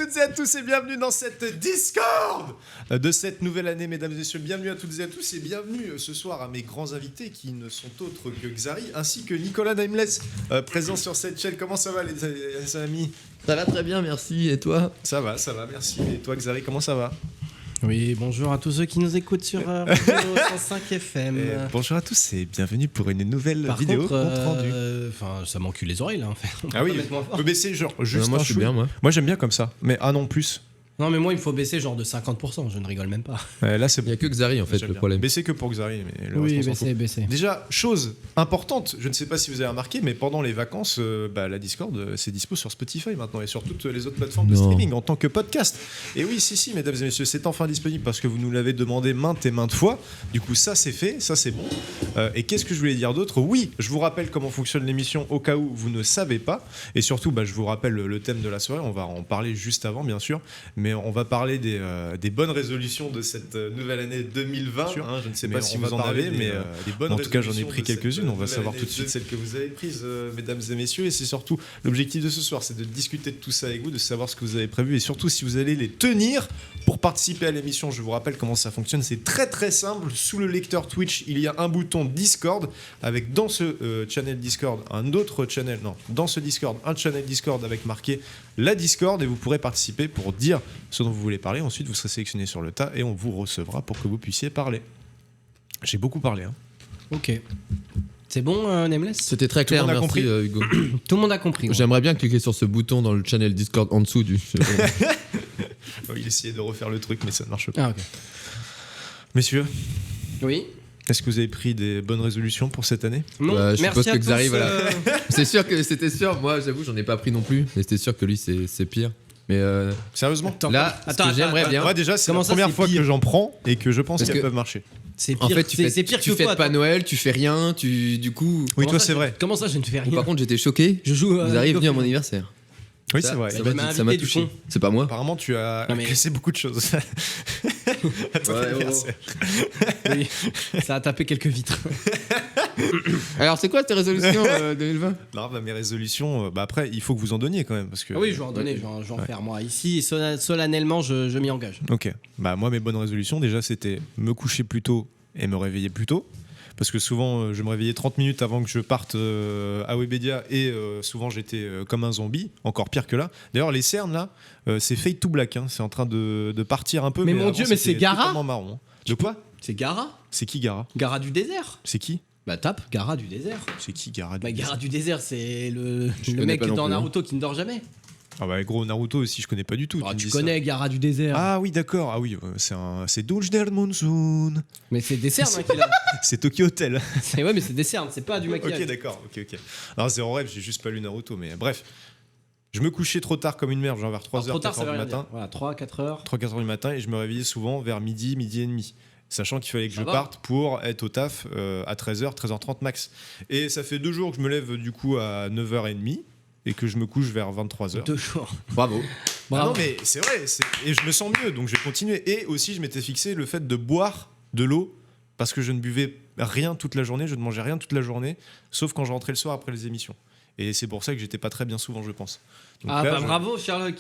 toutes et à tous et bienvenue dans cette Discord de cette nouvelle année, mesdames et messieurs. Bienvenue à toutes et à tous et bienvenue ce soir à mes grands invités qui ne sont autres que Xari ainsi que Nicolas Nameless, présent sur cette chaîne. Comment ça va les amis? Ça va très bien, merci. Et toi? Ça va, merci. Et toi Xari, comment ça va? Oui, bonjour à tous ceux qui nous écoutent sur Radio 105 FM. Bonjour à tous et bienvenue pour une nouvelle vidéo contre, compte rendu. Enfin, ça m'encule les oreilles là en fait. Ah oui, on peut baisser genre juste moi un je suis chou. bien, moi. Moi j'aime bien comme ça, mais non plus. Non mais moi il me faut baisser genre de 50%, je ne rigole même pas. Là c'est Il n'y a que Xari en fait J'aime le bien. problème. Baisser que pour Xari, mais le Oui, reste, on s'en fout. baisser. Déjà, chose importante, je ne sais pas si vous avez remarqué, mais pendant les vacances, la Discord, c'est dispo sur Spotify maintenant et sur toutes les autres plateformes de Non. streaming en tant que podcast. Et oui, si, mesdames et messieurs, c'est enfin disponible parce que vous nous l'avez demandé maintes et maintes fois. Du coup, ça c'est fait, ça c'est bon. Et qu'est-ce que je voulais dire d'autre? Oui, je vous rappelle comment fonctionne l'émission au cas où vous ne savez pas. Et surtout, je vous rappelle le thème de la soirée. On va en parler juste avant, bien sûr. Mais on va parler des bonnes résolutions de cette nouvelle année 2020. Je ne sais pas si vous en avez, mais des bonnes en tout cas, j'en ai résolutions pris de quelques-unes. cette On va savoir nouvelle tout de suite année celles que vous avez prises, mesdames et messieurs. Et c'est surtout l'objectif de ce soir, c'est de discuter de tout ça avec vous, de savoir ce que vous avez prévu et surtout si vous allez les tenir pour participer à l'émission. Je vous rappelle comment ça fonctionne. C'est très très simple. Sous le lecteur Twitch, il y a un bouton Discord avec dans ce channel Discord dans ce Discord un channel Discord avec marqué la Discord et vous pourrez participer pour dire ce dont vous voulez parler. Ensuite, vous serez sélectionné sur le tas et on vous recevra pour que vous puissiez parler. J'ai beaucoup parlé. Ok. C'est bon, Nameless? C'était très Tout le clair, monde a merci compris Hugo. Tout le monde a compris. Ouais. J'aimerais bien cliquer sur ce bouton dans le channel Discord en dessous du. Il essayait de refaire le truc, mais ça ne marche pas. Ah ok. Messieurs, Oui. est-ce que vous avez pris des bonnes résolutions pour cette année? Non, Bah, je merci suppose à que tous. Xari, voilà. C'est sûr que c'était sûr. Moi, j'avoue, j'en ai pas pris non plus. Mais c'était sûr que lui, c'est pire. Mais Sérieusement? là, ce que j'aimerais bien. Moi déjà, c'est Comment la ça, première c'est fois pire que j'en prends et que je pense Parce qu'elles que- peuvent marcher. C'est pire. En fait, c'est pire tu que fêtes quoi, pas toi Noël, tu fais rien, du coup. Oui, Comment toi ça, c'est je- vrai. Comment ça, je ne fais rien? Par contre, j'étais choqué. je joue. Vous arrivez League venu à of mon Legends. anniversaire. Oui, Ça- c'est vrai. Ça Il m'a m'a ça m'a invité, du touché. con. C'est pas moi. Apparemment, tu as Non, mais- cassé beaucoup de choses. à ton Ouais, anniversaire. Oui. Ça a tapé quelques vitres. Alors, c'est quoi tes résolutions 2020? Non, mes résolutions, après, il faut que vous en donniez quand même. Parce que... Ah oui, je vais en donner, je vais en faire moi. Ici, solennellement, je m'y engage. Ok. Moi, mes bonnes résolutions, déjà, c'était me coucher plus tôt et me réveiller plus tôt. Parce que souvent, je me réveillais 30 minutes avant que je parte à Webedia et souvent, j'étais comme un zombie, encore pire que là. D'ailleurs, les cernes, là, c'est fade to black. C'est en train de partir un peu. Mais mon avant, Dieu, mais c'était c'est Gara totalement marron. Hein. De quoi? C'est Gara. C'est qui Gara? Gara du désert. C'est qui? Bah tape, Gara du désert. C'est qui Gara? Bah Gara du désert, c'est le connais mec pas non dans plus, hein. Naruto qui ne dort jamais. Ah bah gros, Naruto aussi, je connais pas du tout. Ah, me tu dis connais Gara du désert. ça. Ah oui, d'accord. Ah oui, c'est Doge del Monsoon. Mais c'est des cernes hein, qu'il a. C'est Tokyo Hotel. Ouais, mais c'est des cernes, c'est pas du maquillage. Ok, d'accord. Ok. Non, c'est en rêve, j'ai juste pas lu Naruto, mais bref. Je me couchais trop tard comme une merde, genre vers 3h, Trop tard, 4h ça veut du rien matin. dire. Voilà, 3-4 heures. 3-4h du matin et je me réveillais souvent vers midi et demi. Sachant qu'il fallait que Ça je va. parte pour être au taf à 13h, 13h30 max. Et ça fait 2 jours que je me lève du coup à 9h30 et que je me couche vers 23h. 2 jours. Bravo. Ah Bravo. non mais c'est vrai, et je me sens mieux, donc je vais continuer. Et aussi je m'étais fixé le fait de boire de l'eau parce que je ne buvais rien toute la journée, je ne mangeais rien toute la journée, sauf quand je rentrais le soir après les émissions. Et c'est pour ça que j'étais pas très bien souvent, je pense. Donc Ah là, bah bravo Sherlock.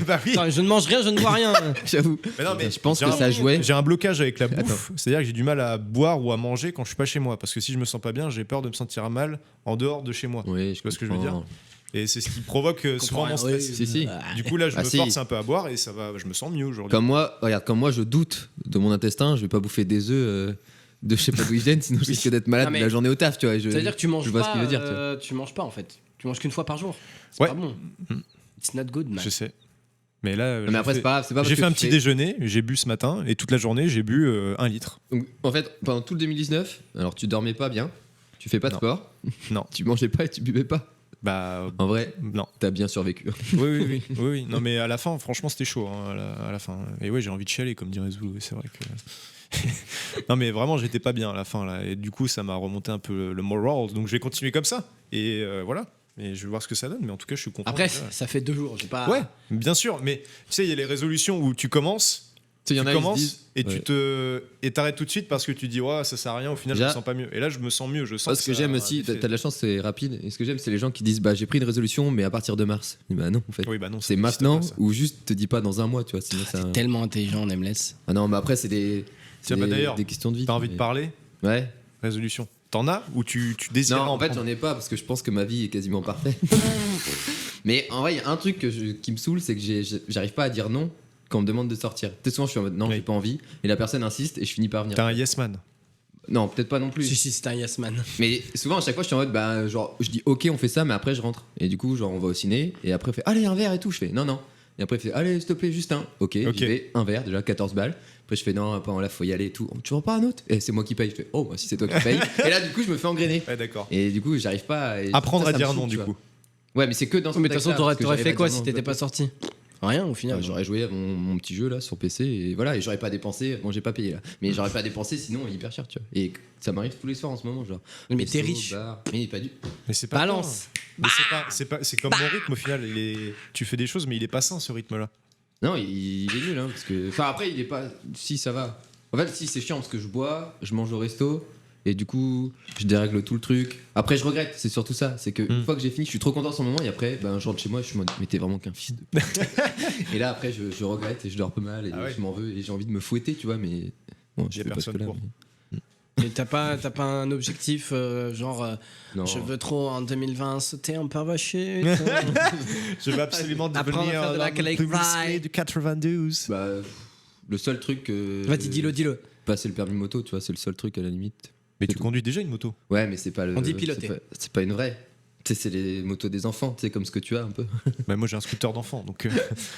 Bah oui. Attends, je ne mange rien, je ne bois rien. J'avoue. Mais non, mais Je pense j'ai que un- ça jouait. J'ai un blocage avec la bouffe, c'est-à-dire que j'ai du mal à boire ou à manger quand je suis pas chez moi, parce que si je me sens pas bien, j'ai peur de me sentir mal en dehors de chez moi. Oui, je vois ce que je veux comprends. Et c'est ce qui provoque souvent mon stress. Si, si. Du coup là, je Ah, me si. force un peu à boire et ça va, je me sens mieux aujourd'hui. Comme moi, regarde, comme moi, je doute de mon intestin. Je vais pas bouffer des œufs de je sais pas d'où ils viennent, sinon je risque d'être malade Ah, mais- la journée au taf, tu vois. C'est-à-dire que tu manges je vois pas. ce qu'il veut dire, tu vois. Tu manges pas en fait. Tu manges qu'une fois par jour. C'est Ouais. pas bon. Mm. It's not good, man. Je sais. Mais là, Mais après, c'est pas grave. C'est pas parce j'ai que fait un tu petit fais- déjeuner, j'ai bu ce matin et toute la journée j'ai bu 1 litre. Donc, en fait, pendant tout le 2019, alors tu dormais pas bien, tu fais pas de Non. sport, Non. tu mangeais pas et tu buvais pas. Bah En vrai, non. t'as bien survécu. Oui. Non mais à la fin, franchement, c'était chaud hein, à la fin. Et ouais, j'ai envie de chialer comme dirait Zulu. C'est vrai que. Non mais vraiment, j'étais pas bien à la fin là. Et du coup, ça m'a remonté un peu le moral. Donc je vais continuer comme ça. Et voilà. Et je vais voir ce que ça donne. Mais en tout cas, je suis content. Après, Voilà. ça fait 2 jours. J'ai pas. Ouais, bien sûr. Mais tu sais, il y a les résolutions où tu commences. Tu sais, y en tu a, ils se commences disent- et Ouais. et t'arrêtes tout de suite parce que tu dis ouais ça sert à rien, au final je Déjà- me sens pas mieux. Et là je me sens mieux, je sens Moi, ce que ça j'aime a aussi, un t'as effet. de la chance, c'est rapide. Et ce que j'aime, c'est les gens qui disent bah j'ai pris une résolution, mais à partir de mars. Je dis, bah non, en fait. Oui bah non, C'est ça n'existe maintenant pas, ça. ou juste te dis pas dans un mois, tu vois. Sinon, ça... T'es tellement intelligent, Nameless. Ah non, mais après, c'est Tiens, bah, d'ailleurs, des questions de vie. T'as envie de mais- parler Ouais. résolution? T'en as ou tu désires Non, en en fait, prendre j'en ai pas parce que je pense que ma vie est quasiment parfaite. Mais en vrai, il y a un truc qui me saoule, c'est que j'arrive pas à dire non quand on me demande de sortir. Très souvent, je suis en mode non, Oui. j'ai pas envie. Et la personne insiste et je finis par venir. T'es un yes man. Non, peut-être pas non plus. Si, c'est un yes man. Mais souvent, à chaque fois, je suis en mode bah, genre, je dis ok, on fait ça, mais après, je rentre. Et du coup, genre, on va au ciné. Et après, on fait allez, un verre et tout. Je fais non, non. Et après, il fait allez, s'il te plaît, juste un. Ok, Ok. j'y vais, un verre, déjà 14 balles. Après, je fais non, pas là, faut y aller et tout. Tu veux pas un autre? Et c'est moi qui paye. Je fais oh, bah, si c'est toi qui paye. Et là, du coup, je me fais engrainer. Ouais d'accord. Et du coup, j'arrive pas à. Apprendre ça à me dire saoule, non tu du vois. coup. Ouais, mais c'est que dans ce Mais de toute façon, contexte-là, parce que t'aurais j'arrive fait à quoi dire si non, t'étais je pas peux sorti? Rien au final. J'aurais joué à mon petit jeu là sur PC et voilà, et j'aurais pas dépensé. Bon, j'ai pas payé là, mais j'aurais pas dépensé sinon hyper cher, tu vois. Et ça m'arrive tous les soirs en ce moment, genre. Mais t'es resto, riche. bar. Mais pas du. Mais c'est pas Balance. bien. Mais c'est comme mon rythme au final. Tu fais des choses mais il est pas sain ce rythme là. Non, il est nul, hein, parce que. Enfin, après, il est pas. Si, ça va. En fait, si, c'est chiant parce que je bois, je mange au resto. Et du coup, je dérègle tout le truc. Après, je regrette, c'est surtout ça. C'est que une fois que j'ai fini, je suis trop content sur le moment. Et après, ben, je rentre chez moi, je suis en mode, mais t'es vraiment qu'un fils de. Et là, après, je regrette et je dors un peu mal. Et Ah ouais. je m'en veux. Et j'ai envie de me fouetter, tu vois. Mais bon, je Y a fais pas personne ce que là. pour. Mais t'as pas un objectif genre Non. je veux trop en 2020 sauter un parachute. Je veux absolument Apprendre à devenir faire de la l'homme cake le plus fry. risqué du 92. Bah, le seul truc. Vas-y, dis-le. Passer le permis moto, tu vois, c'est le seul truc à la limite. Mais C'est tu tout. conduis déjà une moto. Ouais, mais c'est pas le. On dit piloter. C'est pas une vraie. Tu sais, c'est les motos des enfants, tu sais, comme ce que tu as un peu. Bah moi j'ai un scooter d'enfant donc.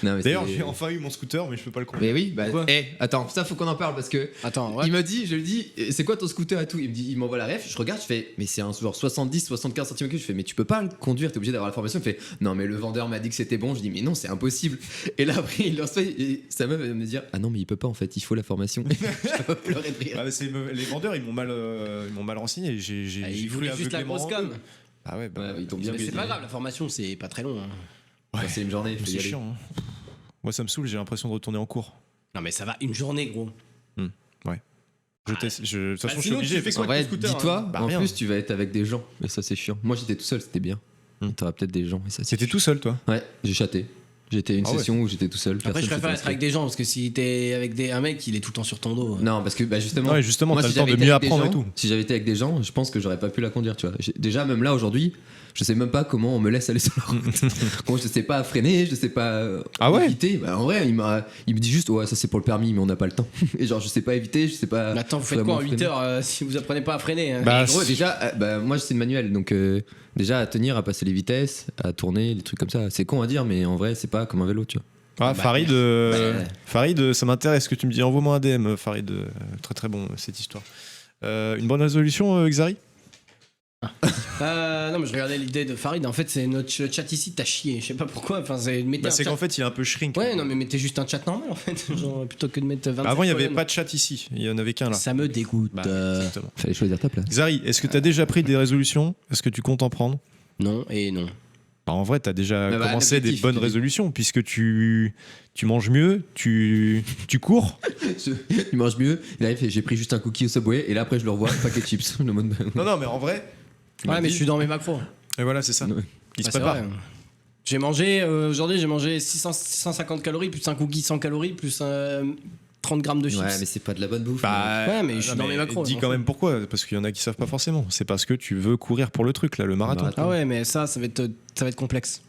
Non, mais D'ailleurs c'est- j'ai enfin eu mon scooter mais je peux pas le conduire. Mais oui, bah. Quoi Attends, ça faut qu'on en parle parce que. Attends, ouais. Il m'a dit, je lui dis, c'est quoi ton scooter et tout? Il m'envoie la ref, je regarde, je fais, mais c'est un genre 70, 75 cm3. Je fais, mais tu peux pas le conduire, t'es obligé d'avoir la formation. Il fait, non, mais le vendeur m'a dit que c'était bon. Je dis, mais non, c'est impossible. Et là, après, il lance et sa meuf elle me dire, ah non, mais il peut pas en fait, il faut la formation. Je peux pleurer de rire. Ah, mais les vendeurs ils m'ont mal renseigné. J'ai Ah, j'ai il cru voulait juste la aveuglément grosse en com. eux. Ah ouais bah. Ouais, ils t'ont bien Mais c'est baisé. pas grave, la formation c'est pas très long. hein. Ouais, c'est une journée, il faut y C'est aller. chiant. Hein. Moi ça me saoule, j'ai l'impression de retourner en cours. Non mais ça va une journée gros. De toute façon je suis sinon, obligé. tu fais parce quoi En qu'en- avec vrai, ton scooter, dis-toi, hein. Bah, en rien. plus, tu vas être avec des gens. Et ça, c'est chiant. Moi, j'étais tout seul, c'était bien. T'auras peut-être des gens. Et ça, c'est C'était chiant. tout seul toi. Ouais, j'ai chaté. J'étais une Ah ouais. session où j'étais tout seul. Après je personne préfère s'était être avec des gens parce que si t'es avec un mec il est tout le temps sur ton dos. Non, parce que bah, justement. Ouais justement Moi, t'as si le temps j'avais de été mieux avec des apprendre et gens- tout. Si j'avais été avec des gens, je pense que j'aurais pas pu la conduire, tu vois. Déjà, même là, aujourd'hui, je sais même pas comment on me laisse aller sur la route. Quand je sais pas freiner, je sais pas Ah ouais éviter. Bah, en vrai, il me dit juste, ouais, ça c'est pour le permis, mais on n'a pas le temps. Et genre, je sais pas éviter, je sais pas. Mais attends, vous faites vraiment quoi en 8 freiner. heures si vous apprenez pas à freiner hein Bah, En gros, déjà, bah, moi c'est une manuelle, donc déjà à tenir, à passer les vitesses, à tourner, les trucs comme ça. C'est con à dire, mais en vrai, c'est pas comme un vélo, tu vois. Ah, Farid, Farid, ça m'intéresse ce que tu me dis. Envoie-moi un DM, Farid. Très très bon cette histoire. Une bonne résolution, Xari? Non mais je regardais l'idée de Farid. En fait c'est le chat ici t'as chié. Je sais pas pourquoi. Enfin mettez Bah, un c'est chat- qu'en fait il est un peu shrink. Ouais non mais mettez juste un chat normal en fait. Genre, plutôt que de mettre 25 Avant il n'y avait colonnes. pas de chat ici, il y en avait qu'un là. Ça me dégoûte. Bah, exactement. Fallait choisir ta place. Xari, est-ce que tu as déjà pris des résolutions? Est-ce que tu comptes en prendre? Non et non. Bah, en vrai, tu as déjà Mais bah, commencé un des objectif, bonnes tu dis. résolutions puisque tu manges mieux, tu cours. Il mange mieux, et là il fait, j'ai pris juste un cookie au Subway, et là après je le revois, paquet de chips. Le mode- Non, non, mais en vrai. Ouais mais je suis dans mes macros. Et voilà, c'est ça. Ouais. Il se Ouais, c'est prépare. vrai. J'ai mangé aujourd'hui j'ai mangé 650 calories plus un cookie 100 calories plus 30 grammes de chips. Ouais, mais c'est pas de la bonne bouffe. Bah, Ouais, mais je suis non, dans mes macros, Dis je quand m'en même pourquoi, parce qu'il y en a qui savent pas forcément. C'est parce que tu veux courir pour le truc, là, le marathon. Marathon. Ah ouais mais ça va être complexe.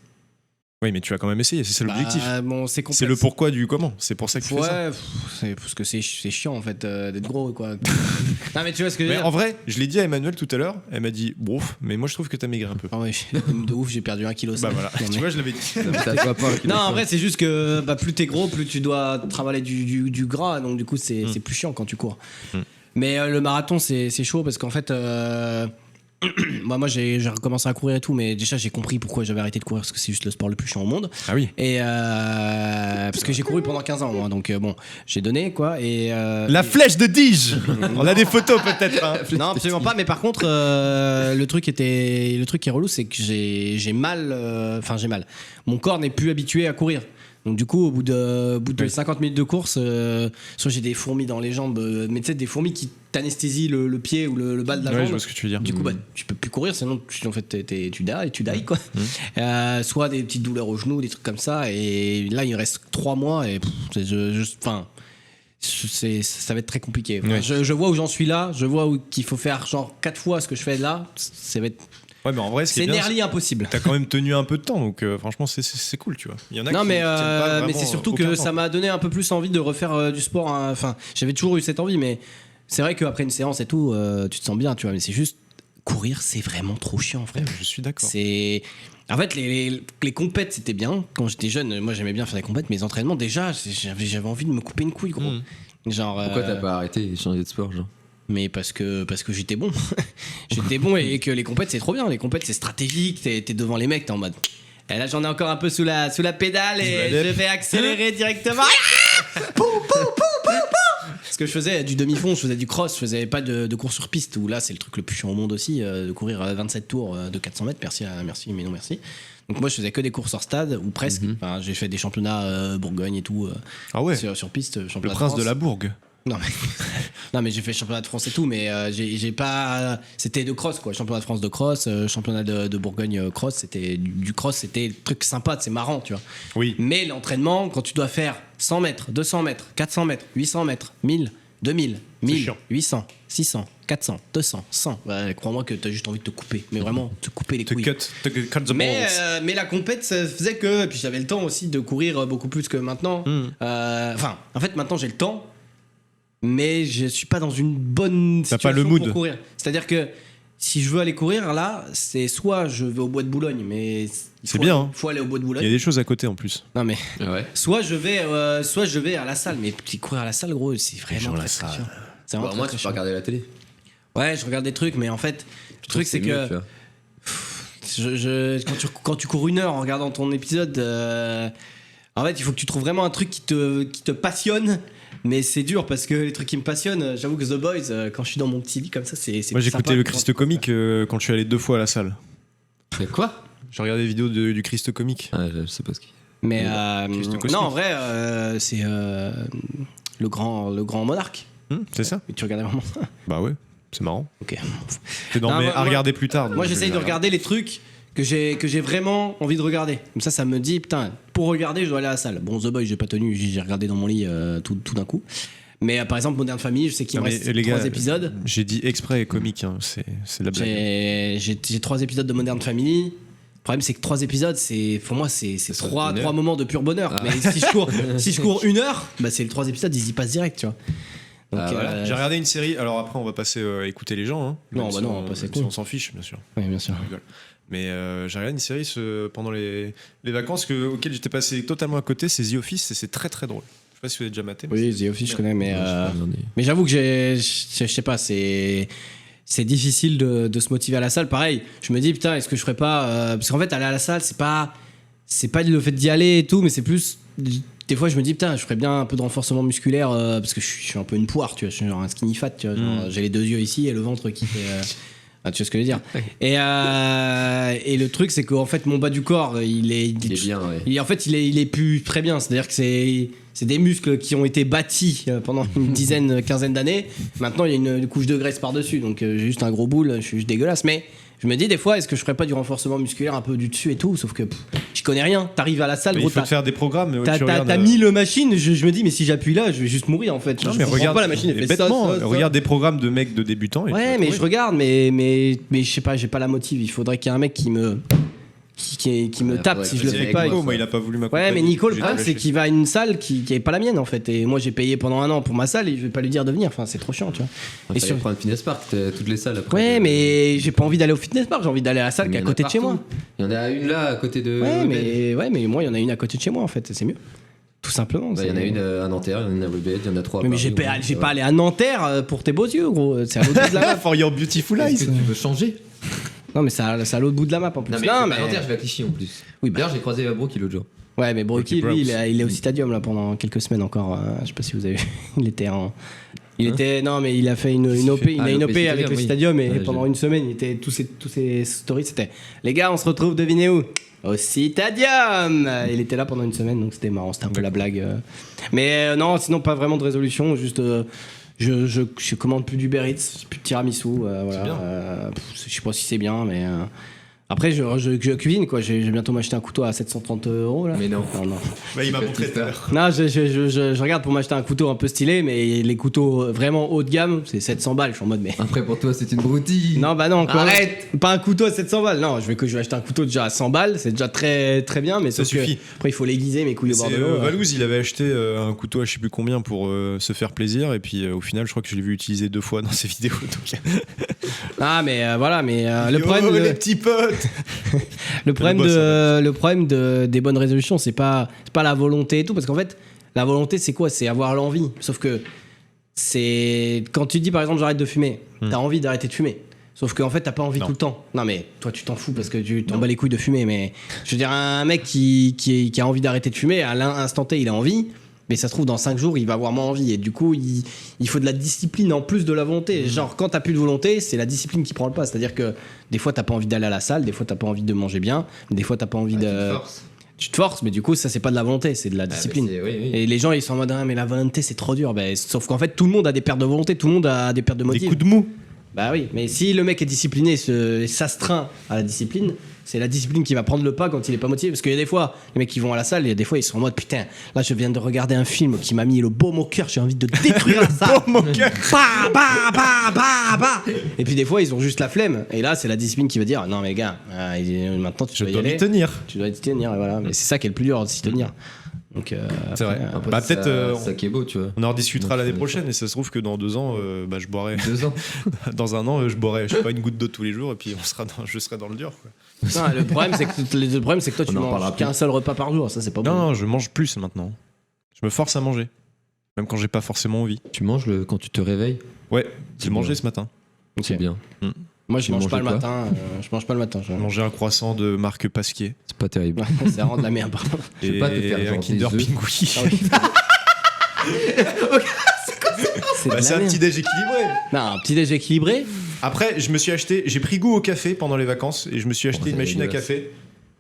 Oui, mais tu vas quand même essayer, c'est ça l'objectif. Bah, bon c'est complexe. C'est le pourquoi du comment. C'est pour ça que tu fais ça. Ouais, c'est parce que c'est chiant en fait d'être gros quoi. Non mais tu vois ce que je veux Mais dire. en vrai, je l'ai dit à Emmanuel tout à l'heure. Elle m'a dit, bouf, mais moi je trouve que t'as maigri un peu. Ah ouais, de ouf, j'ai perdu 1 kg. Bah voilà, tu vois, je l'avais dit. Ça se voit pas, Non, en vrai, c'est juste que bah, plus t'es gros, plus tu dois travailler du gras, donc du coup, c'est plus chiant quand tu cours. Mais le marathon, c'est chaud parce qu'en fait, moi j'ai recommencé à courir et tout, mais déjà j'ai compris pourquoi j'avais arrêté de courir parce que c'est juste le sport le plus chiant au monde. Ah oui. Et parce que j'ai couru pendant 15 ans, moi, donc bon, j'ai donné quoi. Et La flèche de Dige. On a des photos peut-être. Hein. non, absolument pas. Mais par contre, le truc qui est relou, c'est que j'ai mal. Enfin, j'ai mal. Mon corps n'est plus habitué à courir. Donc du coup, au bout de 50 minutes de course, soit j'ai des fourmis dans les jambes, mais tu sais, des fourmis qui t'anesthésient le pied ou le bas de la Ouais, jambe. je vois ce que tu veux dire. Du coup, tu peux plus courir, sinon en fait, tu die quoi. Soit des petites douleurs au genou, des trucs comme ça. Et là, il reste 3 mois et ça va être très compliqué. Enfin, je vois où j'en suis là, je vois qu'il faut faire genre 4 fois ce que je fais là. Ça va être. Ouais, mais en vrai, C'est nearly impossible. T'as quand même tenu un peu de temps, donc franchement, c'est cool, tu vois. Il y en a Non, qui mais, tiennent pas vraiment, mais c'est surtout aucun que temps. ça m'a donné un peu plus envie de refaire du sport. Hein. Enfin, j'avais toujours eu cette envie, mais c'est vrai qu'après une séance et tout, tu te sens bien, tu vois. Mais c'est juste courir, c'est vraiment trop chiant, frère. Je suis d'accord. En fait, les compètes, c'était bien. Quand j'étais jeune, moi, j'aimais bien faire des compètes, mais les entraînements, déjà, j'avais envie de me couper une couille, gros. Genre, Pourquoi t'as pas arrêté et changé de sport, genre? Mais parce que j'étais bon. J'étais bon et que les compètes, c'est trop bien. Les compètes, c'est stratégique. T'es devant les mecs, t'es en mode. Et là, j'en ai encore un peu sous la pédale et je vais accélérer directement. Ce que je faisais du demi-fond, je faisais du cross, je faisais pas de course sur piste. Où là, c'est le truc le plus chiant au monde aussi, de courir 27 tours de 400 mètres. Merci, mais non merci. Donc moi, je faisais que des courses hors stade ou presque. Enfin, j'ai fait des championnats Bourgogne et tout. Ah ouais. Sur piste, Le championnat prince France. de la Bourgue. Non mais j'ai fait championnat de France et tout, mais j'ai pas. C'était de cross quoi, championnat de France de cross, championnat de Bourgogne cross, c'était du cross, c'était le truc sympa, c'est marrant, tu vois. Oui. Mais l'entraînement, quand tu dois faire 100 mètres, 200 mètres, 400 mètres, 800 mètres, 1000, 2000, 1000, chiant. 800, 600, 400, 200, 100. Ouais, crois-moi que t'as juste envie de te couper, mais vraiment te couper les couilles. Cut the Mais, balls. mais la compète, ça faisait que. Et puis j'avais le temps aussi de courir beaucoup plus que maintenant. Enfin, en fait, maintenant j'ai le temps, mais je suis pas dans une bonne T'as pas situation le mood. pour courir. C'est-à-dire que si je veux aller courir là, c'est soit je vais au bois de Boulogne, mais C'est bien, hein. faut aller au bois de Il y a Boulogne. des choses à côté en plus. Non mais Ouais. soit je vais à la salle, mais courir à la salle, gros, c'est vraiment gens, très, la très salle. chiant. C'est vraiment Moi, très, tu très peux chiant. regarder la télé. Ouais, je regarde des trucs, mais en fait, le truc c'est mieux, que tu vois. quand tu cours 1 heure en regardant ton épisode, en fait, il faut que tu trouves vraiment un truc qui te passionne. Mais c'est dur parce que les trucs qui me passionnent, j'avoue que The Boys, quand je suis dans mon petit lit comme ça, c'est Moi, plus j'écoutais sympa le que Christ quand- comique quand je suis allé 2 fois à la salle. C'est quoi? J'ai regardé des vidéos du Christ comique. Ah, je sais pas ce qu'il y Mais Christ cosmique. non, en vrai, c'est le grand monarque. C'est ça? Et tu regardais vraiment ça? Bah ouais, c'est marrant. Ok. Non, Non, mais moi- à regarder plus tard. Moi, donc j'essaye je de vais regarder les trucs que j'ai vraiment envie de regarder. Comme ça me dit, putain, pour regarder, je dois aller à la salle. Bon, The Boys, j'ai pas tenu, j'ai regardé dans mon lit tout d'un coup. Mais par exemple, Modern Family, je sais qu'il me Non, mais reste les 3 gars, épisodes. J'ai dit exprès comique, hein. C'est de la blague. J'ai 3 épisodes de Modern Family. Le problème, c'est que 3 épisodes, pour moi, c'est Ça 3 une heure. moments de pur bonheur. Ah. Mais si je cours 1 heure, bah, c'est les 3 épisodes, ils y passent direct, tu vois. Donc, Ah, voilà. J'ai regardé une série, alors après on va passer à écouter les gens. Hein, Non, Même bah si non, on va passer même si cool. on s'en fiche, bien sûr. Oui, bien sûr. On rigole. Mais j'ai regardé une série pendant les vacances auxquelles j'étais passé totalement à côté, c'est The Office et c'est très très drôle. Je sais pas si vous avez déjà maté. mais Oui, The Office, je connais, mais. J'en ai- Mais j'avoue que je sais pas, c'est difficile de se motiver à la salle. Pareil, je me dis putain, est-ce que je ferais pas parce qu'en fait aller à la salle, c'est pas le fait d'y aller et tout, mais c'est plus des fois je me dis putain, je ferais bien un peu de renforcement musculaire parce que je suis un peu une poire, tu vois, je suis genre un skinny fat, tu vois, genre, j'ai les 2 yeux ici et le ventre qui fait ah, tu vois ce que je veux dire. Et le truc c'est qu'en fait mon bas du corps, il est bien, ouais. en fait, il est plus très bien. C'est-à-dire que c'est des muscles qui ont été bâtis pendant une quinzaine d'années. Maintenant, il y a une couche de graisse par-dessus. Donc, j'ai juste un gros boule, je suis juste dégueulasse. Mais je me dis des fois, est-ce que je ferais pas du renforcement musculaire un peu du dessus et tout? Sauf que je connais rien. T'arrives à la salle, il gros, faut te faire des programmes. Ouais, tu regardes, t'as mis le machine. Je me dis, mais si j'appuie là, je vais juste mourir en fait. Non, Je mais comprends regarde, pas la machine. Elle mais fait ça, bêtement, ça. regarde des programmes de mecs de débutants. Et tu vas Ouais, mais trouver. je regarde, mais je sais pas, j'ai pas la motive. Il faudrait qu'il y ait un mec qui me Ouais, tape faudrait si que je le tu fais ailles pas. avec Nico, moi, il a pas voulu m'accompagner. Ouais, mais Nico, le Je l'ai problème, c'est lâché. qu'il va à une salle qui est pas la mienne en fait. Et moi, j'ai payé pendant 1 an pour ma salle et je vais pas lui dire de venir. Enfin, c'est trop chiant, tu vois. Et Et sur sur- prendre Fitness Park, t'as toutes les salles après. Ouais, mais j'ai pas envie d'aller au fitness park, j'ai envie d'aller à la salle qui Mais est à il y en a côté de chez moi. partout. Il y en a une là à côté de. Ouais, mais moi, il y en a une à côté de chez moi en fait, c'est mieux. Tout simplement. Bah, il y en a c'est- une à Nanterre, il y en a une à Webed, il y en a 3. Mais j'ai pas allé à Nanterre pour tes beaux yeux, gros. C'est à l'autre bout de la map. For your beautiful Est-ce eyes. que tu veux changer? Non, mais c'est à l'autre bout de la map en plus. Non, mais, je vais pas à Nanterre, je vais à Clichy en plus. Oui, bah. D'ailleurs, j'ai croisé Brooke l'autre jour. Ouais, mais Brookie, Brookie lui, Browse. il est au Stadium là pendant quelques semaines encore. Je sais pas si vous avez vu. Il était en. Il était. Non, mais il a fait une OP, il Ah, a une l'OP OP avec le oui. Stadium et Ouais, pendant une semaine, il était, tous ses stories, c'était les gars, on se retrouve, devinez où? au Citadium. Il était là pendant une semaine, donc c'était marrant, c'était un peu la blague. Mais non, sinon pas vraiment de résolution, juste je commande plus d'Uber Eats, plus de tiramisu. Voilà. bien. Je sais pas si c'est bien, mais après je cuisine quoi. Je vais bientôt m'acheter un couteau à 730 € là. Mais non. Non. Bah, il m'a Tu montré fais tout à l'heure. Non, je regarde pour m'acheter un couteau un peu stylé, mais les couteaux vraiment haut de gamme, c'est 700 balles. Je suis en mode, mais. Après, pour toi, c'est une broutille. Non, bah non, quoi. Arrête. Pas un couteau à 700 balles. Non, je vais acheter un couteau déjà à 100 balles, c'est déjà très, très bien, mais Ça sauf que suffit. après, il faut l'aiguiser, mes couilles au bord C'est, de l'eau. Valouz, il avait acheté un couteau à je sais plus combien pour se faire plaisir, et puis au final, je crois que je l'ai vu utiliser 2 fois dans ses vidéos. Donc... Ah, mais voilà, mais le problème. les petits potes. Le problème des bonnes résolutions, c'est pas la volonté et tout, parce qu'en fait, la volonté, c'est quoi? C'est avoir l'envie. Sauf que c'est quand tu dis par exemple j'arrête de fumer, t'as envie d'arrêter de fumer. Sauf qu'en fait, t'as pas envie Non. tout le temps. Non, mais toi, tu t'en fous parce que tu t'en bats les couilles de fumer. Mais je veux dire, un mec qui a envie d'arrêter de fumer, à l'instant T, il a envie. Mais ça se trouve, dans 5 jours, il va avoir moins envie. Et du coup, il faut de la discipline en plus de la volonté. Genre, quand t'as plus de volonté, c'est la discipline qui prend le pas. C'est-à-dire que des fois, t'as pas envie d'aller à la salle, des fois, t'as pas envie de manger bien, des fois, t'as pas envie de. Tu te forces, mais du coup, ça, c'est pas de la volonté, c'est de la discipline. Oui. Et les gens, ils sont en mode, ah, mais la volonté, c'est trop dur. Ben, sauf qu'en fait, tout le monde a des pertes de volonté, tout le monde a des pertes de Des motif. coups de mou. Bah oui, mais si le mec est discipliné, s'astreint à la discipline, c'est la discipline qui va prendre le pas quand il est pas motivé. Parce qu'il y a des fois, les mecs qui vont à la salle, il y a des fois, ils sont en mode putain, là je viens de regarder un film qui m'a mis le baume au cœur, j'ai envie de détruire la salle. Baume au cœur. Bah. Et puis des fois, ils ont juste la flemme. Et là, c'est la discipline qui va dire non, mais gars, maintenant tu Je dois y dois aller. m'y tenir. Tu dois y tenir, et voilà. Mais c'est ça qui est le plus dur, de s'y tenir. Donc, C'est vrai. Après, Bah, c'est peut-être, ça qui est beau, tu vois. On en rediscutera Donc, l'année ça prochaine, et ça se trouve que dans 2 ans, je boirai. 2 ans. Dans 1 an, je boirai, je sais pas, une goutte d'eau tous les jours, et puis je serai dans le dur. Quoi. non, le problème, c'est que toi, tu On en manges parlera qu'un seul repas par jour. Ça, c'est pas bon. Non, je mange plus maintenant. Je me force à manger. Même quand j'ai pas forcément envie. Tu manges quand tu te réveilles. Ouais, j'ai C'est mangé bien. ce matin. Ok. C'est bien. Moi, je Tu mange pas le manges quoi matin. Je mange pas le matin. J'ai mangé un croissant de marque Pasquier. C'est pas terrible. Ouais, c'est vraiment de la merde, pardon. Je vais Et pas te faire genre un Kinder des œufs. Pingui. Ah oui. C'est de Bah, la c'est un merde. petit déj équilibré. Non, un petit déj équilibré. Après, j'ai pris goût au café pendant les vacances et je me suis acheté Oh, une c'est machine à dégueulasse. café.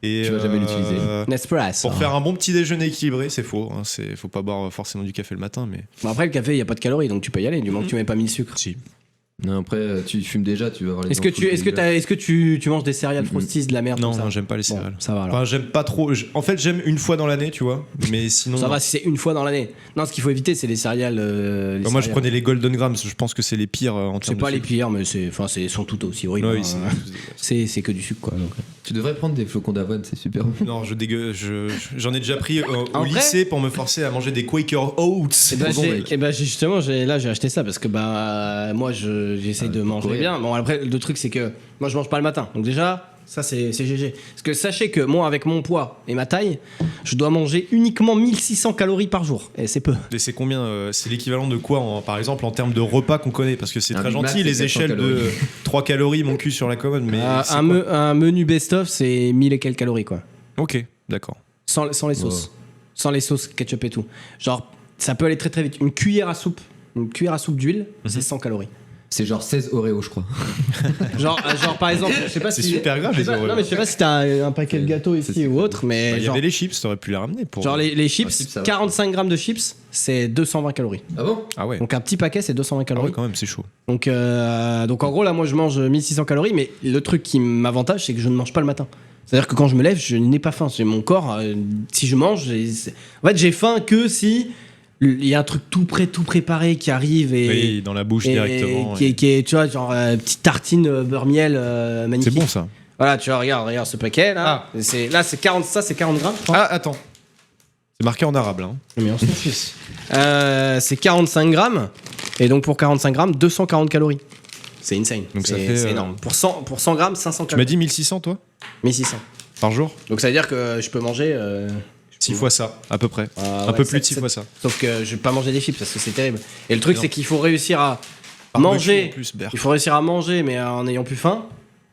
Et Tu vas jamais l'utiliser. Nespresso. Pour faire un bon petit déjeuner équilibré, c'est faux. Hein, faut pas boire forcément du café le matin, mais Bon, après, le café, il n'y a pas de calories, donc tu peux y aller, du moment que tu mets pas 1000 sucres. si. Non, après, tu fumes déjà, tu vas avoir les Est-ce que tu manges des céréales Mhm. Frosties, de la merde, Non, tout ça non, j'aime pas les Bon, céréales. ça va alors. Enfin, j'aime pas trop. En fait, j'aime une fois dans l'année, tu vois. Mais sinon. Ça non. va si c'est une fois dans l'année. Non, ce qu'il faut éviter, c'est les céréales. Bah, moi, je prenais les Golden Grams. Je pense que c'est les pires en C'est termes de pas les sucre. pires, mais sont tout aussi horribles. Ouais, hein. oui, C'est que du sucre, quoi. Donc. Tu devrais prendre des flocons d'avoine, c'est super. Non, j'en ai déjà pris au En vrai lycée pour me forcer à manger des Quaker Oats. Et bah, bon, mec. justement, j'ai acheté ça parce que moi, j'essaye de manger courir. bien. Bon, après, le truc, c'est que moi, je mange pas le matin. Donc, déjà, ça, c'est GG. Parce que sachez que moi, avec mon poids et ma taille, je dois manger uniquement 1600 calories par jour. Et c'est peu. Et c'est combien c'est l'équivalent de quoi, par exemple, en termes de repas qu'on connaît? Parce que c'est Un très Big Mac, gentil, c'est les 400 échelles de calories. 3 calories, mon cul sur la commode. Mais c'est quoi Un menu best-of, c'est 1000 et quelques calories, quoi. Ok, d'accord. Sans les sauces. Wow. Sans les sauces, ketchup et tout. Genre, ça peut aller très très vite. Une cuillère à soupe d'huile, c'est 100 calories. C'est genre 16 Oreos, je crois. Genre par exemple, je sais pas C'est si. super grave, je sais les pas- Oreos. Non, mais je sais pas si t'as un paquet de gâteaux ici ou autre, mais. Bah, il y genre, avait les chips, t'aurais pu les ramener pour. genre les chips, chips, ça va. 45 grammes de chips, c'est 220 calories. Ah bon? Ah ouais. Donc un petit paquet, c'est 220 Ah calories. ouais, quand même, c'est chaud. Donc en gros, là, moi, je mange 1600 calories, mais le truc qui m'avantage, c'est que je ne mange pas le matin. C'est-à-dire que quand je me lève, je n'ai pas faim. C'est mon corps, si je mange, en fait, j'ai faim que si il y a un truc tout prêt, tout préparé qui arrive et. Oui, dans la bouche directement. qui est, tu vois, genre petite tartine beurre miel magnifique. C'est bon ça. Voilà, tu vois, regarde ce paquet là. C'est 40, ça c'est 40 grammes, je crois. Ah, attends. C'est marqué en arabe là. Hein. Mais on s'en fiche. C'est 45 grammes. Et donc pour 45 grammes, 240 calories. C'est insane. Donc ça C'est- fait, c'est énorme. Pour 100 grammes, 500 Tu m'as calories. dit 1600 toi 1600. Par jour Donc ça veut dire que je peux manger. 6 fois ça, à peu près. Ah, un ouais, peu plus de 6 sept- fois ça. Sauf que je vais pas manger des chips parce que c'est terrible. Et le truc, Non. c'est qu'il faut réussir à Barbecue, manger. en plus, Berk. Il faut réussir à manger, mais en n'ayant plus faim.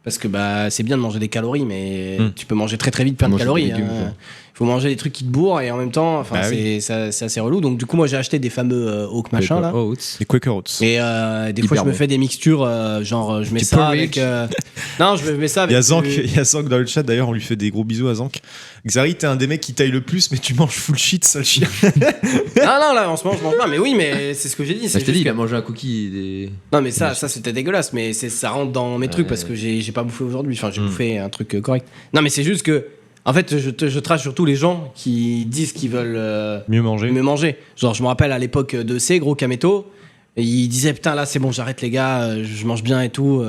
Parce que bah, c'est bien de manger des calories, mais tu peux manger très très vite plein de Manger des calories. légumes, hein. quoi. Il faut manger des trucs qui te bourrent et en même temps, enfin, Bah c'est assez relou. Donc, du coup, moi, j'ai acheté des fameux Oak machin là. Les Quaker Oats. Et des fois, je me bon. fais des mixtures, genre, je mets Du ça porridge. avec. Non, je mets ça Il avec. y a Zank dans le chat, d'ailleurs, on lui fait des gros bisous à Zank. Xari, t'es un des mecs qui taille le plus, mais tu manges full shit, sale chien. Non, là, en ce moment, je mange pas. Mais oui, mais c'est ce que j'ai dit. Bah, C'est je t'ai dit, juste il a que- mangé un cookie. Non, mais ça c'était dégueulasse. Mais ça rentre dans mes trucs parce que j'ai pas bouffé aujourd'hui. Enfin, j'ai bouffé un truc correct. Non, mais c'est juste que. En fait, je trace surtout les gens qui disent qu'ils veulent Mieux manger. me manger. Genre, je me rappelle à l'époque de C, gros Kameto, et il disait putain, là c'est bon, j'arrête les gars, je mange bien et tout.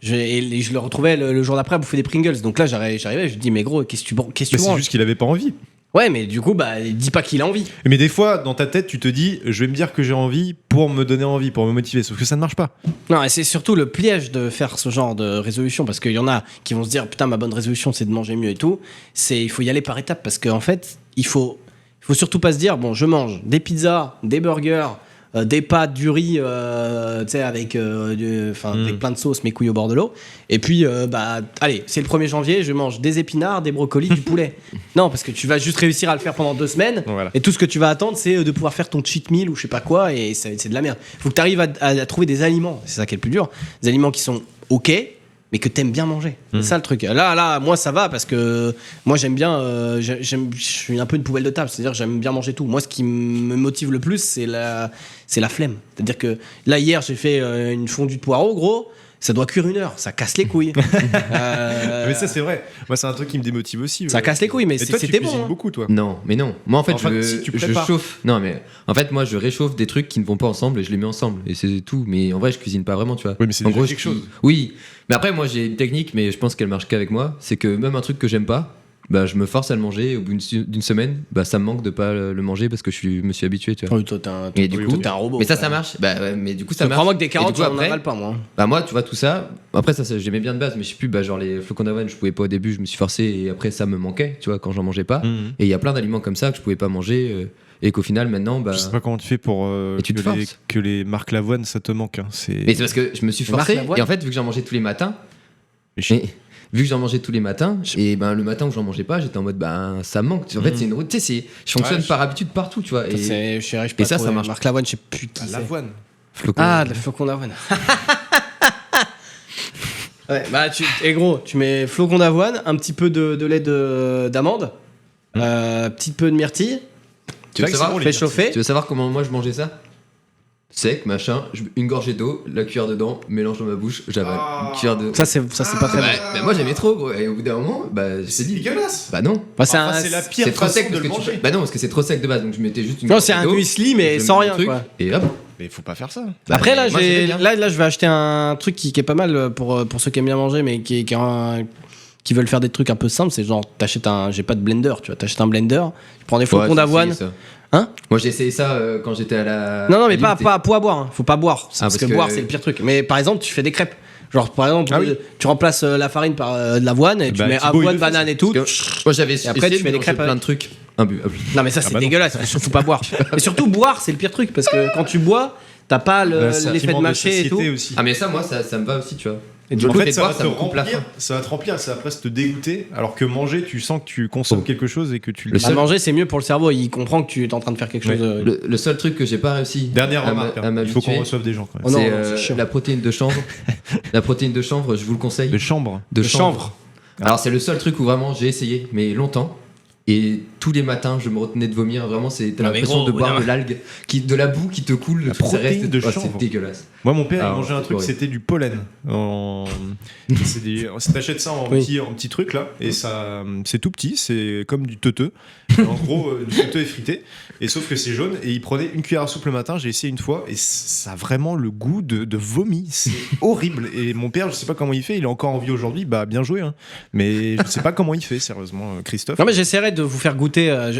Et je le retrouvais le jour d'après à bouffer des Pringles. Donc là, j'arrivais, je lui dis, mais gros, qu'est-ce que tu Mais c'est manges juste qu'il avait pas envie. Ouais, mais du coup, bah, dis pas qu'il a envie. Mais des fois, dans ta tête, tu te dis, je vais me dire que j'ai envie pour me donner envie, pour me motiver. Sauf que ça ne marche pas. Non, et c'est surtout le piège de faire ce genre de résolution, parce qu'il y en a qui vont se dire putain, ma bonne résolution c'est de manger mieux et tout. Il faut y aller par étapes, parce qu'en fait, il faut surtout pas se dire bon, je mange des pizzas, des burgers, des pâtes, du riz, tu sais, avec, avec plein de sauces, mes couilles au bord de l'eau. Et puis, bah, allez, c'est le 1er janvier, je mange des épinards, des brocolis, du poulet. Non, parce que tu vas juste réussir à le faire pendant 2 semaines. Voilà. Et tout ce que tu vas attendre, c'est de pouvoir faire ton cheat meal ou je sais pas quoi, et c'est de la merde. Faut que tu arrives à trouver des aliments, c'est ça qui est le plus dur. Des aliments qui sont ok, mais que t'aimes bien manger. C'est ça le truc. Là, moi ça va parce que moi j'aime bien, je suis un peu une poubelle de table, c'est-à-dire que j'aime bien manger tout. Moi ce qui me motive le plus, c'est la flemme. C'est-à-dire que là hier j'ai fait une fondue de poireaux, gros. Ça doit cuire 1 heure, ça casse les couilles. Mais ça, c'est vrai. Moi, c'est un truc qui me démotive aussi. Ça casse les couilles, mais Et toi, tu c'était cuisines bon. beaucoup, toi. Non, mais non. Moi, en fait, Enfin, si tu je prépares. chauffe. Non, mais en fait, moi, je réchauffe des trucs qui ne vont pas ensemble et je les mets ensemble. Et c'est tout. Mais en vrai, je cuisine pas vraiment, tu vois. Oui, mais c'est En déjà gros, quelque je- chose. Oui. Mais après, moi, j'ai une technique, mais je pense qu'elle marche qu'avec moi. C'est que même un truc que j'aime pas, bah, je me force à le manger. Et au bout d'une semaine, bah, ça me manque de pas le manger parce que me suis habitué, tu vois. Oui, toi, Et du coup, t'es un robot. mais ça marche. Bah, ouais, mais du coup, ça marche. Crois-moi que des Et du carottes, coup, j'en après, avale pas, moi. bah moi, tu vois, tout ça. Après, ça j'aimais bien de base, mais je sais plus, bah, genre les flocons d'avoine, je pouvais pas au début, je me suis forcé et après, ça me manquait, tu vois, quand j'en mangeais pas. Mhm. Et il y a plein d'aliments comme ça que je pouvais pas manger et qu'au final, maintenant, bah. Je sais pas comment tu fais pour Et tu te forces. que les marques Lavoine, ça te manque. Hein. Mais c'est parce que je me suis Marc forcé Lavoine. et en fait, vu que j'en mangeais tous les matins, Mais je- et vu que j'en mangeais tous les matins, et ben le matin où j'en mangeais pas, j'étais en mode ben ça me manque. En fait, c'est une route, tu sais, je fonctionne Ouais, je- par habitude partout, tu vois. Et Je sais pas ça, trop, ça marche. Marc Lavoine, je sais plus qui Bah, c'est. Lavoine. flocons. Ah, le flocon d'avoine. Ouais, bah et gros, tu mets flocon d'avoine, un petit peu de lait d'amande, petit peu de myrtille, Tu veux C'est vrai que savoir, c'est bon, les fais gars. chauffer. tu veux savoir comment moi je mangeais ça? Sec, machin, une gorgée d'eau, la cuillère dedans, mélange dans ma bouche, j'avale. Une cuillère de. Ça c'est pas très bon. Bah, moi j'aimais trop, gros. Et au bout d'un moment, bah je t'ai dit. dégueulasse. Bah non. Bah, c'est Enfin, un, c'est la pire C'est trop façon sec de parce le que tu. manger. Bah non, parce que c'est trop sec de base, donc je mettais juste une non, c'est gorgée un d'eau, muesli mais je sans mets rien mon truc, quoi. Et hop. Mais faut pas faire ça. Bah, Après là, moi, j'aimais bien. là je vais acheter un truc qui est pas mal pour ceux qui aiment bien manger mais qui veulent faire des trucs un peu simples, c'est genre t'achètes j'ai pas de blender, tu vois, t'achètes un blender, tu prends des flocons Ouais, j'ai d'avoine. essayé ça. Hein? Moi j'ai essayé ça quand j'étais à la. Non, mais à pas l'INT. à boire, hein. Faut pas boire. Parce parce que que- boire, c'est le pire truc. Mais par exemple, tu fais des crêpes. Genre, par exemple, Ah oui. tu remplaces la farine par de l'avoine et tu Bah, mets Thibaut, il avoine, le fait, banane et tout. Parce que Moi j'avais Et après, essayé tu de fais des mélanger crêpes plein avec. de trucs. Imbuvable. Non, mais ça, c'est bah non. dégueulasse. Faut surtout pas boire. Et surtout, boire, c'est le pire truc. Parce que quand tu bois, t'as pas l'effet de mâcher et tout. Aussi. Ah mais ça moi ça me va aussi, tu vois. Et du En coup, fait, fait, ça boire, va ça te me coupe la remplir, faim. ça va te remplir, ça va presque te dégoûter. Alors que manger, tu sens que tu consommes Oh. quelque chose et que tu Le à seul- manger, c'est mieux pour le cerveau. Il comprend que tu es en train de faire quelque Ouais. chose. Le seul truc que j'ai pas réussi Dernière à remarque, à hein. il faut qu'on m'habituer, reçoive des gens quand même. Oh non, c'est c'est chiant. la protéine de chanvre. La protéine de chanvre, je vous le conseille. De chambre. De Le chanvre. Alors c'est le seul truc où vraiment j'ai essayé, mais longtemps. Et tous les matins, je me retenais de vomir. Vraiment, t'as Non, mais l'impression gros, de boire non. de l'algue, de la boue qui te coule. La ça protéine reste- de Oh, chanvre. c'est dégueulasse. Moi, mon père, il Ah, mangeait un c'est truc, horrible. c'était du pollen. T'achètes ça en, Oui. en petit truc là, et ça, c'est tout petit, c'est comme du teuteux. En gros, du teuteux effrité. Et sauf que c'est jaune, et il prenait une cuillère à soupe le matin, j'ai essayé une fois, et ça a vraiment le goût de vomi. C'est horrible. Et mon père, je sais pas comment il fait, il est encore en vie aujourd'hui, bah bien joué. Hein. Mais je sais pas comment il fait, sérieusement, Christophe. Non, mais j'essaierai de vous faire goûter.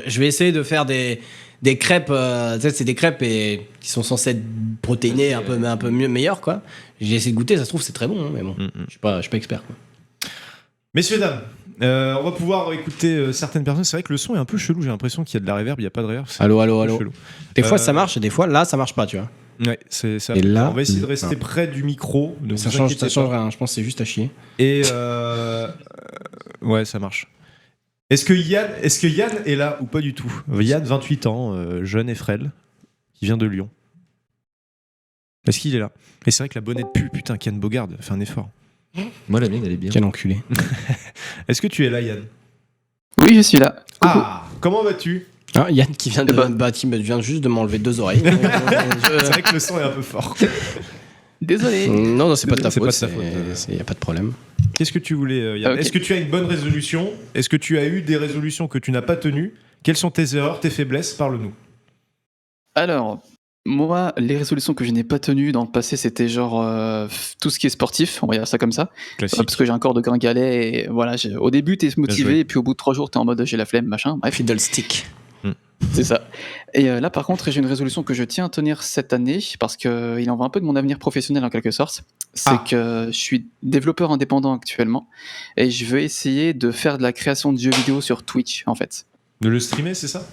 Je vais essayer de faire des crêpes. Tu sais, c'est des crêpes qui sont censées être protéinées, un peu mieux, meilleures, quoi. J'ai essayé de goûter, ça se trouve, c'est très bon, hein, mais bon. Je suis pas expert, quoi. Messieurs, dames, on va pouvoir écouter certaines personnes. C'est vrai que le son est un peu chelou, j'ai l'impression qu'il y a de la reverb, il n'y a pas de reverb. c'est Allô, un peu allô. chelou. Des fois, Euh, ça marche, et des fois, là, ça marche pas, tu vois. Ouais, c'est ça. Et là, on va essayer de rester non. près du micro. Ne Ça vous change inquiétez rien. pas. Je pense que c'est juste à chier. Et ouais, ça marche. Est-ce que Yann est là ou pas du tout? Yann, 28 ans, jeune et frêle, qui vient de Lyon. Est-ce qu'il est là? Et c'est vrai que la bonnette pue, putain, Yann Bogard, fais un effort. Moi, la mienne, elle est bien. Quel enculé. Est-ce que tu es là, Yann? Oui, je suis là. Coucou. Ah, comment vas-tu? Ah, Yann qui vient, qui vient juste de m'enlever 2 oreilles. C'est vrai que le son est un peu fort. Désolé. Non, c'est pas de ta C'est faute. pas de ta faute. Il n'y a pas de problème. Qu'est-ce que tu voulais, Yann? Ok. Est-ce que tu as une bonne résolution? Est-ce que tu as eu des résolutions que tu n'as pas tenues? Quelles sont tes erreurs, tes faiblesses? Parle-nous. Alors, moi, les résolutions que je n'ai pas tenues dans le passé, c'était genre tout ce qui est sportif, on va dire ça comme ça. Classique. Parce que j'ai un corps de gringalet et voilà, au début, t'es joué. motivé et puis au bout de 3 jours, t'es en mode j'ai la flemme, machin. Bref, Fiddlestick. c'est ça. Et là, par contre, j'ai une résolution que je tiens à tenir cette année parce qu'il en va un peu de mon avenir professionnel en quelque sorte. C'est que je suis développeur indépendant actuellement et je veux essayer de faire de la création de jeux vidéo sur Twitch en fait. De le streamer, c'est ça?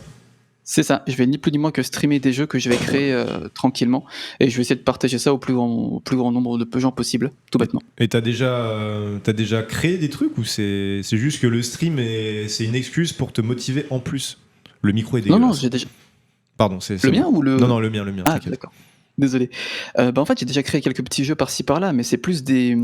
C'est ça, je vais ni plus ni moins que streamer des jeux que je vais créer tranquillement et je vais essayer de partager ça au plus grand nombre de gens possible, tout bêtement. Et t'as déjà créé des trucs ou c'est juste que le stream c'est une excuse pour te motiver en plus? Le micro est dégueulasse. Non, j'ai déjà... Pardon, c'est Le bon. mien ou le... Non, le mien. Ah, t'inquiète. d'accord. Désolé. En fait, j'ai déjà créé quelques petits jeux par-ci par-là, mais c'est plus des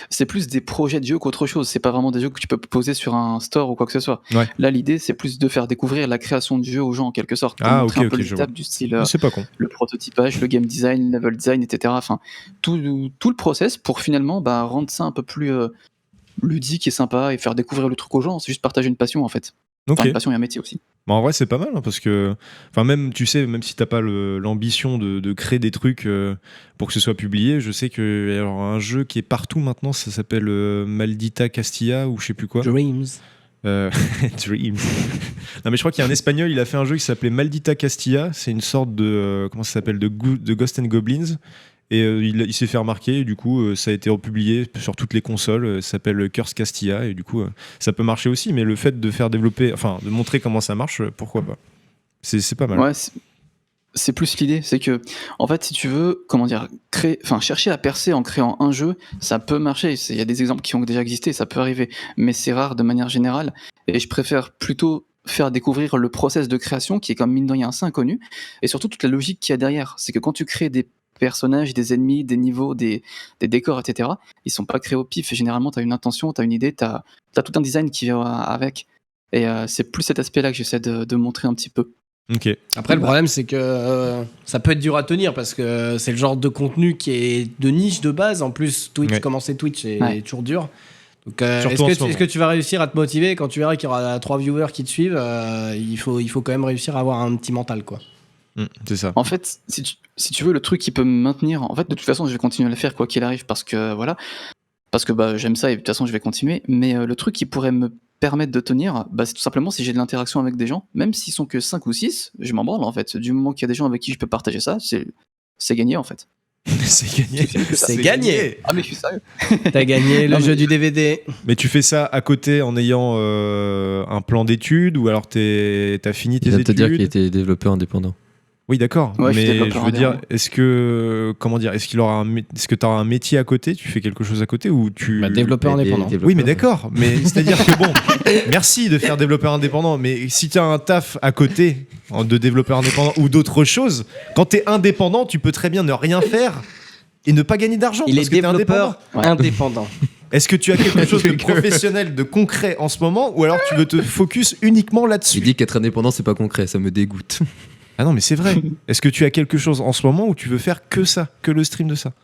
c'est plus des projets de jeux qu'autre chose. C'est pas vraiment des jeux que tu peux poser sur un store ou quoi que ce soit. Ouais. Là, l'idée, c'est plus de faire découvrir la création du jeu aux gens en quelque sorte. De Ah, montrer ok, un peu ok, les je vois. étapes du style C'est pas con. le prototypage, le game design, le level design, etc. Enfin, tout le process pour finalement rendre ça un peu plus ludique et sympa et faire découvrir le truc aux gens. C'est juste partager une passion en fait. Ok. Enfin, une passion et un métier aussi. Bah, en vrai, c'est pas mal hein, parce que, enfin, même tu sais, même si t'as pas l'ambition de créer des trucs pour que ce soit publié, je sais qu'il y a alors un jeu qui est partout maintenant, ça s'appelle Maldita Castilla ou je sais plus quoi. Dreams. Dreams. Non mais je crois qu'il y a un espagnol, il a fait un jeu qui s'appelait Maldita Castilla. C'est une sorte de comment ça s'appelle de Ghost and Goblins. Et il s'est fait remarquer, et du coup, ça a été republié sur toutes les consoles. Ça s'appelle Curse Castilla, et du coup, ça peut marcher aussi. Mais le fait de faire développer, enfin, de montrer comment ça marche, pourquoi pas? C'est pas mal. Ouais, c'est plus l'idée, c'est que, en fait, si tu veux, comment dire, chercher à percer en créant un jeu, ça peut marcher. Il y a des exemples qui ont déjà existé, ça peut arriver, mais c'est rare de manière générale. Et je préfère plutôt faire découvrir le process de création, qui est comme mine de rien assez inconnu, et surtout toute la logique qu'il y a derrière. C'est que quand tu crées des personnages, des ennemis, des niveaux, des décors, etc., ils sont pas créés au pif. Et généralement, tu as une intention, tu as une idée, tu as tout un design qui va avec. Et c'est plus cet aspect-là que j'essaie de montrer un petit peu. Ok. Après, le problème, c'est que ça peut être dur à tenir parce que c'est le genre de contenu qui est de niche de base. En plus, Twitch, Ouais. commencer Twitch, c'est Ouais. toujours dur. Donc, Surtout en ce moment. est-ce que tu vas réussir à te motiver quand tu verras qu'il y aura 3 viewers qui te suivent? Il faut quand même réussir à avoir un petit mental, quoi. C'est ça. En fait, si tu veux, le truc qui peut me maintenir, en fait, de toute façon, je vais continuer à le faire quoi qu'il arrive parce que voilà, parce que j'aime ça et de toute façon, je vais continuer. Mais le truc qui pourrait me permettre de tenir, c'est tout simplement si j'ai de l'interaction avec des gens, même s'ils sont que 5 ou 6, je m'en branle en fait. Du moment qu'il y a des gens avec qui je peux partager ça, c'est gagné en fait. C'est gagné. C'est gagné. Ah, mais je suis sérieux. T'as gagné le Non, mais- jeu du DVD. Mais tu fais ça à côté en ayant un plan d'études ou alors t'as fini tes Il vient de te dire qu'il études? était développeur indépendant. Oui, d'accord. Ouais, je suis mais je développeur veux dire, indépendant. est-ce que tu auras un métier à côté? Tu fais quelque chose à côté ou tu Développeur Et- et indépendant. développeur, Oui, mais d'accord. Mais c'est-à-dire que bon, merci de faire développeur indépendant, mais si tu as un taf à côté de développeur indépendant ou d'autres choses, quand tu es indépendant, tu peux très bien ne rien faire et ne pas gagner d'argent. Il parce est que t'es développeur indépendant. indépendant. Est-ce que tu as quelque chose de professionnel, de concret en ce moment, ou alors tu veux te focus uniquement Il là-dessus? dit qu'être indépendant, c'est pas concret, ça me dégoûte. Ah non, mais c'est vrai. Est-ce que tu as quelque chose en ce moment où tu veux faire que ça, que le stream de ça?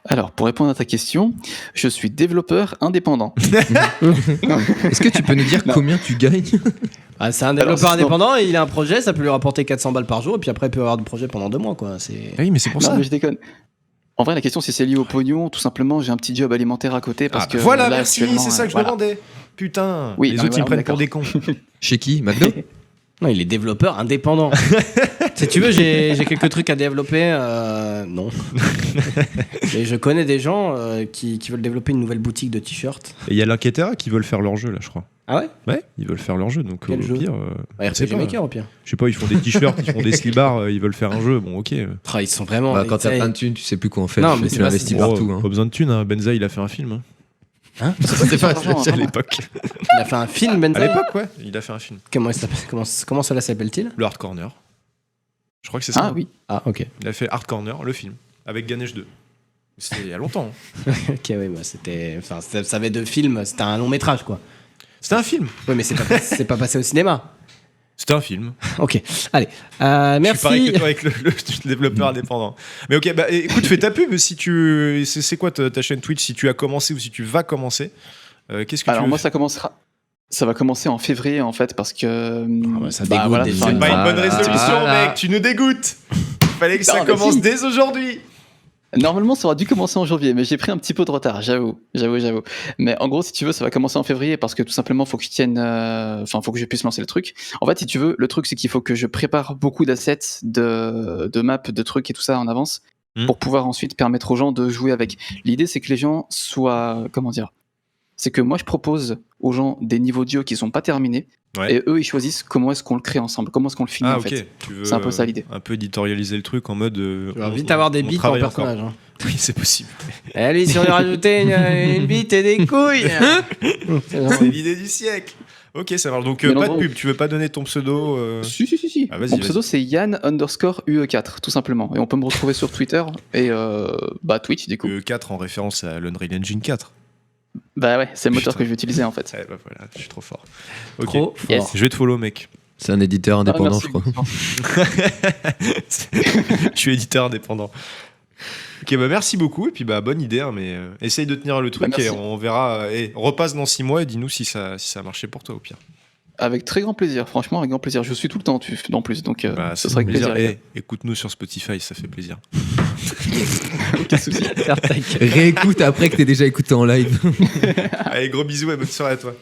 Alors, pour répondre à ta question, je suis développeur indépendant. Est-ce que tu peux nous dire combien tu gagnes? Ah, c'est un développeur Alors, indépendant et il a un projet, ça peut lui rapporter 400 balles par jour et puis après il peut avoir de projet pendant 2 mois, quoi. C'est... Ah oui, mais c'est pour Non, ça. mais je déconne. En vrai, la question, si c'est lié au pognon, tout simplement, j'ai un petit job alimentaire à côté parce Ah, que. voilà, là, merci, actuellement, c'est ça que je voilà. demandais. Putain, Oui, les non, autres ils me voilà, prennent pour des cons. Chez qui? McDo? Non, il est développeur indépendant. Si tu veux, j'ai quelques trucs à développer. Non. Et je connais des gens qui veulent développer une nouvelle boutique de t-shirts. Et il y a l'Inquiétera qui veulent faire leur jeu là, je crois. Ah ouais? Ouais, ils veulent faire leur jeu, donc Quel au jeu pire. Ouais, je sais RPG pas. Maker au pire. Je sais pas, ils font des t-shirts, ils font des slibards, ils veulent faire un jeu, bon ok. Ah, ils sont vraiment. Bah, quand t'as tu sais, plein de thunes, tu sais plus quoi en faire. Non, mais tu c'est pas- investis Oh, partout. Hein. Pas besoin de thunes, hein. Benza il a fait un film. Hein. C'est pas d'argent, à hein, l'époque. Il a fait un film, À Benzaï. l'époque, ouais, il a fait un film. Comment, il s'appelle- comment cela s'appelle-t-il? Le Hard Corner. Je crois que c'est ça. Ah oui. Ah, ok. Il a fait Hard Corner, le film, avec Ganesh 2. C'était il y a longtemps. Hein. Ok, oui, bah c'était. Enfin, ça avait deux films, c'était un long métrage, quoi. C'était un film. Oui, mais c'est pas passé au cinéma. C'était un film. Ok, allez. Je suis pareil Merci. que toi avec le développeur indépendant. Mais ok, bah écoute, fais ta pub si tu. C'est quoi ta chaîne Twitch si tu as commencé ou si tu vas commencer Qu'est-ce que Alors tu moi, veux ça va commencer en février en fait parce que. bah, ça dégoûte des enfin, jeunes. C'est pas une bonne Voilà. résolution, Voilà. mec. Tu nous dégoûtes. Fallait que ça Non, mais commence si. dès aujourd'hui. Normalement, ça aurait dû commencer en janvier, mais j'ai pris un petit peu de retard, j'avoue. Mais en gros, si tu veux, ça va commencer en février parce que tout simplement, faut que je tienne, enfin, faut que je puisse lancer le truc. En fait, si tu veux, le truc, c'est qu'il faut que je prépare beaucoup d'assets, de maps, de trucs et tout ça en avance pour pouvoir ensuite permettre aux gens de jouer avec. L'idée, c'est que les gens soient, comment dire, c'est que moi, je propose aux gens des niveaux d'audio qui sont pas terminés Ouais. et eux, ils choisissent comment est-ce qu'on le crée ensemble, comment est-ce qu'on le finit Ah en ok. fait. Tu veux C'est un peu ça, l'idée. Un peu éditorialiser le truc en mode. Tu vas vite avoir des on bites en travaille encore. personnage. Hein. Oui, c'est possible. Allez, si on lui rajoutait une bite et des couilles. C'est l'idée du siècle. Ok, ça marche. Donc Mais pas non, de pub. Tu veux pas donner ton pseudo Si. Ah, vas-y, Mon vas-y. pseudo c'est Yann_UE4, tout simplement. Et on peut me retrouver sur Twitter et Twitch du coup. 4 en référence à l'Unreal Engine 4. Bah ouais, c'est le moteur Putain. que je vais utiliser en fait. Ouais, bah voilà, je suis trop fort. Ok. Trop Yes. fort. Je vais te follow, mec. C'est un éditeur indépendant, Ah, je crois. Je suis éditeur indépendant. Ok, bah merci beaucoup. Et puis bah bonne idée, hein, mais essaye de tenir le truc Bah, et merci. on verra. Et repasse dans 6 mois et dis-nous si ça a marché pour toi au pire. Avec très grand plaisir, franchement, avec grand plaisir. Je suis tout le temps en plus, donc Bah, ce c'est sera avec plaisir. les gars. Écoute-nous sur Spotify, ça fait plaisir. Aucun souci. Réécoute après que t'aies déjà écouté en live. Allez, gros bisous et bonne soirée à toi.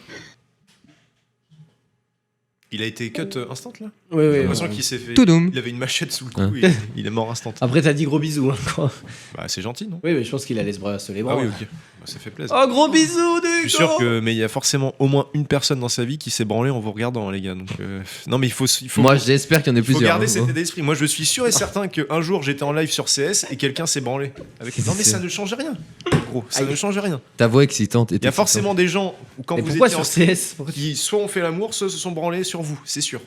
Il a été cut instant là Oui, J'ai oui. l'impression qu'il s'est fait. Toudoum. Il avait une machette sous le cou Hein. et il est mort instant. Après, t'as dit gros bisous. Hein, quoi. Bah c'est gentil, non Oui, mais je pense qu'il allait se brasser les bras. Ah oui, ok. Bah, ça fait plaisir. Oh, gros bisous, du Je suis sûr que, mais il y a forcément au moins une personne dans sa vie qui s'est branlée en vous regardant, les gars. Donc, non, mais il faut Moi, j'espère qu'il y en a faut plusieurs. garder hein. cet état d'esprit. Moi, je suis sûr et certain qu'un jour, j'étais en live sur CS et quelqu'un s'est branlé. Avec... Non, mais ça ne change rien. Gros, ça ne change rien. Ta voix excitante. Il y a forcément des gens où quand Mais vous pourquoi étiez sur en... CS Pourquoi tu- qui soit ont fait l'amour, soit se sont branlés sur vous. C'est sûr.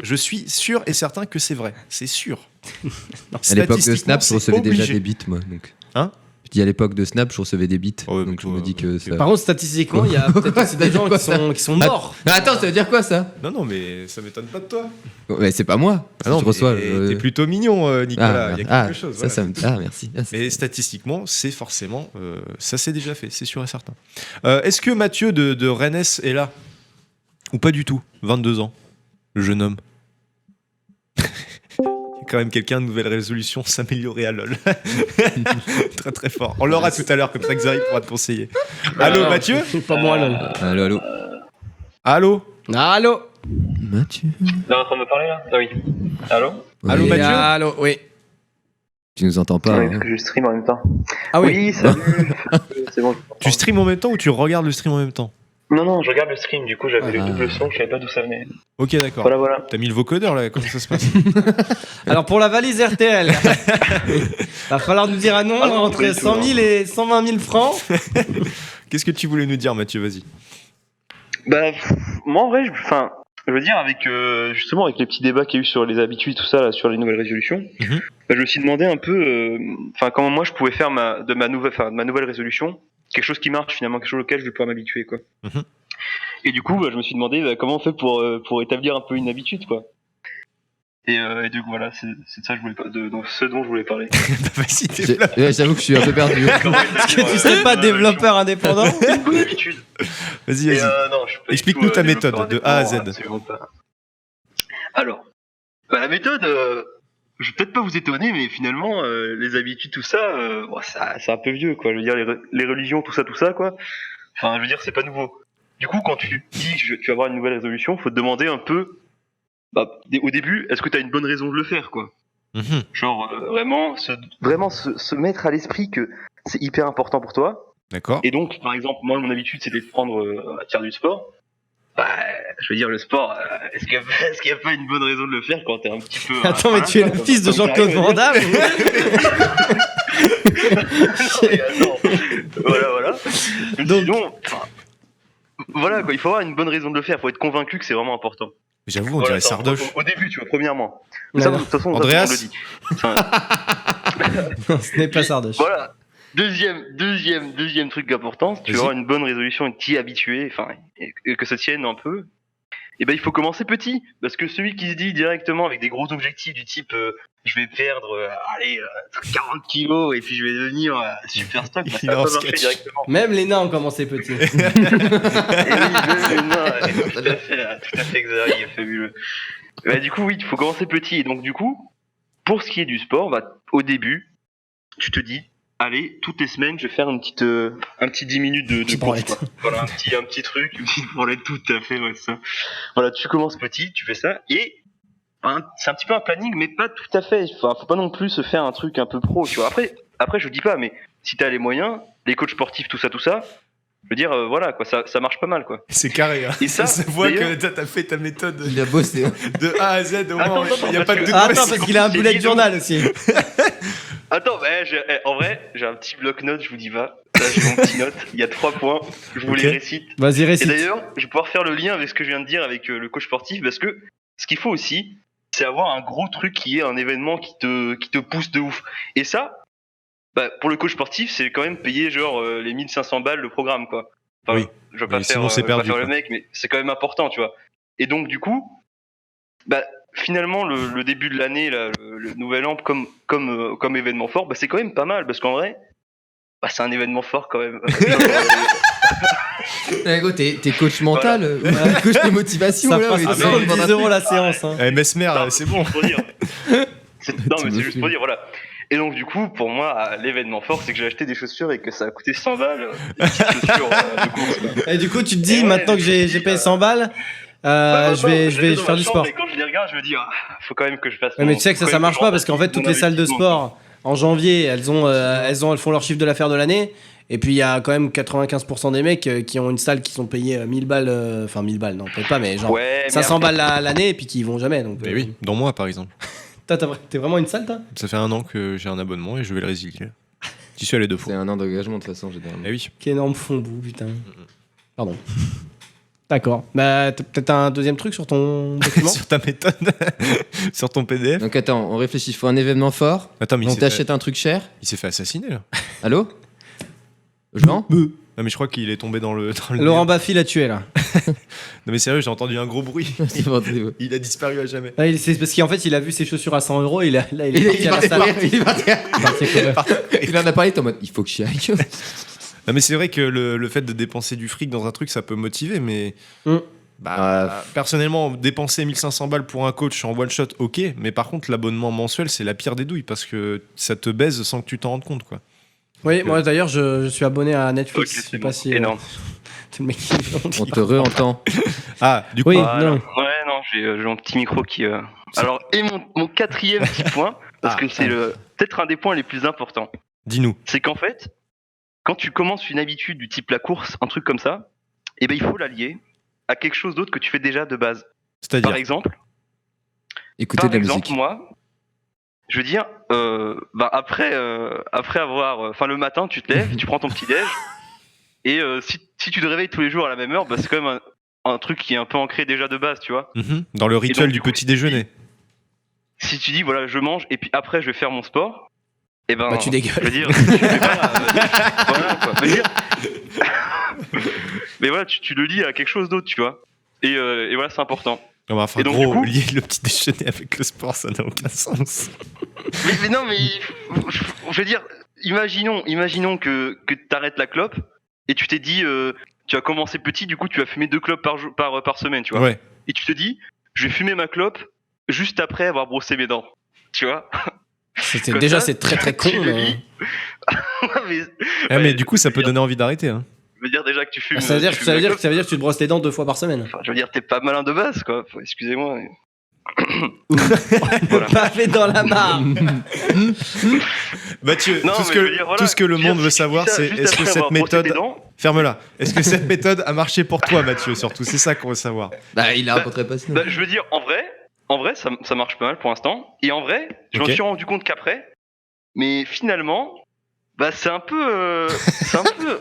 Je suis sûr et certain que c'est vrai. C'est sûr. À l'époque de Statistiquement, Snap, je c'est recevais déjà obligé. des beats, moi. Donc. Hein Je dis à l'époque de Snap, je recevais des beats. Oh, ouais, donc je mais me toi, dis que ça. Par contre, statistiquement, il y a peut-être aussi des gens Quoi, qui sont morts. Ah, attends, ça veut dire quoi ça? Non, non, mais ça m'étonne pas de toi. Ouais, c'est pas moi. Ah non, je reçois. mais t'es plutôt mignon, Nicolas. Il y a quelque chose. Ça, voilà. ça me. Ah, merci. Ah, c'est- Mais statistiquement, c'est forcément. Ça s'est déjà fait, c'est sûr et certain. Est-ce que Mathieu de Rennes est là ou pas du tout 22 ans, le jeune homme. Il y a quand même quelqu'un de nouvelle résolution, s'améliorer à LoL. Très très fort. On l'aura tout à l'heure, comme ça Xari pourra te conseiller. Allô Mathieu. Pas moi, lol. Allô, allô. Allô. Allô. Mathieu. T'es en train de me parler là? Ah oui. Allô? Allô, Oui. Mathieu. Allô, oui. Tu nous entends pas? Oui, hein. parce que je stream en même temps. Ah oui. Oui, salut. C'est bon. Tu streams en même temps ou tu regardes le stream en même temps? Non, non, je regarde le stream, du coup j'avais le Ah. double son, je savais pas d'où ça venait. Ok, d'accord. Voilà, voilà. T'as mis le vocodeur là, comment ça se passe? Alors pour la valise RTL, va falloir nous dire un nom Ah non, entre pas du tout, 100 000 et 120 000 francs. Qu'est-ce que tu voulais nous dire Mathieu, vas-y. Bah, moi en vrai, je veux dire, avec justement avec les petits débats qu'il y a eu sur les habitudes, tout ça, là, sur les nouvelles résolutions, Mhm. bah, je me suis demandé un peu comment moi je pouvais faire de ma nouvelle résolution quelque chose qui marche finalement, quelque chose auquel je vais pouvoir m'habituer, quoi. Mhm. Et du coup, bah, je me suis demandé comment on fait pour établir un peu une habitude, quoi. Et du coup, voilà, c'est de ça que je voulais ce dont je voulais parler. Bah, vas-y, développe. Ouais, j'avoue que je suis un peu perdu. Est-ce que tu serais pas développeur indépendant? Une bonne habitude. Vas-y, Et, vas-y. non, je suis pas Explique-nous du tout, ta développeur méthode, de A à Z. indépendant, absolument pas. Alors, bah, la méthode, je vais peut-être pas vous étonner, mais finalement, les habitudes, tout ça, c'est un peu vieux, quoi. Je veux dire, les religions, tout ça, quoi. Enfin, je veux dire, c'est pas nouveau. Du coup, quand tu dis que tu vas avoir une nouvelle résolution, faut te demander un peu, au début, est-ce que tu as une bonne raison de le faire, quoi. Mhm. Genre, vraiment se mettre à l'esprit que c'est hyper important pour toi. D'accord. Et donc, par exemple, moi, mon habitude, c'était de prendre à faire du sport. Bah, je veux dire, le sport, est-ce qu'il y a pas une bonne raison de le faire quand t'es un petit peu... Attends, mais tu es le fils de Jean-Claude Van Damme. Non, mais attends. Voilà. voilà. Donc- Sinon, enfin, voilà quoi, il faut avoir une bonne raison de le faire, il faut être convaincu que c'est vraiment important. J'avoue, on Voilà, dirait ça, Sardoche. au début, tu vois, premièrement. Ouais, Ça, non. de toute façon, Andreas on le dit. Enfin, Non, ce n'est pas Sardoche. voilà. Deuxième truc important, si tu veux Vas-y. avoir une bonne résolution et t'y habituer, enfin, et que ça tienne un peu, et ben il faut commencer petit. Parce que celui qui se dit directement avec des gros objectifs du type je vais perdre 40 kilos et puis je vais devenir super stock, bah, Il ça est va en pas marcher sketch. directement. Même les nains ont commencé petit. Et oui, tout à fait Xari, fabuleux. Bah, du coup, oui, il faut commencer petit. Et donc, du coup, pour ce qui est du sport, bah, au début, tu te dis, allez, toutes les semaines, je vais faire un petit 10 minutes de Petite course. branlette. Quoi. Voilà, un petit truc, une petite branlette, tout à fait, ouais, ça. Voilà, tu commences petit, tu fais ça, et c'est un petit peu un planning, mais pas tout à fait. Enfin, faut pas non plus se faire un truc un peu pro, tu vois. Après, je dis pas, mais si t'as les moyens, les coachs sportifs, tout ça, je veux dire, voilà, quoi, ça marche pas mal, quoi. C'est carré. Hein. Et ça, se voit que d'ailleurs- t'as fait ta méthode Il a bossé. hein. de A à Z. Au Attends, moins, il n'y a parce pas de que- doute. Ah, attends, possible. parce qu'il a un bullet journal aussi. Attends, en vrai, j'ai un petit bloc-notes, je vous dis pas. Là, j'ai mon petit note, il y a 3 points, je vous Ok. les récite. Vas-y, Et récite. d'ailleurs, je vais pouvoir faire le lien avec ce que je viens de dire avec le coach sportif, parce que ce qu'il faut aussi, c'est avoir un gros truc qui est un événement qui te pousse de ouf. Et ça, bah, pour le coach sportif, c'est quand même payer genre les 1500 balles le programme, quoi. Enfin, Oui. je vais pas Oui, faire, sinon, c'est je vais pas perdu, faire quoi. le mec, mais c'est quand même important, tu vois. Et donc, du coup, bah, finalement, le début de l'année, là, le nouvel an comme événement fort, bah, c'est quand même pas mal, parce qu'en vrai, bah, c'est un événement fort quand même. Eh, gros, t'es coach mental ou coach de motivation Ça là, passe mais à tu sors 10 euros la séance. Hein. Eh, Mesmer, Non, c'est bon. juste pour dire. Non, mais Tu c'est me juste fumes. pour dire, voilà. Et donc, du coup, pour moi, l'événement fort, c'est que j'ai acheté des chaussures et que ça a coûté 100 balles. Des petites chaussures de course, quoi. Et du coup, tu te dis, Et ouais, maintenant que j'ai je me payé dis, 100 balles, je vais j'étais dans faire ma du chambre, sport. Et quand je les regarde, je me dis, faut quand même que je fasse. Ouais, mais tu sais que ça marche pas parce qu'en fait, toutes les salles de sport, en janvier, elles font leur chiffre de l'affaire de l'année. Et puis, il y a quand même 95% des mecs qui ont une salle qui sont payés 1000 balles, enfin 1000 balles, non, peut-être pas, mais genre Ouais, mais 500 balles l'année et puis qui y vont jamais. Donc, Mais oui, dont moi, par exemple. T'es vraiment une salle, toi? Ça fait 1 an que j'ai un abonnement et je vais le résilier. J'y suis allé 2 C'est fois. un an d'engagement de toute façon, généralement. Eh oui. Quel énorme fond bout, putain. Pardon. D'accord. Bah, t'as peut-être un deuxième truc sur ton document? Sur ta méthode, sur ton PDF. Donc attends, on réfléchit, il faut un événement fort. Attends, mais Donc t'achètes un truc cher. il s'est fait assassiner là. Allô Jean Non, mais je crois qu'il est tombé dans le. Laurent Baffy l'a tué, là. Non, mais sérieux, j'ai entendu un gros bruit. C'est vendu, ouais. Il a disparu à jamais. Ouais, c'est parce qu'en fait, il a vu ses chaussures à 100 euros. Il est Il parti à la est salle. parti courir, il est parti. Il est parti courir. Il en a parlé, t'es en mode, il faut que j'y aille. Non, mais c'est vrai que le fait de dépenser du fric dans un truc, ça peut motiver, mais. Personnellement, dépenser 1500 balles pour un coach en one shot, ok, mais par contre, l'abonnement mensuel, c'est la pire des douilles parce que ça te baise sans que tu t'en rendes compte, quoi. Oui, moi d'ailleurs, je suis abonné à Ok, Netflix. Je sais c'est pas bon. si. Énorme. C'est le mec qui. On te re-entend. Ah, du coup, Oui, Voilà. non. Ouais, non, j'ai mon petit micro qui. Alors, et mon quatrième petit point, parce que c'est peut-être un des points les plus importants, dis-nous. c'est qu'en fait, quand tu commences une habitude du type la course, un truc comme ça, eh ben il faut l'allier à quelque chose d'autre que tu fais déjà de base. C'est-à-dire. Par exemple, Écoutez de la musique. moi, je veux dire, après avoir, enfin le matin, tu te lèves, tu prends ton petit déj, et si tu te réveilles tous les jours à la même heure, bah, c'est quand même un truc qui est un peu ancré déjà de base, tu vois. Dans le rituel donc, du du coup, petit déjeuner. Si tu dis voilà, je mange et puis après je vais faire mon sport, et ben, Bah, tu dégueules. je veux dire, tu fais pas, voilà, quoi. Je veux dire- mais voilà, tu le lis à quelque chose d'autre, tu vois. Et voilà, c'est important. Non, mais enfin, Et donc, gros, du coup- lier le petit déjeuner avec le sport, ça n'a aucun sens. Mais non, mais je veux dire, imaginons que t'arrêtes la clope et tu t'es dit, tu as commencé petit, du coup tu vas fumer 2 clopes par semaine, tu vois. Ouais. Et tu te dis, je vais fumer ma clope juste après avoir brossé mes dents, tu vois. C'était Comme déjà, ça, c'est très très con. tu le Mais... lis. mais, Ah, mais ouais, du coup, ça je peut veux dire- donner envie d'arrêter. Hein. Je veux dire déjà que tu fumes. Ça veut dire tu que fumes la clope. que tu te brosses les dents 2 fois par semaine. Enfin, je veux dire, t'es pas malin de base, quoi. Excusez-moi. Pavé dans la mare. Mathieu, Non, tout, ce mais que, je veux dire, voilà, tout ce que le je veux dire, monde veut si tu savoir, dis ça c'est juste est-ce que après cette avoir brossé méthode. tes dents, Ferme-la. Est-ce que cette méthode a marché pour toi, Mathieu, surtout? C'est ça qu'on veut savoir. Bah, il a rencontré pas sinon. bah, je veux dire, en vrai, ça marche pas mal pour l'instant. Et en vrai, je Ok. m'en suis rendu compte qu'après, mais finalement, Bah c'est un peu,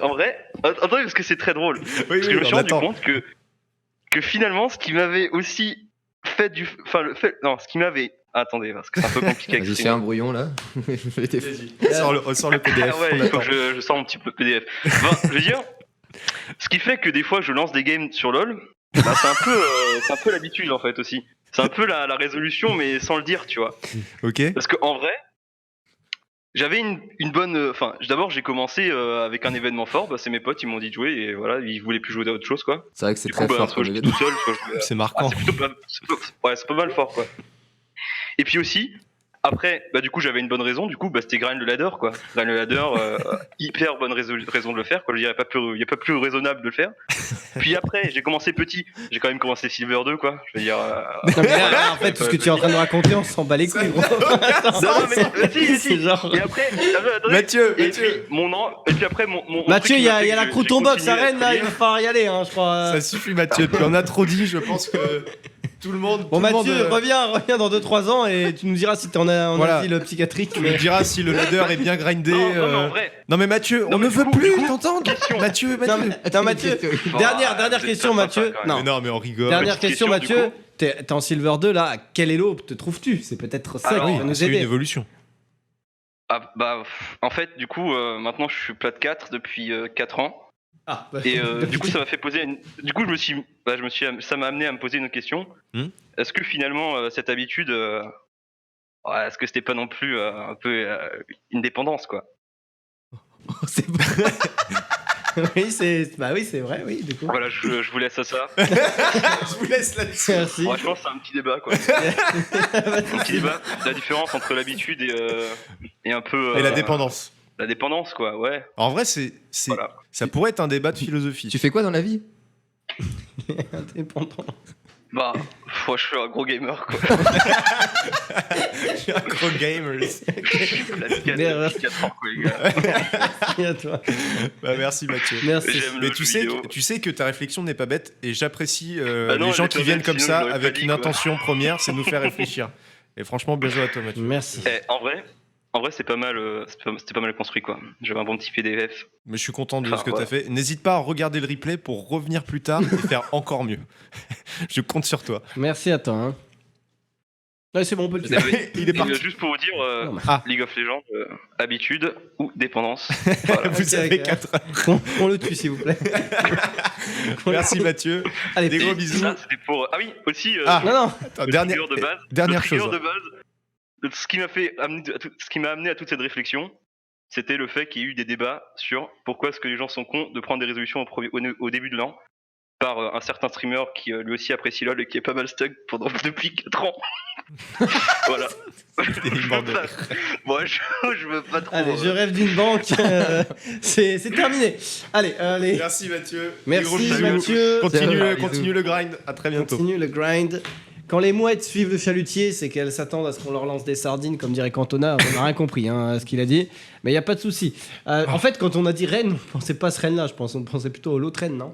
en vrai. Attendez parce que c'est très drôle. Parce que je me suis rendu compte que finalement ce qui m'avait aussi fait ce qui m'avait. Attendez parce que c'est un peu compliqué. Vas-y, fais un brouillon là. Sors le PDF. Ah ouais, on il faut attend. que je sors mon petit peu PDF. Enfin, je veux dire, ce qui fait que des fois je lance des games sur LoL, bah, c'est un peu l'habitude en fait aussi. C'est un peu la résolution mais sans le dire, tu vois. Ok. Parce qu'en vrai, j'avais une bonne. Enfin, d'abord j'ai commencé avec un événement fort. Bah, c'est mes potes, ils m'ont dit de jouer et voilà, ils voulaient plus jouer à autre chose quoi. C'est vrai que c'est Du coup, très bah, fort soit comme je jouais événement. tout seul, soit je jouais. C'est marquant. C'est pas mal fort quoi. Et puis aussi, après, bah du coup j'avais une bonne raison, du coup bah c'était grind le ladder quoi. Grind le ladder, hyper bonne raison de le faire quoi. Je dirais il y a pas plus raisonnable de le faire. Puis après j'ai commencé petit, j'ai quand même commencé Silver 2 quoi. Je veux dire. Non, mais là, en fait, tout ce que tu es en train de raconter, on s'en bat les couilles, gros. Non mais si. C'est genre- Et après, attendez, Mathieu, et Mathieu. puis après mon Mathieu, truc il qui y m'a a fait la que crouton j'ai box à continué à Rennes, là, il être va falloir y aller, hein, je crois. Ça suffit, Mathieu. Puis on a trop dit. Je pense que tout le monde. Bon, tout le monde, Mathieu, reviens dans 2-3 ans et tu nous diras si t'es en Voilà. asile psychiatrique. Tu me diras si le ladder est bien grindé. Non, mais en vrai. Non mais Mathieu, Non, on mais ne du veut coup, plus du coup, t'entendre. question. Mathieu. Non, mais, attends, Mathieu, dernière vous êtes question, pas Mathieu. sympa, quand même. Mais non, mais on rigole. Dernière Petite question, question, Mathieu. du coup. T'es en Silver 2, là, à quel elo te trouves-tu? C'est peut-être ça Alors, qui va nous C'est une aider. évolution. Ah, bah, en fait, du coup, maintenant je suis plat 4 depuis 4 ans. Ah, bah, Et du coup, ça m'a fait poser. Du coup, ça m'a amené à me poser une autre question. Est-ce que finalement, cette habitude, est-ce que c'était pas non plus un peu une dépendance, quoi? c'est oui, c'est vrai, oui, du coup. Voilà, je vous laisse à ça. Je vous laisse là-dessus. Merci. Ouais, je pense que c'est un petit débat, quoi. Un petit débat. La différence entre l'habitude et un peu. Et la dépendance. La dépendance, quoi, ouais. En vrai, Voilà. ça pourrait être un débat de philosophie. Tu fais quoi dans la vie? Indépendant. Bah, moi, je suis un gros gamer, quoi. Je suis un gros gamer. Je suis plat 4 Merde. depuis 4 ans, quoi, les gars. Merci à toi. Bah, merci Mathieu. Merci. J'aime Mais le tu jeu sais, vidéo. tu sais que ta réflexion n'est pas bête et j'apprécie Bah non, les gens elle est qui pas viennent bête, comme sinon ça je l'aurais avec pas une dit, quoi. intention première, c'est de nous faire réfléchir. Et franchement, bien joué à toi Mathieu. Merci. En vrai, c'est pas mal, c'était pas mal construit, quoi. J'avais un bon petit PDF. Mais je suis content de Enfin, ce que voilà. t'as fait. N'hésite pas à regarder le replay pour revenir plus tard et faire encore mieux. Je compte sur toi. Merci à toi. Hein. Ouais, c'est bon, on peut le tuer. Il est Et, parti. juste pour vous dire, Non, mais- Ah. League of Legends, habitude ou dépendance. Voilà. Vous Ok, avez ok. 4 On le tue, s'il vous plaît. Merci Mathieu. Allez, Des gros Et bisous. ça, c'était pour. Ah oui, aussi. Ah. Non, non. Attends, le dernière trigger de base. dernière Le trigger chose. de base. Ce qui m'a amené à toute cette réflexion, c'était le fait qu'il y ait eu des débats sur pourquoi est-ce que les gens sont cons de prendre des résolutions au début de l'an par un certain streamer qui lui aussi apprécie LoL et qui est pas mal stuck depuis 4 ans. Voilà. Il est mort de rire. Moi, je veux pas trop. Allez, je rêve d'une banque. C'est terminé. Allez, allez. Merci Mathieu. Merci, Des gros bisous. Mathieu. Continue le grind. À très bientôt. Continue le grind. Quand les mouettes suivent le chalutier, c'est qu'elles s'attendent à ce qu'on leur lance des sardines, comme dirait Cantona. On n'a rien compris hein, à ce qu'il a dit, mais il n'y a pas de souci. En fait, quand on a dit Rennes, on pensait pas à ce Rennes-là, je pense. On pensait plutôt à l'autre Rennes, non?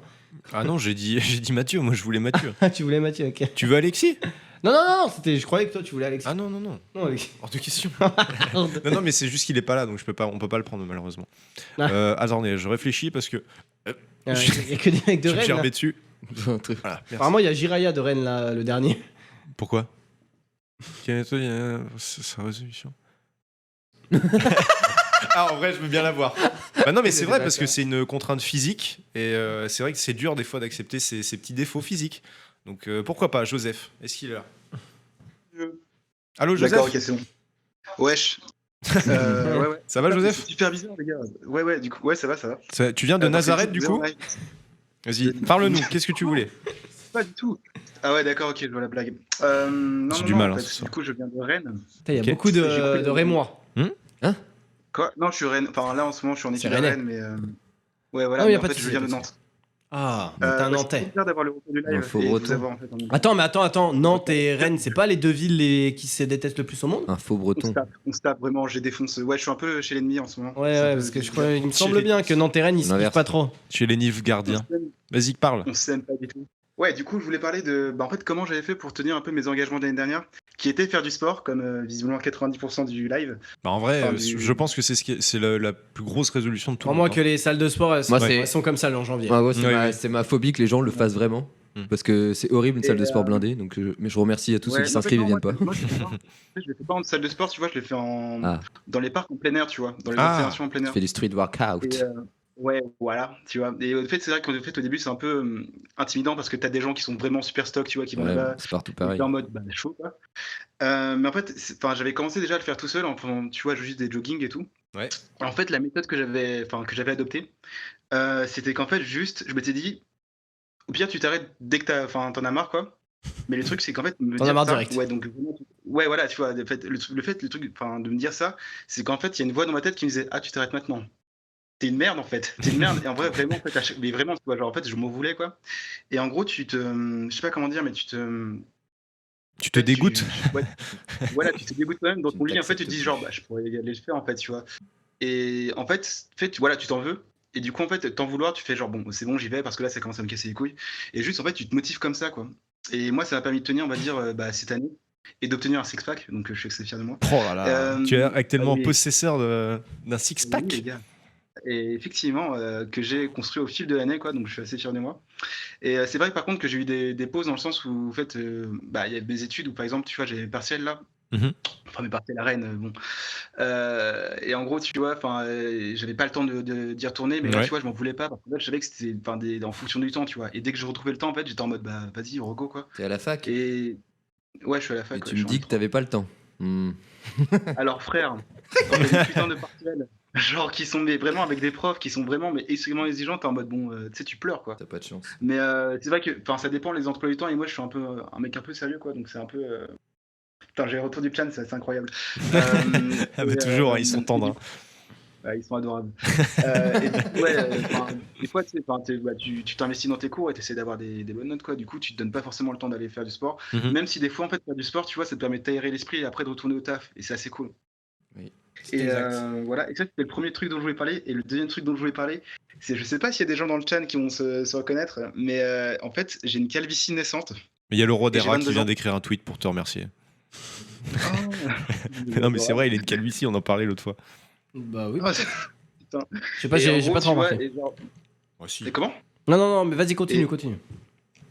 Ah non, j'ai dit Mathieu. Moi, je voulais Mathieu. Ah, tu voulais Mathieu, ok. Tu veux Alexis? Non, je croyais que toi tu voulais Alexis. Ah non. Non, Alexis. Hors de question. Non, mais c'est juste qu'il est pas là, donc on peut pas le prendre malheureusement. Ah. Attendez, je réfléchis parce que Il y a que des mecs de je me Rennes. suis là. remis dessus. Un truc. Voilà, merci. Apparemment, il y a Jiraya de Rennes, là, le dernier. Pourquoi? Sa résolution. Ah, en vrai, je veux bien la voir. Bah non, mais c'est vrai parce que c'est une contrainte physique et c'est vrai que c'est dur des fois d'accepter ces petits défauts physiques. Donc pourquoi pas, Joseph? Est-ce qu'il est là? Allô, Joseph? D'accord, ok, c'est bon. Wesh. Ouais. Ça va, Joseph? C'est super bizarre, les gars. Ouais, du coup, ouais, ça va. Tu viens de Parce que Nazareth, tu du disais, coup? ouais, Vas-y, parle-nous. Qu'est-ce que tu voulais? Pas du tout. Ah ouais, d'accord, ok, je vois la blague. Non, J'ai non, du non, mal, en hein, fait, ce soir. du coup, je viens de Rennes. Il y a Ok. beaucoup de Rémois. Quoi? Non, je suis Rennes. Enfin, là, en ce moment, je suis en C'est études à Rennais. Rennes, mais... Ouais, voilà, Ah oui, y a mais en pas de fait, je souci, viens y a de pas de Nantes. Ah, mais t'es un C'est Nantais. super d'avoir le retour du live Un faux et de vous breton. avoir, en fait, en... Attends, Nantes et Rennes, c'est pas les deux villes qui se détestent le plus au monde? Un faux breton. On se tape, vraiment, j'ai défoncé. Ouais, je suis un peu chez l'ennemi en ce moment. Ouais, C'est un peu parce que je bizarre. crois, il me Chez semble les- bien que Nantes et Rennes, ils se kiffent L'inverse. pas trop. Chez les Nives gardiens. Vas-y, parle. On s'aime pas du tout. Ouais, du coup, je voulais parler de, en fait, comment j'avais fait pour tenir un peu mes engagements de l'année dernière. qui était faire du sport, comme visiblement 90% du live. Bah, en vrai, Enfin, je pense que c'est la plus grosse résolution de tout Pour le moi, monde. que les salles de sport, elles Moi, sont, c'est- elles sont comme ça en janvier. Ouais, Oui, oui. c'est ma phobie que les gens le fassent vraiment. Mm. Parce que c'est horrible une Et, salle de sport blindée. Donc, mais je remercie à tous ceux qui en fait, s'inscrivent et non, viennent pas. moi, je le fais pas. Je le fais pas en salle de sport, tu vois, je le fais Ah. dans les parcs en plein air, tu vois, dans les Ah. installations en plein Tu air. fais du street workout. Et, ouais, voilà, tu vois. Et au fait, c'est vrai qu'au fait, au début, c'est un peu intimidant parce que t'as des gens qui sont vraiment super stock, tu vois, qui vont Ouais, là-bas, c'est partout et pareil. t'es en mode chaud, quoi. Mais en fait, j'avais commencé déjà à le faire tout seul, en faisant, tu vois, juste des jogging et tout. Ouais. En fait, la méthode que j'avais adoptée, c'était qu'en fait, juste, je m'étais dit, au pire, tu t'arrêtes dès que t'en as marre, quoi. Mais le truc, c'est qu'en fait, me T'en as dire marre ça, direct. ouais, donc, ouais, voilà, tu vois, le truc, enfin, de me dire ça, c'est qu'en fait, il y a une voix dans ma tête qui me disait, ah, tu t'arrêtes maintenant. T'es une merde, en fait. T'es une merde. Et en vrai, vraiment, en fait, mais vraiment, tu vois, genre, en fait, je m'en voulais, quoi. Et en gros, je sais pas comment dire, mais Tu te en fait, dégoûtes. ouais, voilà, tu te dégoûtes quand même dans Tu ton ne lit. En fait, tu te dis, t'acceptes genre, plus. bah, je pourrais aller le faire, en fait, tu vois. Et en fait, voilà, tu t'en veux. Et du coup, en fait, t'en vouloir, tu fais genre, bon, c'est bon, j'y vais parce que là, ça commence à me casser les couilles. Et juste, en fait, tu te motives comme ça, quoi. Et moi, ça m'a permis de tenir, on va dire, cette année et d'obtenir un six-pack. Donc, je suis assez fier de moi. Oh là là. Tu es actuellement oui. possesseur d'un Oui, six-pack. les gars. Et effectivement, que j'ai construit au fil de l'année, quoi. Donc, je suis assez fier de moi. Et c'est vrai, par contre, que j'ai eu des pauses dans le sens où, en fait, il y a mes études où, par exemple, tu vois, j'ai mes partiels là. Mhm. Enfin, mes partiels à Rennes, bon. Et en gros, tu vois, j'avais pas le temps d'y retourner, mais là, Ouais. tu vois, je m'en voulais pas parce que là, je savais que c'était en fonction du temps, tu vois. Et dès que je retrouvais le temps, en fait, j'étais en mode, bah, vas-y, rego, quoi. T'es à la fac Et ouais, je suis à la et fac. tu Ouais, me je suis en dis que M3. t'avais pas le temps. Hmm. Alors, frère, quand t'as des putains de partiels, genre qui sont mais vraiment avec des profs qui sont vraiment mais extrêmement exigeants, t'es en mode, bon, tu sais, tu pleures, quoi. T'as pas de chance. Mais c'est vrai que, ça dépend les emplois du temps, et moi, je suis un peu un mec un peu sérieux, quoi, donc c'est un peu. Putain, j'ai le retour du clan, c'est assez incroyable. Ah bah toujours, hein, ils sont tendres. Hein. Ouais, ils sont adorables. Et du coup, ouais, des fois, tu sais, tu t'investis dans tes cours et tu essaies d'avoir des bonnes notes, quoi. Du coup, tu te donnes pas forcément le temps d'aller faire du sport. Mhm. Même si des fois, en fait, faire du sport, tu vois, ça te permet de t'aérer l'esprit et après de retourner au taf. Et c'est assez cool. Oui. C'est Et exact. voilà, et ça, c'était le premier truc dont je voulais parler. Et le deuxième truc dont je voulais parler, c'est, je sais pas s'il y a des gens dans le chat qui vont se reconnaître, mais en fait, j'ai une calvitie naissante. Mais il y a le roi des Et j'ai rats qui 22 vient ans. d'écrire un tweet pour te remercier. Oh. Non mais c'est vrai, il est de calvitie, on en parlait l'autre fois. Bah oui. Oh, putain. Je sais pas, Et en j'ai gros, pas tu trop vois, remarqué. et genre- Aussi. et comment? Non, mais vas-y, continue, Et- continue.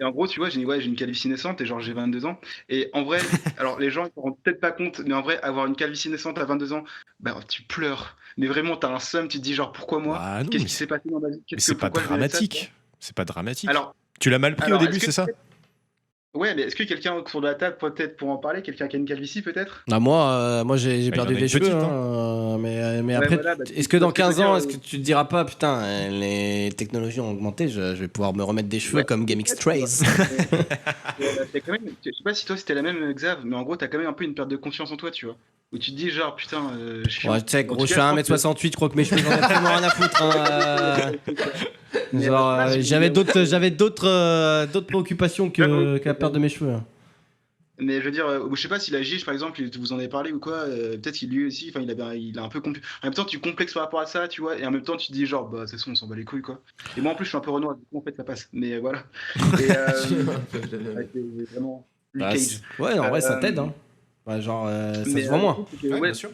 Et en gros, tu vois, j'ai une calvitie naissante et genre j'ai 22 ans. Et en vrai, alors les gens ils se rendent peut-être pas compte, mais en vrai, avoir une calvitie naissante à 22 ans, bah tu pleures. Mais vraiment, t'as un seum, tu te dis genre pourquoi moi? Bah non, Qu'est-ce mais qui s'est passé dans ma vie? Mais c'est pas Pourquoi je mérite ça, tu vois? dramatique. C'est pas dramatique. Alors, Tu l'as mal pris au alors, début, est-ce que- c'est ça? Ouais, mais est-ce que quelqu'un autour de la table peut-être pour en parler? Quelqu'un qui a une calvitie peut-être? Bah moi j'ai Bah, perdu il en a des une cheveux, petite, mais Ouais, après, voilà, bah, est-ce que dans parce que je veux 15 ans, dire, est-ce que tu te diras pas, putain, les technologies ont augmenté, je vais pouvoir me remettre des cheveux Ouais, comme GameX peut-être, Trace. t'as quand même, je sais pas si toi c'était la même Xav, mais en gros t'as quand même un peu une perte de confiance en toi, tu vois. Où tu te dis genre putain, je suis. Ouais, tu sais, En gros, tout je cas, fais je pense que- 1m68, je crois que mes cheveux, j'en ai absolument rien à foutre. Hein, Mais, genre, voilà, je j'avais veux dire, d'autres préoccupations que la perte de mes cheveux. Hein. Mais je veux dire, je sais pas si la Gige par exemple, vous en avez parlé ou quoi, peut-être qu'il lui aussi, il a un peu en même temps tu complexes par rapport à ça, tu vois, et en même temps tu te dis genre, bah de toute façon on s'en bat les couilles quoi. Et moi en plus je suis un peu Renoir, du coup en fait ça passe, mais voilà. Et ouais, c'est vraiment Luke Bah, Cage. ouais, en vrai, ça Euh, t'aide. Hein. Ouais, genre, ça Mais se voit moins. le truc, c'est que, ouais, sûr.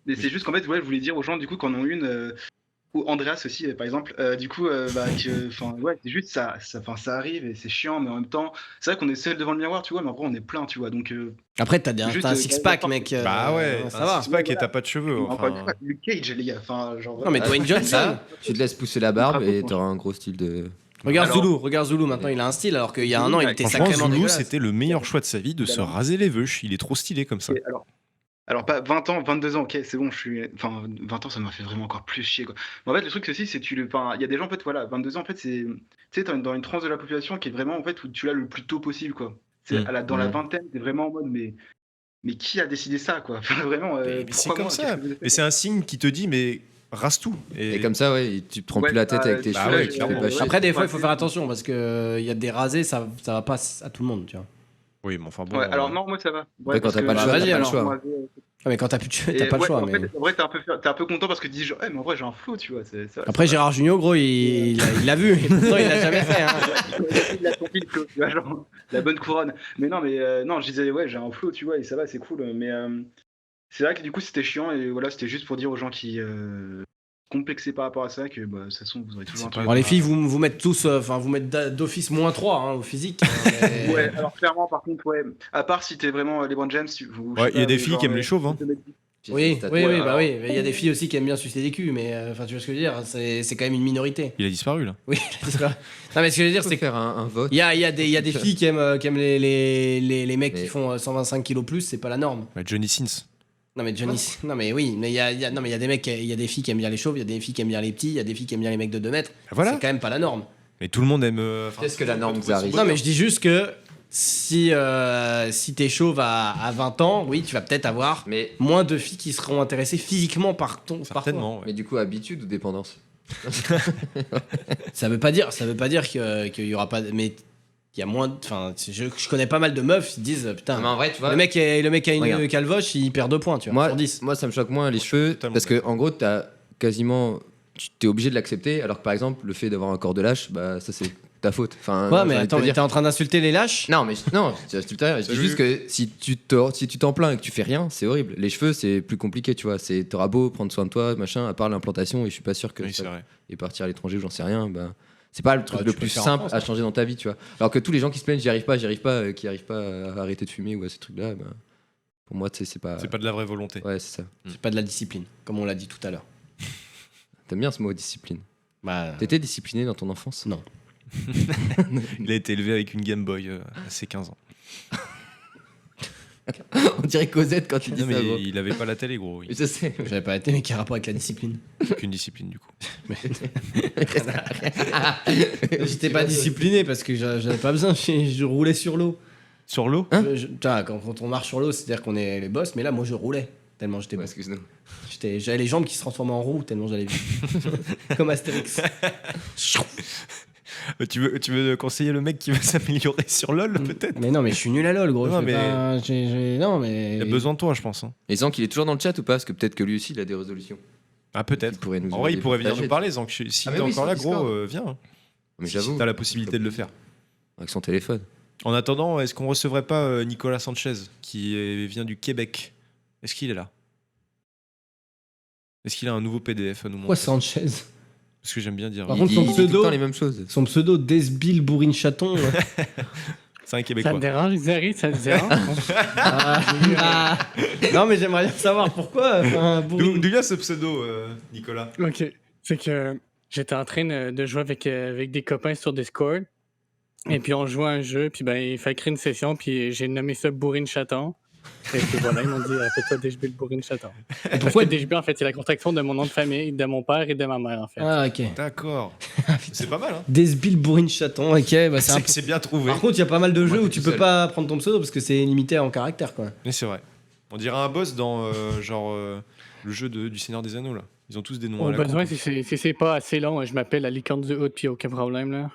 mais c'est juste qu'en fait, ouais, je voulais dire aux gens du coup qu'en ont une, ou Andreas aussi par exemple, du coup, enfin ouais, c'est juste ça arrive et c'est chiant, mais en même temps, c'est vrai qu'on est seul devant le miroir, tu vois, mais en vrai on est plein, tu vois, donc. Après, Juste, t'as un six-pack, mec. Bah ouais, ça un va. six-pack et Voilà. t'as pas de cheveux. Mais encore une Enfin... fois, Luke Cage, les gars, enfin genre. Non, mais vraiment. Dwayne Johnson. Tu te laisses pousser la barbe Bravo, et franchement. t'auras un gros style de. Regarde Alors- Zulu, maintenant il a un style, alors qu'il y a un an il était Franchement, sacrément Zulu, dégueulasse. c'était le meilleur choix de sa vie de se Alors- raser les veuches. Il est trop stylé comme ça. Et alors pas 20 ans, 22 ans, ok, c'est bon, je suis. Enfin, 20 ans, ça m'a fait vraiment encore plus chier, quoi. Mais en fait, le truc, c'est aussi, c'est enfin, il y a des gens, en fait, voilà, 22 ans, en fait, c'est. Tu sais, t'es dans une tranche de la population qui est vraiment, en fait, où tu l'as le plus tôt possible, quoi. C'est dans la vingtaine, t'es vraiment en mode, mais qui a décidé ça, quoi? Enfin, vraiment, Mais c'est pourquoi comme moi? ça. Qu'est-ce que vous avez fait, Mais c'est un signe qui te dit, mais rase tout. Et comme ça, ouais, tu te prends Ouais, plus la tête bah, avec tes bah cheveux ouais, et tu fais clairement. pas chier. Après, des fois, il faut Ouais. faire attention parce que il y a des rasés, ça va pas à tout le monde, tu vois. Oui, mais enfin bon. Ouais, alors non, moi ça va. Après, quand parce t'as que- pas le choix, bah, t'as pas le alors, choix. moi, Ah, mais quand t'as plus de cheveux, t'as pas le ouais, choix. en Mais... fait, en vrai, t'es un peu content parce que tu dis genre, mais en vrai, j'ai un flow, tu vois. Après, Gérard Jugnot, gros, il l'a vu. Et pourtant, il l'a jamais fait. Hein. Il a compris le flow, tu vois, genre, la bonne couronne. Mais non, non, je disais, ouais, j'ai un flow, tu vois, et ça va, c'est cool. Mais c'est vrai que du coup, c'était chiant, et voilà, c'était juste pour dire aux gens qui complexaient par rapport à ça que, bah, de toute façon, vous aurez toujours un truc. Bon, les filles, vous mettent tous, enfin, vous mettent d'office -3 hein, au physique. Mais- Ouais, alors clairement, par contre, ouais, à part si t'es vraiment LeBron James, Ouais, il y a des filles qui aiment les chauves, hein. Oui, J'ai oui, cette oui, stat. bah oui. Mais il y a des filles aussi qui aiment bien sucer des culs, mais enfin, tu vois ce que je veux dire, c'est quand même une minorité. Il a disparu là. Oui, c'est pas- Non, mais ce que je veux dire, C'est c'est que faire un vote. il y a des filles qui aiment les mecs Mais- qui font 125 kilos plus, c'est pas la norme. Bah, Johnny Sins. Non mais Johnny, non mais oui, mais non mais il y a des mecs, il y a des filles qui aiment bien les chauves, il y a des filles qui aiment bien les petits, il y a des filles qui aiment bien les mecs de 2 mètres. Bah, voilà. C'est quand même pas la norme. Mais tout le monde aime. Qu'est-ce que la norme, Xari? Non mais je dis juste que si t'es chauve à 20 ans, oui, tu vas peut-être avoir Mais, moins de filles qui seront intéressées physiquement par toi. Certainement. mais Ouais. du coup, habitude ou dépendance? Ça veut pas dire qu'il y aura pas, mais il y a moins, enfin, je connais pas mal de meufs qui disent putain. Mais en vrai, tu vois, Le mec a une Regarde. calvoche, il perd 2 points, tu vois. moi, Sur 10. moi, ça me choque moins les cheveux Totalement parce que en gros, t'as quasiment, tu t'es obligé de l'accepter, alors que par exemple, le fait d'avoir un corps de lâche, bah ça c'est ta faute. Enfin, Ouais, j'ai mais envie de te attends, mais dire. t'es en train d'insulter les lâches. Non, mais non, je dis juste que si tu t'en plains et que tu fais rien, c'est horrible. Les cheveux, c'est plus compliqué, tu vois. T'auras beau prendre soin de toi, machin, à part l'implantation, et je suis pas sûr que Oui, c'est vrai. et partir à l'étranger ou j'en sais rien, bah c'est pas le truc Ouais, le tu peux plus le faire en simple France, à hein. changer dans ta vie, tu vois. Alors que tous les gens qui se plaignent, j'y arrive pas, qui arrivent pas à arrêter de fumer ou à ces trucs-là, bah, pour moi, tu sais, c'est pas. C'est pas de la vraie volonté. Ouais, c'est ça. C'est pas de la discipline, comme on l'a dit tout à l'heure. T'aimes bien ce mot discipline. Bah, T'étais discipliné dans ton enfance? Non. Il a été élevé avec une Game Boy à ses 15 ans. On dirait Cosette quand tu dis Non, ça, mais gros. il avait pas la télé, gros. Oui. Je sais. j'avais pas été, mais quel rapport avec la discipline? Aucune discipline, du coup. J'étais pas discipliné parce que j'avais pas besoin, je roulais sur l'eau. Sur l'eau Putain, quand on marche sur l'eau, c'est-à-dire qu'on est les boss, mais là, moi, je roulais. Tellement j'étais Ouais, bon. excuse-nous. J'avais les jambes qui se transformaient en roues, tellement j'allais vite. Comme Astérix. Tu veux conseiller le mec qui veut s'améliorer sur LoL, peut-être Mais non, mais je suis nul à LoL, gros. Non, je fais mais- pas- non, mais. Il a besoin de toi, je pense. Hein. Et Zank, il est toujours dans le chat ou pas? Parce que peut-être que lui aussi, il a des résolutions. Ah, peut-être. Il pourrait nous En vrai, il pourrait venir partager. nous parler, Zank. S'il Ah, mais est oui, encore sur là, Discord. gros, viens. hein. Mais Si j'avoue, t'as la possibilité de le faire. avec son téléphone. En attendant, est-ce qu'on recevrait pas Nicolas Sanchez, vient du Québec? Est-ce qu'il est là? Est-ce qu'il a un nouveau PDF à nous Pourquoi montrer? Sanchez? Parce que j'aime bien dire. Par contre, son il dit tout le pseudo- temps les mêmes choses. Son pseudo, Desbil Bourrine Chaton. C'est un Ça Québécois. te dérange, Xari? Ça te dérange? Non, mais j'aimerais bien savoir pourquoi. Enfin, Bourrine. D'où vient ce pseudo, Nicolas? Ok. C'est que j'étais en train de jouer avec des copains sur Discord. Et puis on jouait à un jeu, puis ben il fallait créer une session, puis j'ai nommé ça Bourrine Chaton. Et puis voilà, ils m'ont dit fais-toi Dejbil Bourrine Chaton. Pourquoi Dejbil, en fait, c'est la contraction de mon nom de famille, de mon père et de ma mère, en fait. Ah, ok. D'accord. C'est pas mal, hein? Desbil Bourrine Chaton, ok. Bah, c'est un peu- C'est bien trouvé. Par contre, il y a pas mal de jeux Moi, où tu tout peux seul. pas prendre ton pseudo parce que c'est limité en caractère, quoi. Mais c'est vrai. On dirait un boss dans le jeu du Seigneur des Anneaux, là. Ils ont tous des noms Au à la con. besoin, si c'est pas assez long, je m'appelle la licorne du Hood, puis aucun problème, là.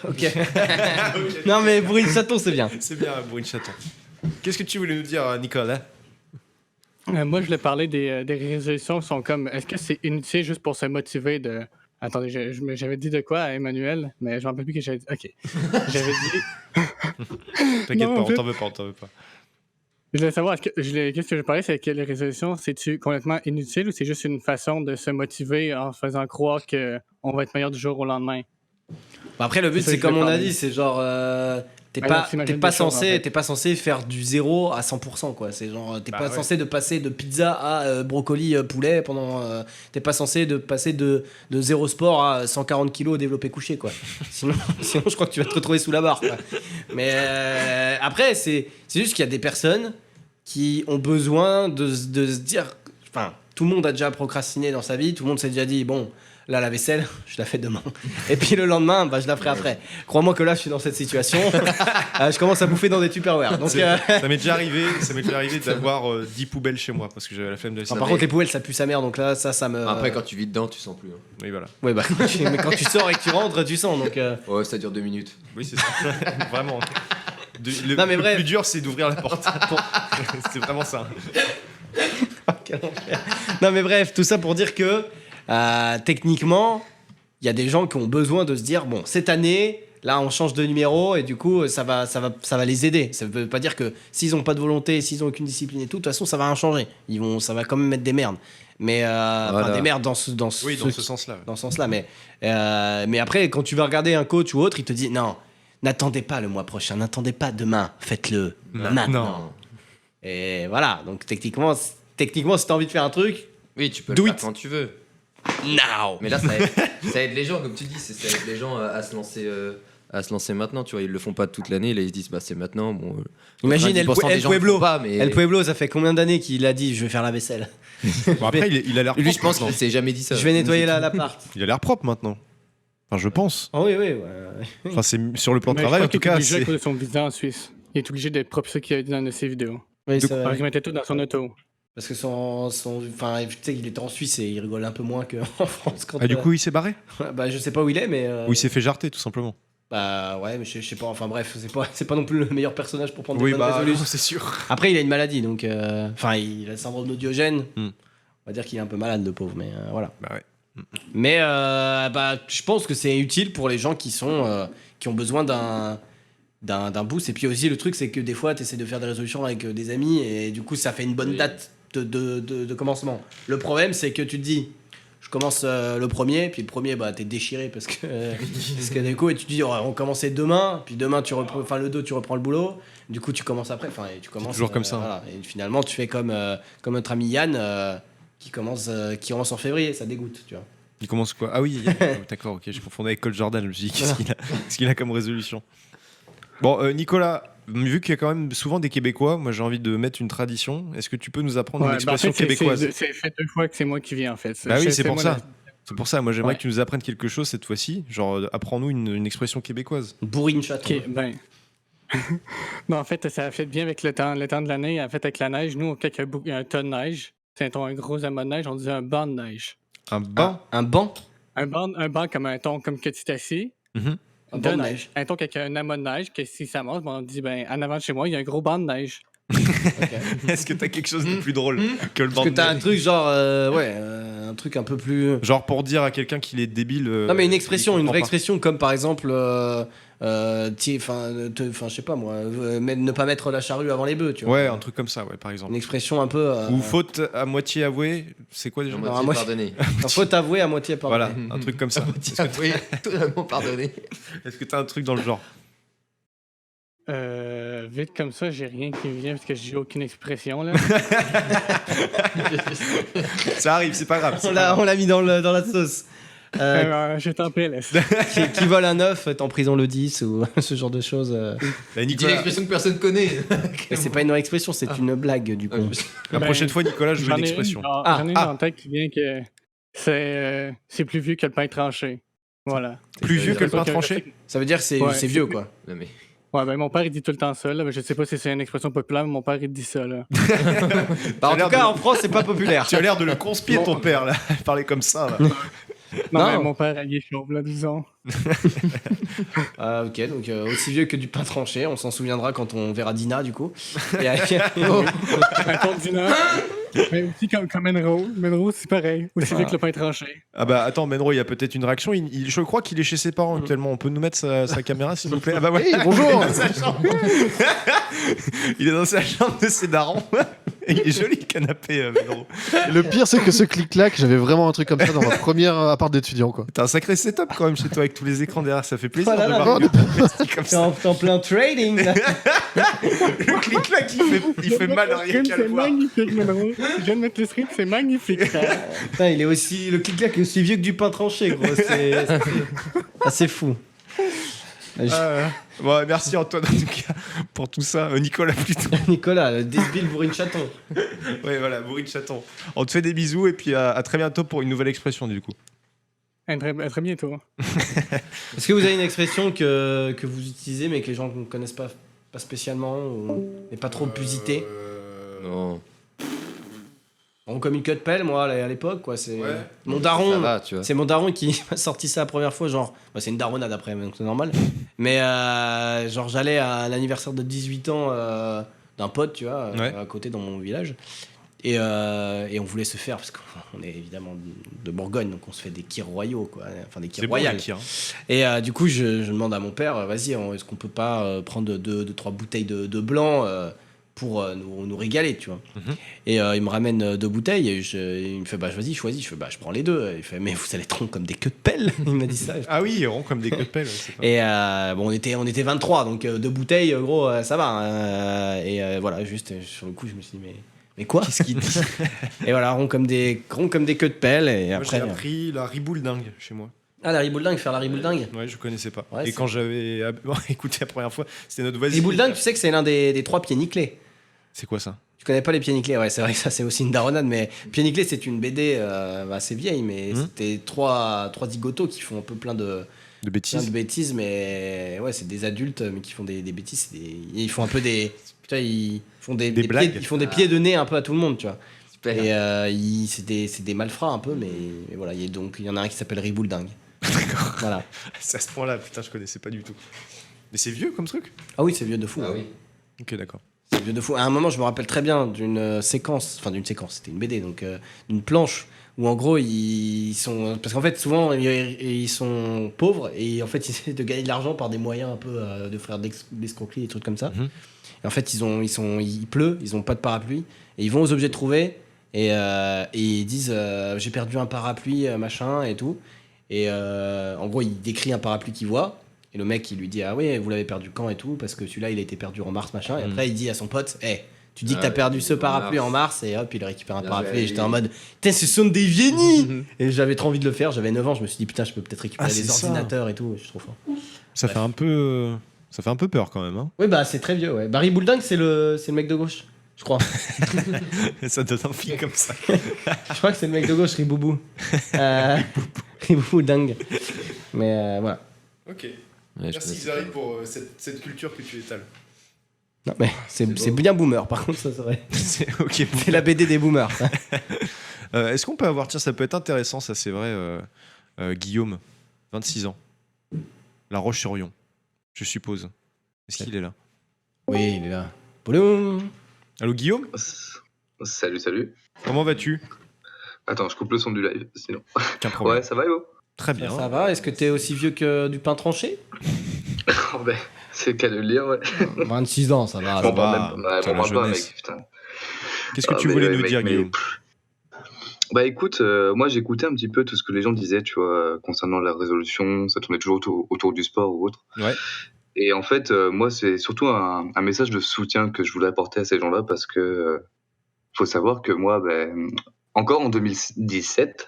Ok. Non, mais Bourrine Chaton, c'est bien. C'est bien, Bourrine Chaton. Qu'est-ce que tu voulais nous dire, Nicolas? Moi, je voulais parler des résolutions qui sont comme. Est-ce que c'est inutile juste pour se motiver de. Attendez, j'avais dit de quoi à Emmanuel, mais je m'en rappelle plus que j'avais dit. Ok. J'avais dit. T'inquiète Non, pas, en fait- on t'en veut pas. Je voulais savoir, qu'est-ce que je parlais, c'est que les résolutions, c'est-tu complètement inutile ou c'est juste une façon de se motiver en faisant croire qu'on va être meilleur du jour au lendemain? Bah, après, le but, C'est ça c'est que je comme voulais on a parler. dit, c'est genre. T'es Alors, pas, t'imagines t'es pas des choses, en censé, fait. t'es pas censé faire du 0 à 100%, quoi. C'est genre, t'es Bah pas ouais. censé de passer de pizza à brocoli poulet pendant. T'es pas censé de passer de 0 sport à 140 kilos développé couché, quoi. Sinon, je crois que tu vas te retrouver sous la barre, quoi. Mais après, c'est juste qu'il y a des personnes qui ont besoin de se dire. Enfin, tout le monde a déjà procrastiné dans sa vie, tout le monde s'est déjà dit, bon. Là, la vaisselle, je la fais demain. Et puis le lendemain, bah, je la ferai après. Crois-moi que là, je suis dans cette situation. Je commence à bouffer dans des Tupperware. Donc, Ça m'est déjà arrivé d'avoir 10 poubelles chez moi parce que j'avais la flemme de enfin, ça. par contre, les poubelles, ça pue sa mère. Donc là, ça me. Après, quand tu vis dedans, tu sens plus. Hein. Oui, voilà. Ouais, bah, mais quand tu sors et que tu rentres, tu sens. Donc, Ouais, ça dure 2 minutes. Oui, c'est ça. Vraiment. Non, mais le bref. plus dur, c'est d'ouvrir la porte. C'est vraiment ça. quel enfer. Non, mais bref, tout ça pour dire que techniquement, il y a des gens qui ont besoin de se dire bon, cette année, là, on change de numéro et du coup, ça va les aider. Ça veut pas dire que s'ils ont pas de volonté, s'ils ont aucune discipline et tout, de toute façon, ça va rien changer. Ça va quand même mettre des merdes. Mais enfin, des merdes dans ce sens-là. dans ce sens-là. Mais après, quand tu vas regarder un coach ou autre, il te dit non, n'attendez pas le mois prochain, n'attendez pas demain, faites-le maintenant. Et voilà. Donc techniquement, si t'as envie de faire un truc, Oui, tu peux Do le faire it. quand tu veux. now. Mais là, ça aide les gens, comme tu dis, ça aide les gens à se lancer maintenant, tu vois. Ils le font pas toute l'année, là ils se disent bah c'est maintenant. Bon, Imagine 90% des gens le font pas, mais El Pueblo, ça fait combien d'années qu'il a dit je vais faire la vaisselle, Bon, après, il a l'air lui, propre je pense maintenant. qu'il s'est jamais dit ça. je vais nettoyer l'appart. Il a l'air propre maintenant. Enfin, je pense. Oh oui, ouais. Enfin, c'est sur le plan de Mais travail, je en crois tout qu'il est cas. obligé à C'est... cause de son visa en Suisse. Il est obligé d'être propre, ce qu'il a dit dans une de ses vidéos. Oui, c'est Alors, vrai. il mettait tout dans son auto. Parce que enfin, tu sais, il était en Suisse et il rigole un peu moins qu'en France. Quand, Ah, du coup, il s'est barré bah, je sais pas où il est, mais. Ou il s'est fait jarter, tout simplement. Bah ouais, mais je sais pas. Enfin bref, c'est pas non plus le meilleur personnage pour prendre Oui, des bonnes bah, résolutions. non, c'est sûr. Après, il a une maladie, donc. Enfin, il a le syndrome de Diogène. Hmm. On va dire qu'il est un peu malade, le pauvre, mais voilà. Bah ouais. Mais bah, je pense que c'est utile pour les gens qui ont besoin d'un boost. Et puis aussi, le truc, c'est que des fois, tu essaies de faire des résolutions avec des amis et du coup, ça fait une bonne date de commencement. Le problème, c'est que tu te dis, je commence le premier, puis le premier, bah, t'es déchiré parce que du coup, et tu te dis, oh, on commençait demain, puis demain, le 2, tu reprends le boulot. Du coup, tu commences après. Enfin, et tu commences. toujours comme ça. Voilà. Et finalement, tu fais comme notre ami Yann. Qui commence en février, ça dégoûte, tu vois. Il commence quoi? Ah oui, d'accord, ok, je confondais avec Cole Jordan. Je me suis dit, qu'est-ce qu'il a comme résolution? Bon, Nicolas, vu qu'il y a quand même souvent des Québécois, moi j'ai envie de mettre une tradition. Est-ce que tu peux nous apprendre une Ouais, bah, en expression fait, québécoise? c'est fait 2 fois que c'est moi qui viens, en fait. Bah oui, c'est C'est pour moi ça. C'est pour ça, moi j'aimerais Ouais. que tu nous apprennes quelque chose cette fois-ci. Genre, apprends-nous une expression québécoise. Bourrine chaton. Ok, ben. Non, en fait, ça a fait bien avec le temps de l'année. En fait, avec la neige, nous, quand il y a un tas de neige, c'est un gros amas de neige, on dit un banc de neige. Un banc. Un banc. Un banc comme un ton, comme que tu t'assis. Mhm. Un de banc de neige. neige. Un ton avec un amas de neige, que si ça monte, ben, on dit, ben, en avant de chez moi, il y a un gros banc de neige. Est-ce que t'as quelque chose de plus drôle que le banc Parce que de t'as un neige? truc genre, un truc un peu plus. Genre pour dire à quelqu'un qu'il est débile. Non, mais une expression, il une comprend vraie pas. expression comme par exemple, je sais pas moi, ne pas mettre la charrue avant les bœufs, tu vois. Ouais, un truc comme ça, ouais, par exemple. Une expression un peu. Ou faute à moitié avouée, c'est quoi déjà? À Non, moitié moi, pardonné. Faut avouer à moitié pardonné. Voilà, un truc comme ça. Oui, totalement pardonné. Est-ce que t'as un truc dans le genre? Vite comme ça, j'ai rien qui me vient parce que j'ai aucune expression, là. Ça arrive, c'est pas grave. c'est On pas grave. l'a mis dans la sauce. Je t'en prie, laisse. Qui vole un œuf, est en prison le 10 ou ce genre de choses. Bah, Dis une Nicolas, expression que personne connaît. Mais c'est pas une vraie expression, c'est une blague du coup. la Ben, prochaine fois, Nicolas, je veux J'en une ai expression. J'en ai une en tête qui vient que c'est plus vieux que le pain tranché. Voilà. Plus vieux que le Ça, pain que- tranché? Ça veut dire que c'est Ouais, c'est vieux quoi. Non, mais Ouais, ben mon père il dit tout le temps ça, là. Ben, je sais pas si c'est une expression populaire, mais mon père il dit ça, là. Bah, en l'air tout cas, de- en France, c'est pas populaire. Tu as l'air de le conspirer, ton père, là. Parler comme ça, là. Non, Non. mais mon père il est chauve, là, disons. Ok, donc aussi vieux que du pain tranché, on s'en souviendra quand on verra Dina du coup. Et, Un ton de dîner. Mais aussi comme Menro. Menro, c'est pareil. Aussi vieux que le pain tranché. Ah bah attends, Menro, il y a peut-être une réaction. Je crois qu'il est chez ses parents actuellement. On peut nous mettre sa caméra, s'il vous plaît? Ah bah ouais. Oui, bonjour. Il est dans sa chambre de ses darons. Il est joli, le canapé, Menro. Le pire, c'est que ce clic-clac, j'avais vraiment un truc comme ça dans ma première appart d'étudiant, quoi. T'as un sacré setup quand même chez toi avec tous les écrans derrière. Ça fait plaisir Oh là de là. voir que investi comme T'es ça. en plein trading là. Le clic-clac, il fait mal à rien qu'à le C'est voir. magnifique, Menro. Je viens de mettre le stream, c'est magnifique. Putain, il est aussi le clic-clac est aussi vieux que du pain tranché gros. C'est assez fou. Bon, merci Antoine en tout cas pour tout ça. Nicolas plutôt. Nicolas, le Desbill bourrine chaton. Ouais, voilà, bourrine chaton. On te fait des bisous et puis à très bientôt pour une nouvelle expression du coup. À très bientôt. Est-ce que vous avez une expression que vous utilisez mais que les gens ne connaissent pas spécialement ou n'est pas trop usité? non, Bon, comme une queue de pelle, moi, à l'époque, quoi. C'est Ouais. mon ça daron. va, tu vois. C'est mon daron qui m'a sorti ça la première fois, genre. Bah, c'est une daronnade après, donc c'est normal. Mais genre, j'allais à l'anniversaire de 18 ans d'un pote, tu vois, Ouais. à côté dans mon village. Et on voulait se faire, parce qu'on est évidemment de Bourgogne, donc on se fait des kirs royaux, quoi. Enfin, des kirs C'est bon, royales. les kirs, hein. Et du coup, je demande à mon père, vas-y, est-ce qu'on peut pas prendre 2-3 bouteilles de blanc pour nous régaler, tu vois. Et il me ramène 2 bouteilles, et il me fait, bah vas-y, choisis. Je fais, bah je prends les 2. Il fait, mais vous allez être ronds comme des queues de pelle. Il m'a dit ça. Ah oui, rond comme des queues de pelle. Ouais, c'est pas... Et bon, on était 23, donc 2 bouteilles, gros, ça va. Voilà, juste sur le coup, je me suis dit, mais quoi? Qu'est-ce qu'il dit? Et voilà, rond comme des queues de pelle. Et Moi, après, j'ai appris la riboule dingue chez moi. Ah, la ribouledingue, faire la ribouledingue. Ouais, je connaissais pas. Ouais, et quand j'avais écouté la première fois, c'était notre voisine. Ribouledingue, tu sais que c'est l'un des 3 pieds nickelés. C'est quoi ça? Tu connais pas les pieds nickelés? Ouais, c'est vrai que ça, c'est aussi une daronade, mais pieds nickelés, c'est une BD assez vieille, mais c'était 3 zigotos qui font un peu plein de bêtises, mais ouais, c'est des adultes, mais qui font des bêtises. Ils font un peu des. Putain, ils font des blagues. Pieds, ils font des pieds de nez un peu à tout le monde, tu vois. Et c'est des malfrats un peu, mais voilà. Donc, il y en a un qui s'appelle Ribouledingue. D'accord. Voilà. C'est à ce point-là, putain, je connaissais pas du tout. Mais c'est vieux comme truc? Ah oui, c'est vieux de fou. Ah oui. Ok, d'accord. C'est vieux de fou. À un moment, je me rappelle très bien d'une séquence, c'était une BD, donc d'une planche où en gros ils sont, parce qu'en fait souvent ils sont pauvres et en fait ils essaient de gagner de l'argent par des moyens un peu de faire de l'escroquerie, des trucs comme ça. Et en fait il pleut, ils ont pas de parapluie et ils vont aux objets trouvés et ils disent j'ai perdu un parapluie machin et tout. Et en gros il décrit un parapluie qu'il voit. Et le mec, il lui dit, ah ouais, vous l'avez perdu quand et tout, parce que celui-là, il a été perdu en mars, machin. Et après, il dit à son pote, hey, tu dis que t'as perdu ce parapluie en mars, et hop, il récupère un parapluie. Et j'étais en mode, putain, ce sont des génies! Et j'avais trop envie de le faire, j'avais 9 ans, je me suis dit, putain, je peux peut-être récupérer des ordinateurs et tout, je suis trop fort. Ça fait un peu peur quand même, hein. Oui, bah, c'est très vieux, ouais. Barry Boulding, c'est le mec de gauche, je crois. Ça donne envie comme ça. Je crois que c'est le mec de gauche, Riboubou. Riboubou dingue. Mais voilà. Ok. Ouais, Merci Xari pour cette culture que tu étales. Non, mais c'est bien boomer, par contre, ça serait. Ok. C'est la BD des boomers. Ça. Est-ce qu'on peut avoir, tiens, ça peut être intéressant, ça c'est vrai, Guillaume, 26 ans, La Roche-sur-Yon, je suppose. Est-ce qu'il est là? Oui, il est là. Boulou. Allô Guillaume? Salut. Comment vas-tu? Attends, je coupe le son du live, sinon. Aucun problème. Ouais, ça va, Evo? Très bien. Ça va? Est-ce que t'es aussi vieux que du pain tranché? Oh, ben, c'est qu'à le lire, ouais. 26 ans, ça va. Bon, Ça va. bah, même, t'as m'en la parle pas, jeunesse. mec, putain. Qu'est-ce que tu voulais nous dire, Guillaume? Bah écoute, moi j'écoutais un petit peu tout ce que les gens disaient, tu vois, concernant la résolution, ça tournait toujours autour du sport ou autre. Ouais. Et en fait, moi c'est surtout un message de soutien que je voulais apporter à ces gens-là parce que faut savoir que moi, ben, encore en 2017,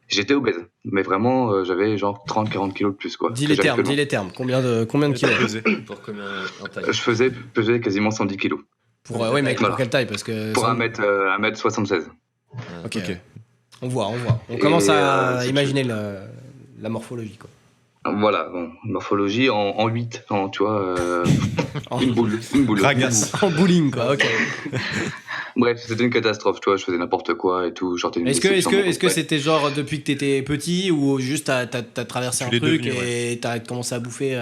j'étais obèse. Mais vraiment, j'avais genre 30-40 kilos de plus, quoi. Dis les termes. Combien de kilos? Pour combien en taille? Je pesais quasiment 100 kilos. Oui, mec, Voilà. pour quelle taille? Parce que Pour 1m76. Ok. On voit. On commence à imaginer la morphologie, quoi. Voilà, bon, morphologie en 8, tu vois, une boule. Ragasse. En bowling, quoi, ok. Bref, c'était une catastrophe, tu vois, je faisais n'importe quoi et tout. Est-ce que c'était genre depuis que t'étais petit ou juste t'as traversé un Tu l'es truc devenu, et t'as commencé à bouffer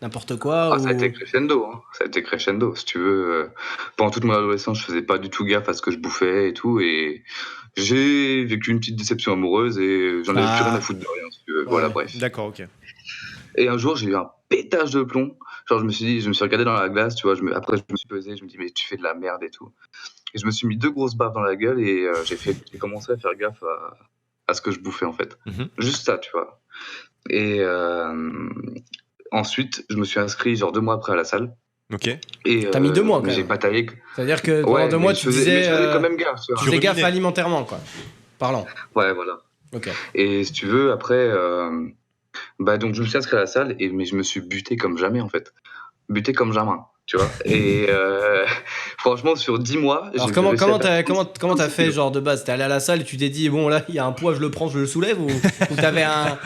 n'importe quoi Ah, ça a été crescendo, hein. Ça a été crescendo, si tu veux. Pendant toute mon adolescence, je faisais pas du tout gaffe à ce que je bouffais et tout, et j'ai vécu une petite déception amoureuse et j'en avais plus rien à foutre de rien, si tu veux. Voilà, bref. D'accord, ok. Et un jour, j'ai eu un pétage de plomb. Genre, je me suis regardé dans la glace, tu vois, après, je me suis pesé, je me dis, mais tu fais de la merde et tout. Et je me suis mis 2 grosses baffes dans la gueule et j'ai commencé à faire gaffe à ce que je bouffais, en fait. Juste ça, tu vois. Et ensuite, je me suis inscrit genre 2 mois après à la salle. Ok. Et t'as mis 2 mois, quand mais même. j'ai pas taillé. C'est-à-dire que pendant 2 mois, tu disais. Mais je faisais quand même gaffe, tu vois. Tu faisais gaffe alimentairement, quoi. Parlant. Ouais, voilà. Ok. Et si tu veux, après, bah donc je me suis inscrit à la salle, mais je me suis buté comme jamais, en fait. Buté comme jamais, tu vois. Et franchement, sur 10 mois. Alors comment t'as fait, genre, de base? T'es allé à la salle et tu t'es dit, bon, là, il y a un poids, je le prends, je le soulève, ou t'avais un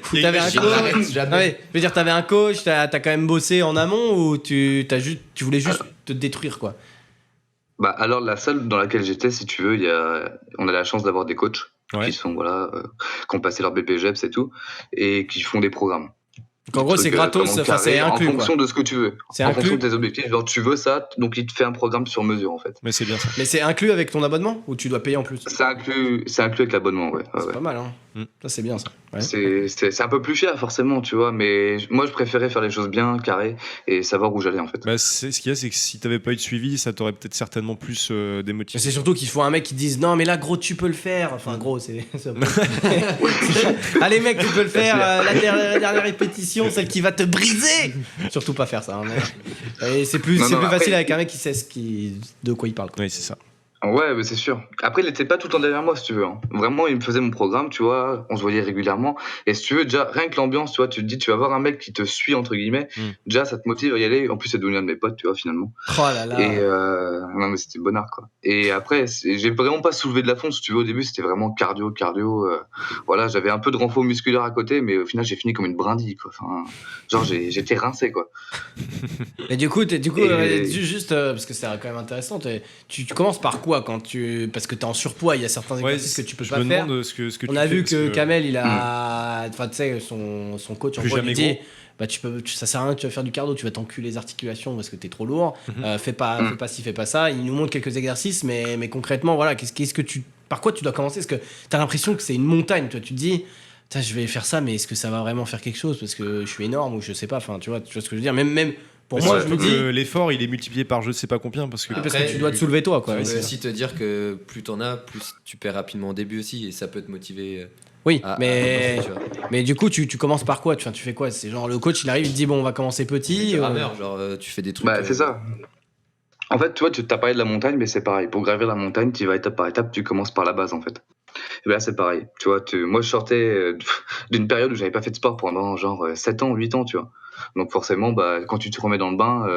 coach? Non, mais, je veux dire, t'avais un coach, t'as quand même bossé en amont, ou tu voulais juste te détruire, quoi? Bah alors, la salle dans laquelle j'étais, si tu veux, on a la chance d'avoir des coachs qui sont, voilà, qui ont passé leur BPGEPS et tout, et qui font des programmes. Donc en gros, c'est gratos, comment enfin, c'est carré, inclus, en quoi. fonction de ce que tu veux. C'est En inclus. fonction de tes objectifs, genre tu veux ça, donc il te fait un programme sur mesure en fait. Mais c'est bien ça. Mais c'est inclus avec ton abonnement ou tu dois payer en plus? C'est inclus avec l'abonnement, ouais. C'est pas mal, hein. Ça, c'est bien, ça. Ouais. C'est un peu plus cher forcément, tu vois, mais moi je préférais faire les choses bien, carrées, et savoir où j'allais en fait. Bah, ce qu'il y a, c'est que si t'avais pas eu de suivi, ça t'aurait peut-être certainement plus Mais démotivé. c'est surtout qu'il faut un mec qui dise non, mais là, gros, tu peux le faire. Enfin, gros, c'est. Allez, mec, tu peux le faire. La dernière répétition, celle qui va te briser. Surtout pas faire ça. Hein, mais... Et c'est plus, Non, c'est non, plus après- facile avec un mec qui sait de quoi il parle. Quoi. Oui, c'est ça. Ouais, mais c'est sûr. Après, il était pas tout le temps derrière moi, si tu veux. Hein. Vraiment, il me faisait mon programme, tu vois. On se voyait régulièrement. Et si tu veux, déjà, rien que l'ambiance, tu vois, tu te dis, tu vas voir un mec qui te suit, entre guillemets. Déjà, ça te motive à y aller. En plus, c'est devenu un de mes potes, tu vois, finalement. Oh là là. Et non, mais c'était bonnard, quoi. Et après, j'ai vraiment pas soulevé de la fonte, si tu veux. Au début, c'était vraiment cardio. Voilà, j'avais un peu de renfort musculaire à côté, mais au final, j'ai fini comme une brindille, quoi. Enfin, genre, j'étais rincé, quoi. Et du coup, juste parce que c'est quand même intéressant, tu commences par quoi quand tu. Parce que t'es en surpoids, il y a certains exercices que tu peux je pas me faire. demande ce que On tu a fais, vu parce que Kamel, il a. Enfin, tu sais, son coach en Plus gros, il jamais lui dit gros. bah, ça sert à rien que tu vas faire du cardio, tu vas t'enculer les articulations parce que t'es trop lourd. Fais pas ci, fais pas ça. Il nous montre quelques exercices, mais concrètement, voilà, qu'est-ce que tu. Par quoi tu dois commencer? Parce que t'as l'impression que c'est une montagne, toi. Tu te dis. Je vais faire ça, mais est-ce que ça va vraiment faire quelque chose? Parce que je suis énorme ou je sais pas. Enfin, tu vois ce que je veux dire. Même pour Mais moi, je surtout me dis. que l'effort, il est multiplié par je sais pas combien parce que. Parce que tu dois te soulever toi, quoi. On Ouais, peut c'est ça. aussi te dire que plus t'en as, plus tu perds rapidement au début aussi, et ça peut te motiver. Oui, à mais, avancer, tu vois. mais du coup, tu commences par quoi? Tu fais quoi? C'est genre le coach, il arrive, il te dit bon, on va commencer petit. Rameur, genre tu fais des trucs. Bah, c'est ça. En fait, tu vois, tu t'as parlé de la montagne, mais c'est pareil. Pour gravir la montagne, tu vas étape par étape, tu commences par la base, en fait. Et ben là, c'est pareil. Tu vois, moi, je sortais d'une période où j'avais pas fait de sport pendant genre 7 ans, 8 ans, tu vois. Donc forcément, bah, quand tu te remets dans le bain,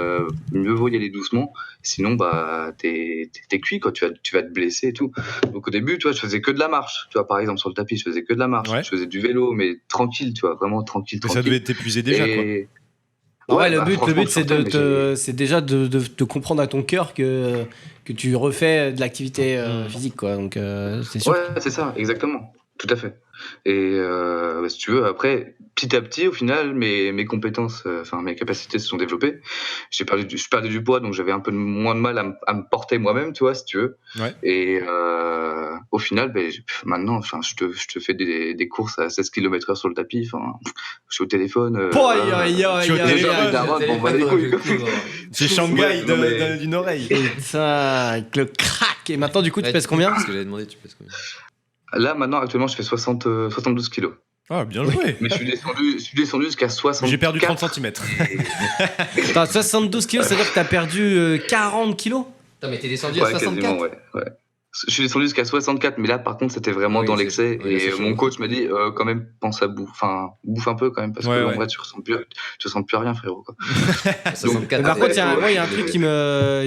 mieux vaut y aller doucement. Sinon, bah, t'es cuit, quoi. Tu vas te blesser et tout. Donc au début, tu vois, je faisais que de la marche. Tu vois, par exemple, sur le tapis, je faisais que de la marche. Ouais. Je faisais du vélo, mais tranquille, tu vois, vraiment tranquille. Mais ça devait t'épuiser déjà, quoi. Ouais, le bah, but, franchement, c'est déjà de comprendre à ton cœur que tu refais de l'activité physique, quoi. Donc, c'est sûr. Ouais, c'est ça, exactement. Tout à fait. Et bah, si tu veux, après, petit à petit, au final, mes compétences, enfin mes capacités se sont développées. Je perdais du poids, donc j'avais un peu moins de mal à me porter moi-même, tu vois, si tu veux. Ouais. Et au final, ben, maintenant, enfin, je te fais des courses à 16 km/h sur le tapis. Enfin, je suis au téléphone. Je suis au téléphone. Bon, bah, les couilles. C'est Shanghai Ouais, non, mais- d'une oreille. Ça, avec le crack. Et maintenant, du coup, tu pèses combien? Parce que j'avais demandé, tu pèses combien? Là, maintenant, actuellement, je fais 72 kilos. Ah, bien joué. Mais je suis descendu jusqu'à 60. J'ai perdu 30 cm. T'as 72 kilos, c'est-à-dire que t'as perdu 40 kilos? Putain, mais t'es descendu Ouais, à 64. quasiment, ouais. Je suis descendu jusqu'à 64, mais là, par contre, c'était vraiment Oui, dans c'est- l'excès. oui, là, Et c'est chaud. mon coach m'a dit, quand même, pense à bouffe un peu quand même, parce Ouais, que en ouais. vrai, tu ressens plus rien, frérot. Quoi. 64. Mais par contre, il y a ouais, un truc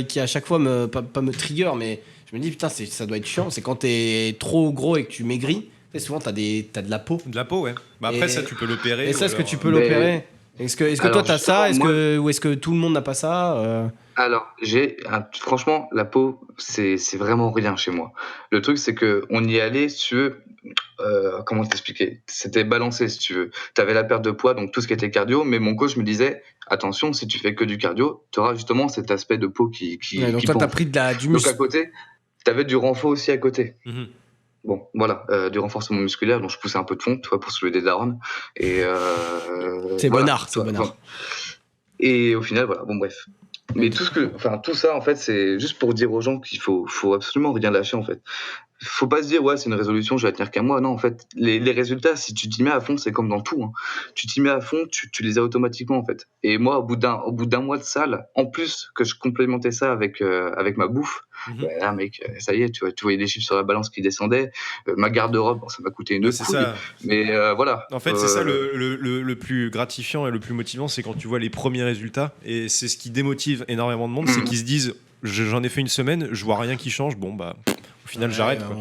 qui à chaque fois pas me trigger, mais je me dis putain, ça doit être chiant. C'est quand t'es trop gros et que tu maigris. Tu sais, souvent, t'as de la peau. De la peau, ouais. Bah après, Et- ça, tu peux l'opérer. Et ça, ou est-ce que alors- tu peux Mais- l'opérer? Est-ce que toi, Alors, t'as ça? justement, Ou est-ce que tout le monde n'a pas ça? Alors, franchement, la peau, c'est vraiment rien chez moi. Le truc, c'est que on y allait sur, comment t'expliquer? C'était balancé, si tu veux. T'avais la perte de poids, donc tout ce qui était cardio, mais mon coach me disait, attention, si tu fais que du cardio, tu auras justement cet aspect de peau qui Ouais, donc qui toi, pend. t'as pris du Donc muscle. à côté, t'avais du renfort aussi à côté. Mhm. Bon, voilà, du renforcement musculaire, donc je poussais un peu de fond, tu vois, pour soulever des darons. Et C'est voilà, bonnard, tu c'est vois, bonnard. enfin, et au final, voilà, bon bref. Mais tout ça, en fait, c'est juste pour dire aux gens qu'il faut absolument rien lâcher, en fait. Faut pas se dire, ouais, c'est une résolution, je vais la tenir qu'à moi. Non, en fait, les résultats, si tu t'y mets à fond, c'est comme dans tout. Hein. Tu t'y mets à fond, tu les as automatiquement, en fait. Et moi, au bout d'un mois de salle, en plus que je complémentais ça avec ma bouffe, là, mec, ça y est, tu voyais des chiffres sur la balance qui descendaient. Ma garde-robe, bon, ça m'a coûté une Ouais, couille. c'est ça. Mais voilà. En fait, c'est ça le plus gratifiant et le plus motivant, c'est quand tu vois les premiers résultats. Et c'est ce qui démotive énormément de monde, c'est qu'ils se disent j'en ai fait une semaine, je vois rien qui change, bon bah au final j'arrête. Quoi.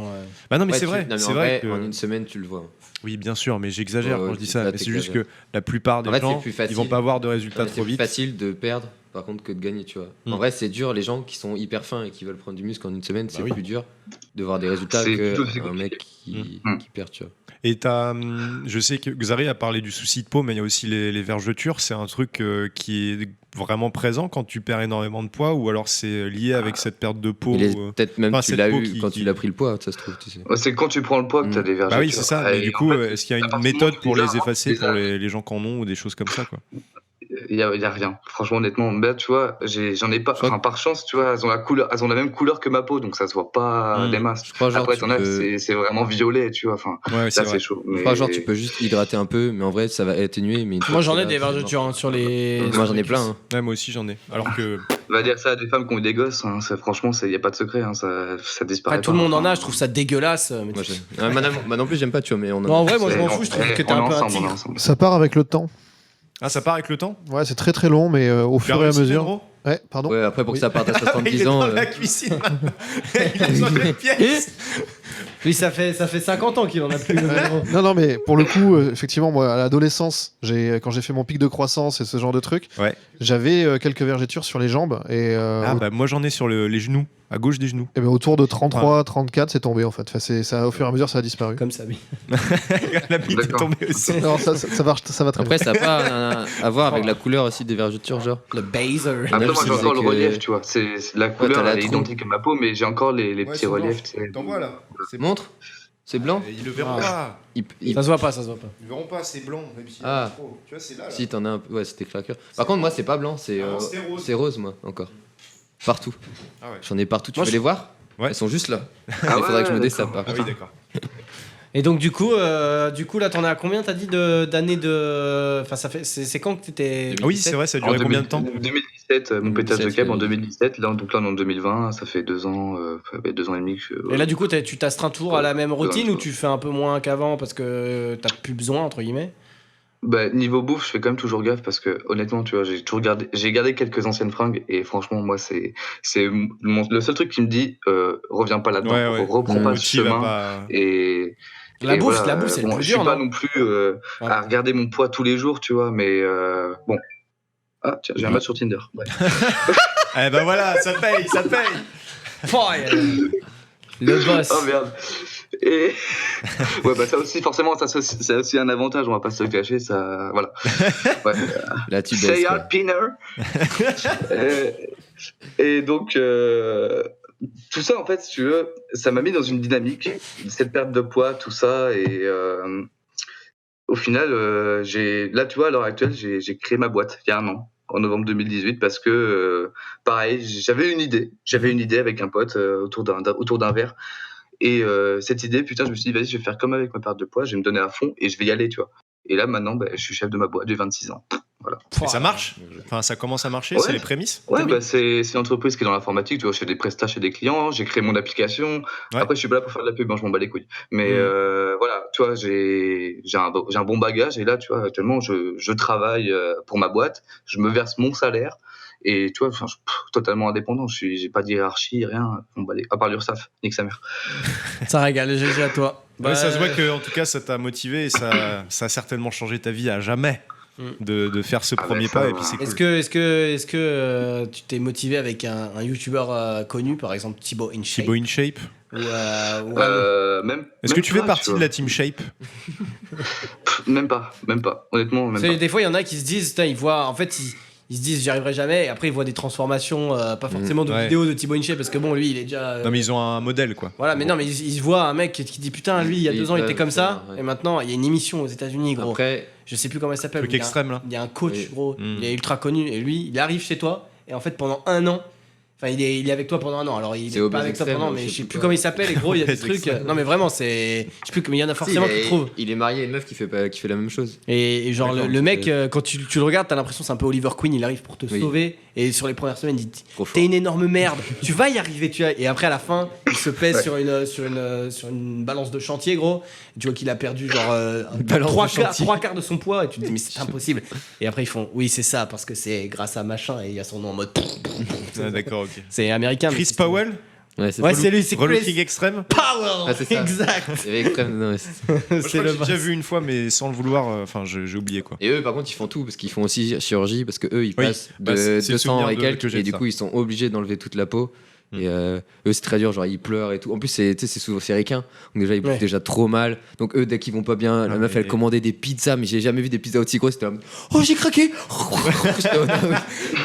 Bah non mais Ouais, c'est vrai, non, mais c'est en vrai que... En une semaine, tu le vois. Oui bien sûr, mais j'exagère Ouais, quand je dis ça. là, Mais c'est juste t'exagères. que la plupart des En fait, gens, c'est plus facile. ils vont pas avoir de résultats C'est trop plus vite. facile de perdre par contre que de gagner, tu vois. En vrai, c'est dur, les gens qui sont hyper fins et qui veulent prendre du muscle en une semaine, c'est plus dur de voir des résultats qu'un mec qui perd, tu vois. Et je sais que Xari a parlé du souci de peau, mais il y a aussi les vergetures. C'est un truc qui est vraiment présent quand tu perds énormément de poids, ou alors c'est lié avec cette perte de peau. Peut-être même tu l'as eu quand tu l'as pris le poids, ça se trouve. Tu sais. C'est quand tu prends le poids que tu as des vergetures. Bah oui, c'est ça. Mais du coup, est-ce qu'il y a une méthode pour les effacer pour les gens qui en ont, ou des choses comme ça, quoi? Il y a rien. Franchement, honnêtement, tu vois, j'en ai pas. Enfin, par chance, tu vois, elles ont la même couleur que ma peau, donc ça se voit pas des masses. Après, t'en as, c'est vraiment violet, tu vois. Enfin, là, c'est chaud. Je crois, genre, tu peux juste hydrater un peu, mais en vrai, ça va atténuer. Mais moi, j'en ai des vergetures sur les. Moi, j'en ai plein. Hein. Ouais, moi aussi, j'en ai. Alors que. On va dire ça à des femmes qui ont eu des gosses. Hein, franchement, il y a pas de secret. Hein, ça disparaît. Tout le monde en a. Je trouve ça dégueulasse. Moi non plus, j'aime pas, tu vois. Mais en vrai, moi, je m'en fous. Je trouve que t'es un peu un tigre. Ça part avec le temps. Ah, ça part avec le temps? Ouais, c'est très très long, mais au fur et à mesure. Ouais, pardon. Ouais, après, pour que ça parte à 70 ans. Il est dans la cuisine. Il a besoin d'une pièce. Oui, ça fait 50 ans qu'il en a plus. Non, mais pour le coup, effectivement, moi, à l'adolescence, quand j'ai fait mon pic de croissance et ce genre de trucs, j'avais quelques vergetures sur les jambes. Et, moi, j'en ai sur les genoux, à gauche des genoux. Et ben, autour de 33, 34, c'est tombé en fait. Enfin, au fur et à mesure, ça a disparu. Comme ça, oui. La pique est tombée aussi. Non, ça va très Après, bien. ça n'a pas à voir avec la couleur aussi des vergetures, genre. Le baser. Après, moi, j'ai encore le relief, tu vois. La couleur, elle est identique à ma peau, mais j'ai encore les petits reliefs. T'en vois là. Montre. C'est blanc. Ils le verront pas. Ça se voit pas. Ils verront pas, c'est blanc. Même si trop. Tu vois, c'est là. Si t'en as un peu. Ouais, c'était claqueur. Par contre, moi, c'est pas blanc, c'est rose. C'est rose, moi, encore. Partout. Ah ouais. J'en ai partout. Tu veux les voir? Ouais. Elles sont juste là. Il faudrait que je me dessape. Ah oui, d'accord. Et donc du coup là t'en as à combien t'as dit d'années de enfin ça fait c'est quand que t'étais oui c'est vrai ça a duré combien de temps 2017 mon pétage de câble en 2017 donc là en 2020 ça fait 2 ans 2 ans et demi que et là du coup tu t'astreins toujours à la même routine ou tu fais un peu moins qu'avant parce que t'as plus besoin entre guillemets? Bah, niveau bouffe, je fais quand même toujours gaffe parce que honnêtement, tu vois, j'ai gardé quelques anciennes fringues et franchement, moi, c'est le seul truc qui me dit reviens pas là-dedans, reprends pas ce chemin. Et la bouffe, c'est le plus dur. Je suis pas non plus à regarder mon poids tous les jours, tu vois, mais bon. Ah, tiens, j'ai un match sur Tinder. Ouais. Eh ben voilà, ça paye. Le boss. Oh merde. Et ouais bah ça aussi forcément c'est aussi un avantage, on va pas se le cacher, ça voilà. Ouais. Là tu baisses. Say out Pinner. Et donc tout ça en fait si tu veux, ça m'a mis dans une dynamique, cette perte de poids, tout ça et au final là tu vois à l'heure actuelle j'ai créé ma boîte il y a 1 an. En novembre 2018 parce que pareil j'avais une idée avec un pote autour d'un verre et cette idée putain je me suis dit vas-y je vais faire comme avec ma perte de poids, je vais me donner à fond et je vais y aller tu vois et là maintenant je suis chef de ma boîte, j'ai 26 ans voilà. Et ça marche, enfin ça commence à marcher, c'est les prémices. Ouais c'est une entreprise qui est dans l'informatique, tu vois, je fais des prestats chez des clients, j'ai créé mon application. Après je suis pas là pour faire de la pub, je m'en bats les couilles mais voilà tu vois j'ai un bon bagage et là tu vois actuellement je travaille pour ma boîte, je me verse mon salaire et tu vois je suis totalement indépendant, j'ai pas de hiérarchie rien, à part l'URSSAF, nique sa mère. Ça régale, GG à toi. Ça se voit que en tout cas ça t'a motivé et ça a certainement changé ta vie à jamais. De faire ce premier pas et puis c'est cool. Est-ce que tu t'es motivé avec un youtubeur connu par exemple Thibaut InShape? Thibaut InShape même. Est-ce que tu fais partie de la team Shape? Même pas. Honnêtement, même pas. Des fois, il y en a qui se disent, ils voient, en fait, ils se disent j'y arriverai jamais et après ils voient des transformations pas forcément de vidéos de Thibaut InShape parce que bon lui il est déjà non mais ils ont un modèle quoi. Voilà mais non mais ils voient un mec qui dit putain lui il y a 2 ans il était comme ça et maintenant il y a une émission aux États-Unis gros. Après je sais plus comment elle s'appelle. Truc extrême là. Il y a un coach gros, il est ultra connu et lui il arrive chez toi et en fait pendant 1 an enfin, il est avec toi pendant 1 an. Alors, il est pas avec toi pendant 1 an, mais je sais plus comment il s'appelle. Et gros, il y a des trucs. Non, mais vraiment, c'est. Je sais plus, mais il y en a forcément qui trouvent. Il est marié à une meuf qui fait la même chose. Et genre, le mec, quand tu le regardes, t'as l'impression que c'est un peu Oliver Queen. Il arrive pour te sauver. Et sur les premières semaines, il dit t'es une énorme merde. Tu vas y arriver, tu vois. Et après, à la fin, il se pèse sur une balance de chantier, gros. Et tu vois qu'il a perdu genre 3 quarts de son poids. Et tu te dis, mais c'est impossible. Et après, ils font oui, c'est ça, parce que c'est grâce à machin. Et il y a son nom en mode. D'accord, ok. C'est américain. Chris Powell? Ouais, c'est Ouais, ça. c'est lui, c'est Relou Chris King extrême. Power. Ah, c'est ça. Exact. Il y avait extrême, non, mais c'est- Moi, je crois C'est que le j'ai déjà boss. vu une fois, mais sans le vouloir. Enfin, j'ai oublié quoi. Et eux, par contre, ils font tout parce qu'ils font aussi chirurgie parce que eux, ils Oui. passent Bah, de c'est le 200 souvenir et de- quelques que j'ai et de du ça. coup, ils sont obligés d'enlever toute la peau. Et eux, c'est très dur, genre ils pleurent et tout. En plus, tu sais, c'est souvent c'est ricain. Donc déjà, ils bouffent Ouais. déjà trop mal. Donc eux, dès qu'ils vont pas bien, la meuf, mais- elle commandait des pizzas, mais j'ai jamais vu des pizzas aussi grosses. C'était là, oh, j'ai craqué. J'étais, oh, non, oui.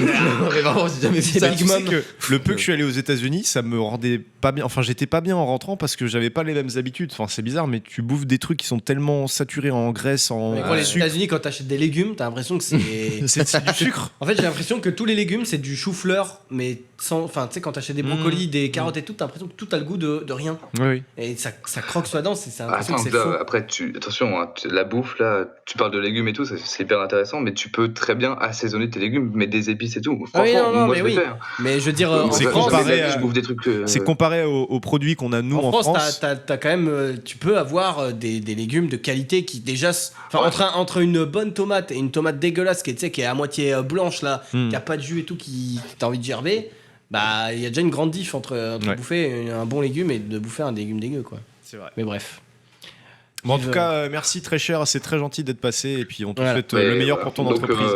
Mais vraiment, j'ai jamais vu ça. Tu sais que le peu que je suis allé aux États-Unis, ça me rendait pas bien. Enfin, j'étais pas bien en rentrant parce que j'avais pas les mêmes habitudes. Enfin, c'est bizarre, mais tu bouffes des trucs qui sont tellement saturés en graisse, en Mais pour les sucre. États-Unis, quand t'achètes des légumes, t'as l'impression que c'est. C'est du sucre. En fait, j'ai l'impression que tous les légumes, c'est du chou-fleur, mais sans. Enfin, tu sais, quand t'achètes des brocolis, des carottes et tout, t'as l'impression que tout a le goût de rien. Oui, oui. Et ça croque sur la dent, c'est l'impression Attends, que c'est faux. après, attention, hein, la bouffe, là, tu parles de légumes et tout, c'est hyper intéressant, mais tu peux très bien assaisonner tes légumes, mettre des épices et tout. Ah oui, Franchement, non, moi, mais je le oui. fais, hein. Mais je veux dire, Moi, en c'est France, comparé jamais à- je bouffe des trucs. C'est comparé aux produits qu'on a nous en France, France. t'as quand même, tu peux avoir des légumes de qualité qui déjà, enfin entre une bonne tomate et une tomate dégueulasse qui est, tu sais, qui est à moitié blanche là, qui a pas de jus et tout, qui t'as envie de gerber, bah il y a déjà une grande diff entre Ouais. bouffer un bon légume et de bouffer un légume dégueu quoi. C'est vrai. Mais bref. Bon, en tout cas, merci très cher. C'est très gentil d'être passé. Et puis, on te Voilà. souhaite Mais le meilleur voilà. pour ton Donc, entreprise.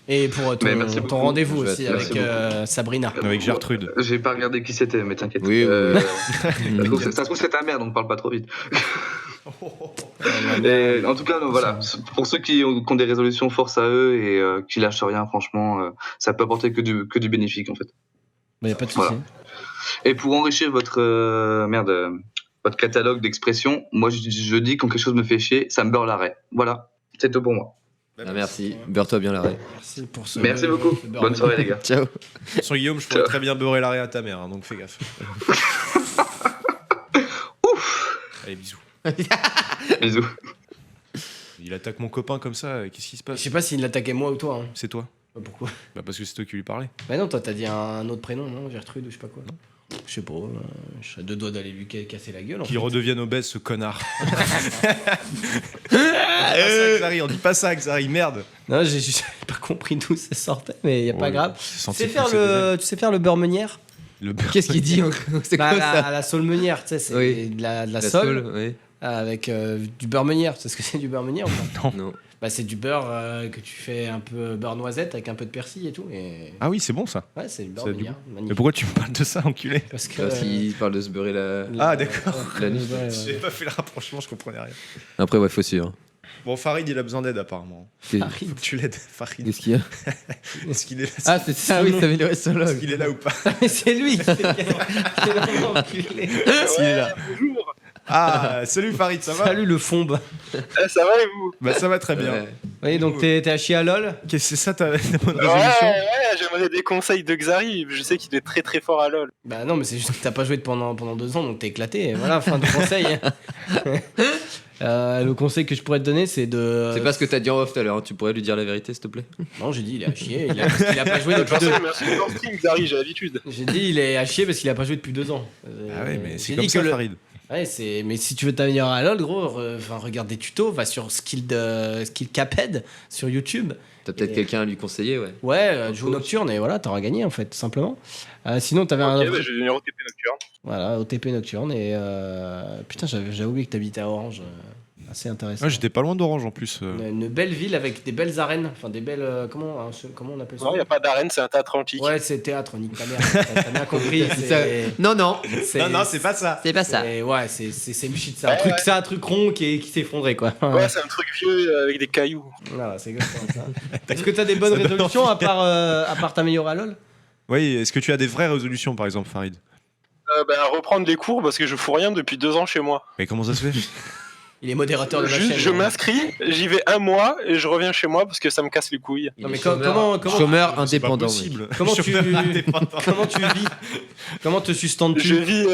Et pour Mais merci ton beaucoup. rendez-vous Je vais aussi être- avec merci Sabrina. Avec Gertrude. J'ai pas regardé qui c'était, mais t'inquiète. Oui, oui, Ça se trouve, c'est ta mère, donc parle pas trop vite. Et, en tout cas, voilà. Pour ceux qui ont des résolutions, force à eux et qui lâchent rien, franchement, ça peut apporter que du bénéfique en fait. Bah, y a pas de souci. Voilà. Et pour enrichir votre votre catalogue d'expressions, moi je dis quand quelque chose me fait chier, ça me beurre l'arrêt. Voilà, c'est tout pour moi. Ah, merci. Beurre-toi bien l'arrêt. Merci pour ce. Merci beaucoup. ce beurre Bonne de- soirée les gars. Ciao. Sur Guillaume, je pourrais très bien beurrer l'arrêt à ta mère. Hein, donc, fais gaffe. Allez, bisous. Bisous. Il attaque mon copain comme ça. Qu'est-ce qui se Je passe? sais pas s'il l'attaquait moi ou toi. Hein. C'est toi. Bah, pourquoi? Bah, parce que c'est toi qui lui parlais. Bah non, toi t'as dit un autre prénom, non? Gertrude ou je sais pas quoi. Je sais pas, je suis à deux doigts d'aller lui casser la gueule. En Qu'il fait. redevienne obèse, ce connard. On dit pas ça, Xari, merde. Non, j'ai pas compris d'où ça sortait, mais y a pas Ouais, grave. c'est Tu censé sais, faire pousser des ailes. tu sais faire le beurre meunière? Le beurre. Qu'est-ce qu'il dit encore? C'est Bah, quoi la, ça? la sole meunière, tu sais, c'est Oui. de la La sole sole, oui. avec du beurre meunière. Tu sais ce que c'est du beurre meunière ou pas? Non. Bah, c'est du beurre que tu fais un peu beurre noisette avec un peu de persil et tout. Et... Ah oui, c'est bon ça. Ouais, c'est du beurre Ça a du meunière. Mais Magnifique. pourquoi tu me parles de ça, enculé? Parce que. Parce qu'il parle de se beurrer la. Ah, d'accord. La nuit. Ouais, J'ai pas fait le rapprochement, je comprenais rien. Après, ouais, faut sûr. Bon, Farid, il a besoin d'aide apparemment. Qu'est- Farid. Faut que tu l'aides, Farid. Qu'est-ce qu'il y a? Est-ce qu'il est là? Ah, c'est ça, oui, ça le Est-ce solo. qu'il est là ou pas? Mais c'est lui qui est vraiment enculé. S'il est là. Bonjour. Ah, salut Farid, ça va? Salut le fombe. Ça va et vous? Bah, ça va très bien. Ouais. Oui, donc t'es à chier à LoL? Qu'est-ce que c'est ça ta bonne Ouais, résolution? j'aimerais des conseils de Xari. Je sais qu'il est très très fort à LoL. Bah non, mais c'est juste que t'as pas joué pendant 2 ans, donc t'es éclaté. Et voilà, fin du conseil. Le conseil que je pourrais te donner, c'est de. C'est pas ce que t'as dit en off tout à l'heure, hein. Tu pourrais lui dire la vérité, s'il te plaît? Non, j'ai dit il est à chier. Il a pas joué depuis 2 ans. Merci de ton stream, Xari, j'ai l'habitude. J'ai dit il est à chier parce qu'il a pas joué depuis 2 ans. Ah ouais, mais c'est j'ai comme dit ça, que Farid. Ouais, mais si tu veux t'améliorer à LoL, gros, regarde des tutos, va sur Skill Caped sur YouTube. T'as peut-être Et- quelqu'un à lui conseiller, ouais. Ouais, joue Nocturne et voilà, t'auras gagné en fait, tout simplement. Sinon, t'avais un. Ok, bah, je vais venir au TP Nocturne. Voilà, OTP Nocturne et. Putain, j'avais oublié que t'habitais à Orange. Assez intéressant. Ouais, j'étais pas loin d'Orange en plus. Une belle ville avec des belles arènes, enfin des belles. Comment on appelle ça? Non, il n'y a pas d'arène, c'est un théâtre antique. Ouais, c'est théâtre, nique ta mère. T'as bien compris. Non, non. C'est pas ça. C'est pas ça. Ouais, c'est une shit. C'est un truc rond qui s'est effondré, quoi. Ouais, c'est un truc vieux avec des cailloux. Voilà, c'est exactement ça. Est-ce que t'as des bonnes résolutions à part t'améliorer à LoL? Oui, est-ce que tu as des vraies résolutions par exemple, Farid? Reprendre les cours parce que je fous rien depuis 2 ans chez moi. Mais comment ça se fait? Il est modérateur de ma Juste, chaîne. je m'inscris, j'y vais 1 mois et je reviens chez moi parce que ça me casse les couilles. Non, mais comment Chômeur C'est pas indépendant. possible. comment tu Chômeur indépendant. comment tu vis? Comment te Je sustentes-tu? vis,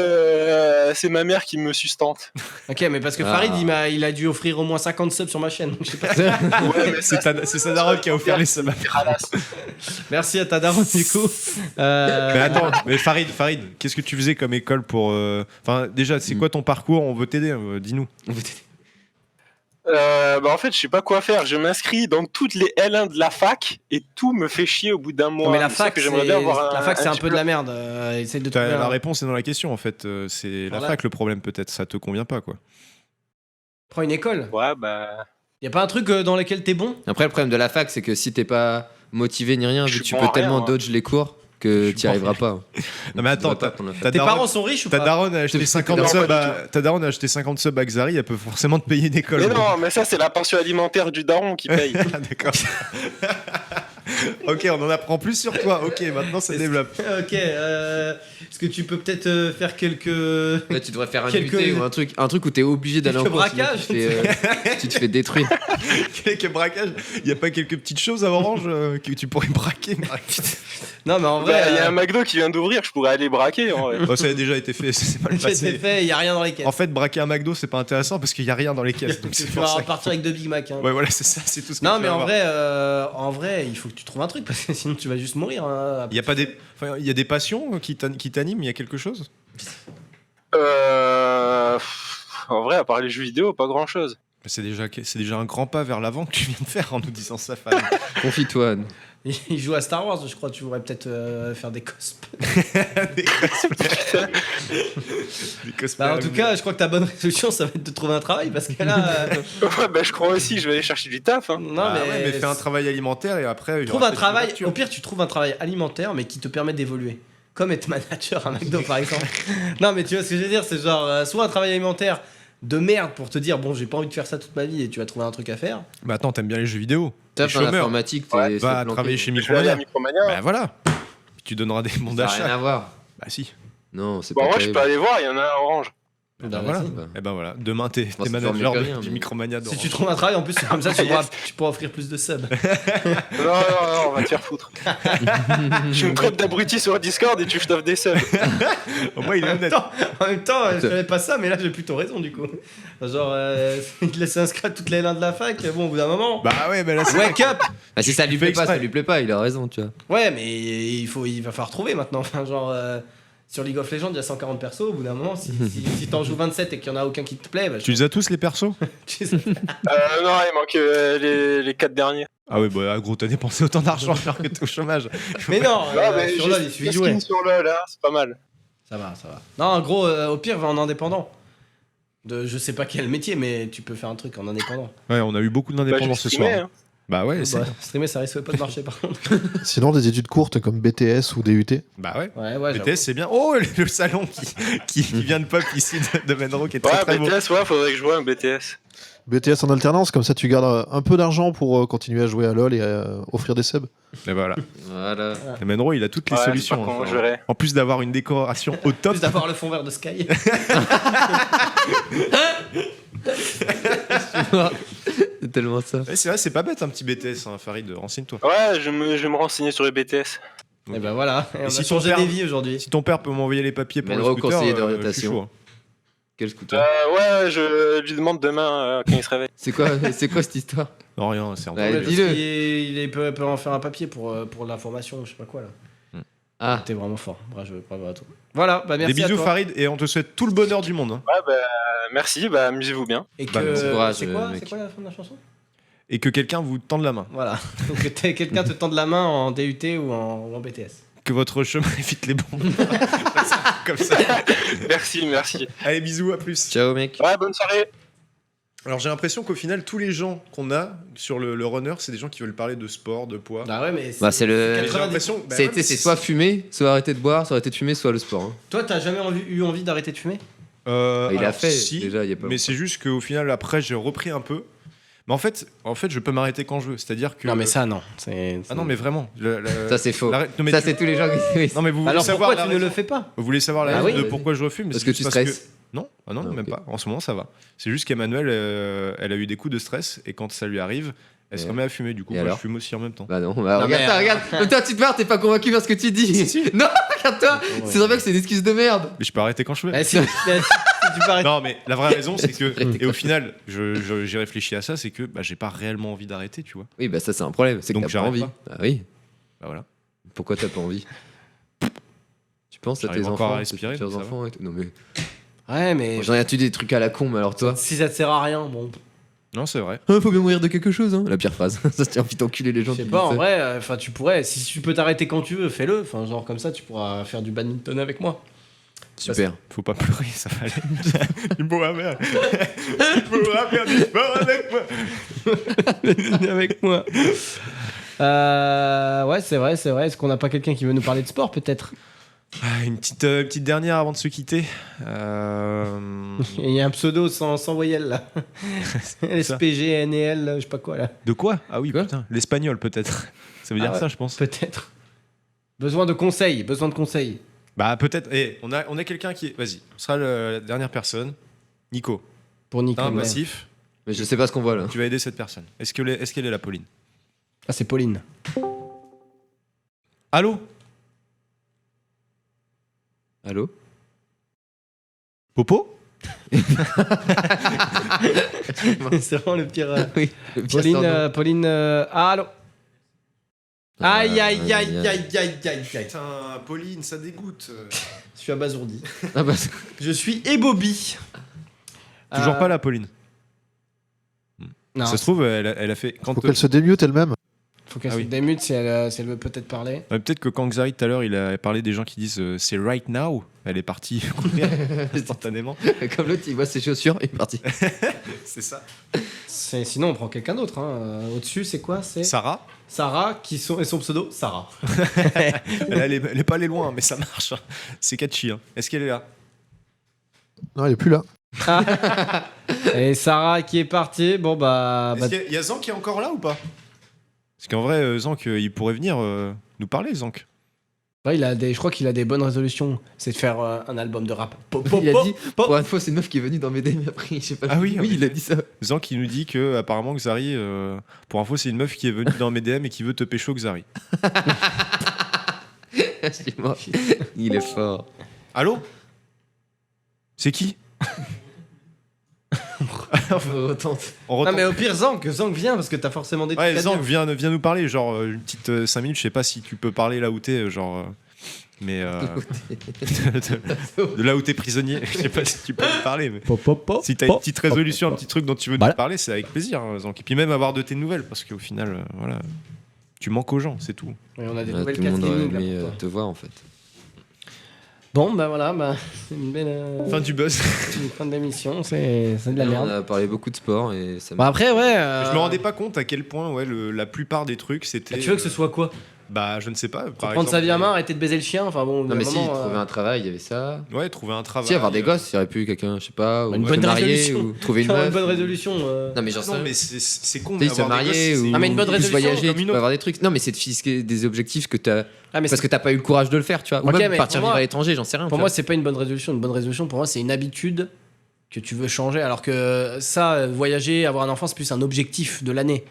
c'est ma mère qui me sustente. Ok, mais parce que Farid, il a dû offrir au moins 50 subs sur ma chaîne. Donc je sais pas. Ouais, mais ça, C'est sa daronne qui a offert les subs. Merci à ta daronne du coup. Mais attends, mais Farid, qu'est-ce que tu faisais comme école pour. Enfin, déjà, c'est quoi ton parcours? On veut t'aider, dis-nous. En fait, je sais pas quoi faire. Je m'inscris dans toutes les L1 de la fac et tout me fait chier au bout d'un mois. Mais la C'est ça fac, que j'aimerais bien avoir la fac, c'est un peu de la diplôme. merde. Essaye de trouver La un- réponse est dans la question en fait. C'est la Voilà. fac le problème peut-être. Ça te convient pas quoi. Prends une école. Ouais, bah. Y a pas un truc dans lequel t'es bon? Après, le problème de la fac, c'est que si t'es pas motivé ni rien, Je vu que suis tu bon peux à rien, tellement moi. dodge les cours que suis t'y bon à arriveras pas. Non mais attends, ta Tes parents sont riches ou ta pas? daronne a acheté C'est- 50 non, subs pas à... Ta daronne a acheté 50 subs à Xari, elle peut forcément te payer une école. Mais gros. non, mais ça, c'est la pension alimentaire du daron qui paye. Ah, d'accord. Ok, on en apprend plus sur toi. Ok, maintenant ça développe. Ok, est-ce que tu peux peut-être faire quelques. Là, tu devrais faire un Quelques- UT ou un truc où t'es obligé d'aller en Quelques cours. sinon braquages. tu te fais détruire. Quelques braquages. Y a pas quelques petites choses à Orange que tu pourrais braquer Non, mais en Bah, vrai. il y a un McDo qui vient d'ouvrir, je pourrais aller braquer en vrai. Oh, ça a déjà été fait, c'est mal C'était passé. fait, y a rien dans les caisses. En fait, braquer un McDo, c'est pas intéressant parce qu'il y a rien dans les caisses. Donc Tu c'est vas pour ça. repartir avec 2 Big Mac. Hein. Ouais, voilà, c'est ça, c'est tout ce que Non, tu mais vas en avoir. vrai, il faut que tu trouves un truc parce que sinon tu vas juste mourir. Hein. Il y a pas des, enfin, il y a des passions qui t'animent. Il y a quelque chose. En vrai, à part les jeux vidéo, pas grand chose. C'est déjà un grand pas vers l'avant que tu viens de faire en nous disant ça, Fan. Confie-toi, Anne. Il joue à Star Wars, je crois. Tu pourrais peut-être faire des cosplays. Des cosplays. Des cosplays Bah, en à tout la cas, je crois que ta bonne résolution, ça va être de trouver un travail parce que là. Ouais, bah, je crois aussi, je vais aller chercher du taf. Hein. Non, Ah ouais, mais fais un travail alimentaire et après. il y Trouve aura un peut-être travail. une ouverture. Au pire, tu trouves un travail alimentaire, mais qui te permet d'évoluer. Comme être manager à McDo, par exemple. Non, mais tu vois ce que je veux dire, c'est genre soit un travail alimentaire de merde pour te dire bon, j'ai pas envie de faire ça toute ma vie et tu vas trouver un truc à faire. Bah attends, t'aimes bien les jeux vidéo. Tape T'es dans chômeur. l'informatique, Ouais, t'es Va planqué. travailler chez Je vais aller à Micromania. Micromania. Bah voilà. Puis tu donneras des bons Ça n'a rien d'achat. à voir. Bah si. Non, c'est Bon, pas moi, je terrible. peux aller voir, il y en a un orange. Bah Bah, voilà. vas-y. Et ben voilà. Demain t'es c'est toujours manager mieux que rien, du mais- Micromania Si d'Orange. tu trouves un travail, en plus, comme ça, tu pourras offrir plus de subs. Non, on va te faire foutre. Je me traite d'abruti sur Discord et tu t'offres des subs. Au moins il est En même honnête. temps, je savais pas ça, mais là, j'ai plutôt raison du coup. Genre, il te laisse inscrire toutes les lins de la fac. Bon, au bout d'un moment. Bah ouais, mais là c'est. Wake up! Ah, si ça lui fais plaît pas, exprès. ça lui plaît pas, il a raison, tu vois. Ouais, mais il va falloir trouver maintenant. Enfin, genre, sur League of Legends, il y a 140 persos. Au bout d'un moment, si t'en joues 27 et qu'il y en a aucun qui te plaît, bah, Tu les as tous les persos? tu sais. Non, il manque les 4 derniers. Ah ouais, bah gros, t'as dépensé autant d'argent alors que t'es au chômage. Mais non, Non, mais sur j'ai LoL, il suffit de deux jouer. skins sur LoL, hein, c'est pas mal. Ça va, ça va. Non, en gros, au pire, va en indépendant. Je sais pas quel métier, mais tu peux faire un truc en indépendant. Ouais, on a eu beaucoup Bah, d'indépendants je ce vais soir. streamer, hein. Bah ouais, c'est. Bah, streamer, ça risque pas de marcher par contre. Sinon, des études courtes comme BTS ou DUT. Bah ouais. Ouais, BTS c'est bien. Oh, le salon qui vient de pop ici de Menro qui est très Ouais, très beau. BTS, ouais, faudrait que je joue un BTS. BTS en alternance, comme ça tu gardes un peu d'argent pour continuer à jouer à LoL et offrir des subs. Et voilà. Voilà. Et Menro il a toutes les Ouais, solutions. c'est pas con, hein. je verrai. En plus d'avoir une décoration au top. Plus d'avoir le fond vert de Sky. C'est tellement ça. Ouais, c'est vrai, c'est pas bête un petit BTS, hein, Farid, renseigne-toi. Ouais, je vais me renseigner sur les BTS. Et ben voilà, et on a si changé ton père- des vies aujourd'hui. Si ton père peut m'envoyer les papiers pour Menro, le scooter, conseiller je suis d'orientation. chaud, hein. Quel scooter Ouais, je lui demande demain quand il se réveille. C'est quoi cette histoire? Non, rien, c'est Ouais, encore. dis-le. Il peut en faire un papier pour l'information, je sais pas quoi là. Ah, T'es vraiment fort, bravo à toi. Voilà, bah merci Des bisous à toi. Farid et on te souhaite tout le bonheur du monde. Hein. Ouais, bah, merci, bah, amusez-vous bien. Et que Bah, merci, courage, c'est quoi, mec. la fin de la chanson? Et que quelqu'un vous tende la main. Voilà, que quelqu'un te tende la main en DUT ou en BTS. Que votre chemin évite les bombes. Comme ça. Merci. Allez, bisous, à plus. ciao mec. Ouais, bonne soirée. Alors j'ai l'impression qu'au final, tous les gens qu'on a sur le runner, c'est des gens qui veulent parler de sport, de poids. Ah ouais, mais Bah, c'est le- Et j'ai l'impression. bah C'est ouais, mais c'est soit fumer, soit arrêter de boire, soit arrêter de fumer, soit le sport. hein. Toi, t'as jamais eu envie d'arrêter de fumer? Il a alors, fait si, déjà, il y a pas mais longtemps. c'est juste qu'au final, après, j'ai repris un peu. Mais en fait, je peux m'arrêter quand je veux. C'est-à-dire que. Non, mais ça, non. Ah non, mais vraiment. Ça c'est faux. Non, mais Ça c'est tous les gens qui. oui. Non, mais vous voulez Alors savoir pourquoi la tu ne le raison- fais pas? Vous voulez savoir la Ah raison oui. de pourquoi je refume? mais Parce c'est que juste tu stresses. Non, ah non, Ah, même ok. pas. En ce moment, ça va. C'est juste qu'Emmanuel, elle a eu des coups de stress et quand ça lui arrive, elle se Et remet à fumer. Du coup, et moi, alors je fume aussi en même temps. Bah non, bah, Non, regarde mais, ça, regarde. Même toi tu te marres, t'es pas convaincu par ce que tu dis. Non, regarde-toi. C'est vrai que c'est une excuse de merde. Mais je peux arrêter quand je veux. Eh, si tu peux arrêter. Non, mais la vraie raison, c'est que. Et au final, j'ai réfléchi à ça, c'est que j'ai pas réellement envie d'arrêter, tu vois. Oui, bah ça c'est un problème, c'est que Donc, t'as pas j'arrête envie. pas. Bah oui. Bah voilà. Pourquoi t'as pas envie? Tu penses à tes J'arrive encore enfants, à respirer, tes futurs donc ça va. enfants et tout. Non mais Ouais, mais j'en ai tu des trucs à la con, mais alors toi. si ça te sert à rien, bon. Non, c'est vrai. Ah, faut bien mourir de quelque chose, hein. La pire phrase. Ça tient envie d'enculer les gens. Je sais qui pas, disent en ça. vrai, enfin tu pourrais, si tu peux t'arrêter quand tu veux, fais-le. Enfin, genre comme ça, tu pourras faire du badminton avec moi. Super. Faut pas pleurer, ça va aller. Il pourra faire. Il pourra faire du sport avec moi. avec moi. Ouais, c'est vrai. Est-ce qu'on n'a pas quelqu'un qui veut nous parler de sport, peut-être? Une petite dernière avant de se quitter. Il y a un pseudo sans voyelle, là. SPG, NEL, je sais pas quoi, là. De quoi? Ah oui, putain. L'espagnol, peut-être. Ça veut dire ouais, ça, je pense. Peut-être. Besoin de conseils. Bah, peut-être. On a quelqu'un qui. Vas-y, ce sera la dernière personne. Nico. Pour Nico. T'as un ouais. passif. Mais je sais pas ce qu'on voit là. Tu vas aider cette personne. Est-ce qu'elle est là, Pauline? Ah, c'est Pauline. Allô? Allô? Popo? C'est vraiment le pire. Oui, le pire sordon. Pauline. Allô? Aïe. Putain, Pauline, ça dégoûte. Je suis abasourdi. Ah bah, Je suis ébobi. Toujours pas là, Pauline. Non. Ça se trouve, elle a fait. Quand Faut qu'elle se démute elle-même. Faut qu'elle Ah se oui. démute si elle veut peut-être parler. Peut-être que quand Xari tout à l'heure il a parlé des gens qui disent c'est right now, elle est partie courir instantanément. Comme l'autre, il voit ses chaussures, il est parti. C'est ça. Sinon, on prend quelqu'un d'autre. Hein. Au-dessus, c'est quoi? C'est Sarah, Sarah, et son pseudo, Sarah. elle est pas allée loin, mais ça marche. C'est catchy. Hein. Est-ce qu'elle est là? Non, elle est plus là. Et Sarah qui est partie. Bon, bah. Est-ce qu'il y a Zank qui est encore là ou pas? Parce qu'en vrai, Zank, il pourrait venir nous parler, Zank. Ouais, je crois qu'il a des bonnes résolutions. C'est de faire un album de rap. Il a dit, pour une fois, c'est une meuf qui est venue dans mes DM après. Je sais pas. Ah oui, il a dit ça. Zank, il nous dit que apparemment Xari, pour info, c'est une meuf qui est venue dans mes DM et qui veut te pécho Xari. C'est mort. Il est fort. Allô? C'est qui? On retente. Non, mais au pire, Zank vient parce que t'as forcément des trucs Ouais, à Zank, dire. viens nous parler, genre une petite 5 minutes, je sais pas si tu peux parler là où t'es, genre. Mais. de là où t'es prisonnier, je sais pas si tu peux me parler, mais. Si t'as une petite résolution, un petit truc dont tu veux nous parler, c'est avec plaisir, hein, Zank. Et puis même avoir de tes nouvelles, parce qu'au final, voilà. Tu manques aux gens, c'est tout. Ouais, on a des Tout nouvelles le monde aurait casting, là, aimé pour toi. te voir en fait. Bon, bah voilà, c'est une belle. Fin du buzz. Une fin de l'émission, c'est de la On merde. a parlé beaucoup de sport et ça Bon, après, ouais. Je me rendais pas compte à quel point, ouais, la plupart des trucs, c'était. Tu veux que ce soit quoi? Bah, je ne sais pas. Par Prendre sa exemple, vie à main, arrêter de baiser le chien, enfin bon. Non mais si, vraiment, trouver un travail, il y avait ça. Ouais, trouver un travail. Si, avoir des gosses, il y aurait pu quelqu'un, je sais pas, ou Une se bonne marier, résolution. ou trouver une Faire meuf. une bonne résolution. Non mais genre Non, ça. mais c'est con. Tu mais sais, se avoir des marier gosses, ou Ah, mais une bonne plus résolution, voyager, comme tu une peux autre. avoir des trucs. Non mais c'est de fixer des objectifs que t'as. Ah, mais Parce que t'as pas eu le courage de le faire, tu vois. Ou Ok, même mais partir pour vivre moi- à l'étranger, j'en sais rien. Pour tu moi, vois. c'est pas une bonne résolution. Une bonne résolution, pour moi, c'est une habitude que tu veux changer. Alors que ça, voyager, avoir un enfant, c'est plus un objectif de l'année.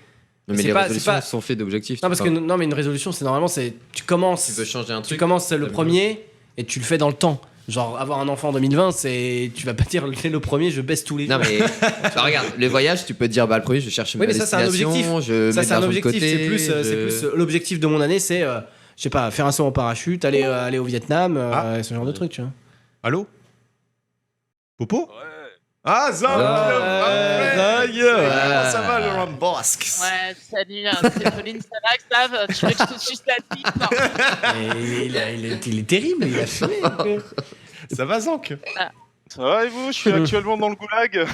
Non, mais c'est les pas- résolutions c'est pas- sont faites d'objectifs. Non, parce que non, mais une résolution, c'est normalement, c'est tu commences. tu veux changer un Tu truc. commences le premier et tu le fais dans le temps. Genre, avoir un enfant en 2020, c'est. Tu vas pas dire le premier, je baisse tous les jours. Non mais bah, regarde, les voyages, tu peux te dire bah le premier, je cherche Oui, ma mais ça, c'est un destination, objectif. je Ça, mets c'est de un l'argent de objectif. côté, C'est plus l'objectif de mon année, c'est. Je sais pas, faire un saut en parachute, aller au Vietnam, ce genre de truc, tu vois. Allô? Popo? Ah, Zank! Zank! Ça va, Laurent Bosque? Ouais, salut, c'est Pauline Salax, tu veux que je te suce la bite? Non. Il est terrible, il a fumé. Ça va, Zank? Ça va et vous? Je suis actuellement dans le goulag.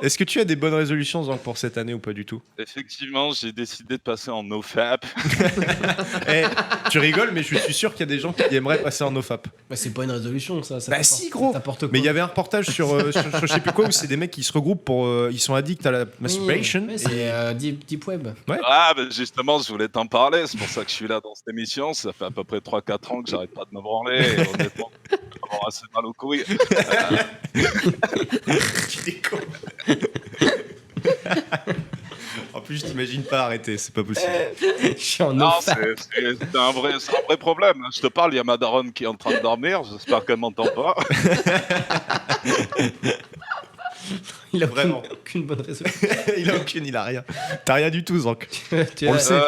Est-ce que tu as des bonnes résolutions, Zank, pour cette année ou pas du tout? Effectivement, j'ai décidé de passer en nofap. Eh, tu rigoles, mais je suis sûr qu'il y a des gens qui aimeraient passer en nofap. Bah, c'est pas une résolution, ça. Bah si, gros. N'importe quoi. Mais il y avait un reportage sur je sais plus quoi où c'est des mecs qui se regroupent pour ils sont addicts à la masturbation. Oui, c'est Deep Web. Ouais. Ah, bah justement, je voulais t'en parler. C'est pour ça que je suis là dans cette émission. Ça fait à peu près 3-4 ans que j'arrête pas de me branler. Et honnêtement, j'ai vraiment assez mal aux couilles. Tu déconnes. En plus, je t'imagine pas arrêter, c'est pas possible. Je suis en Non, nofap. c'est un vrai problème. Je te parle, il y a ma daronne qui est en train de dormir. J'espère qu'elle m'entend pas. Il a Vraiment. aucune bonne résolution. Il a rien. T'as rien du tout, Zank. Tu On le as- sait.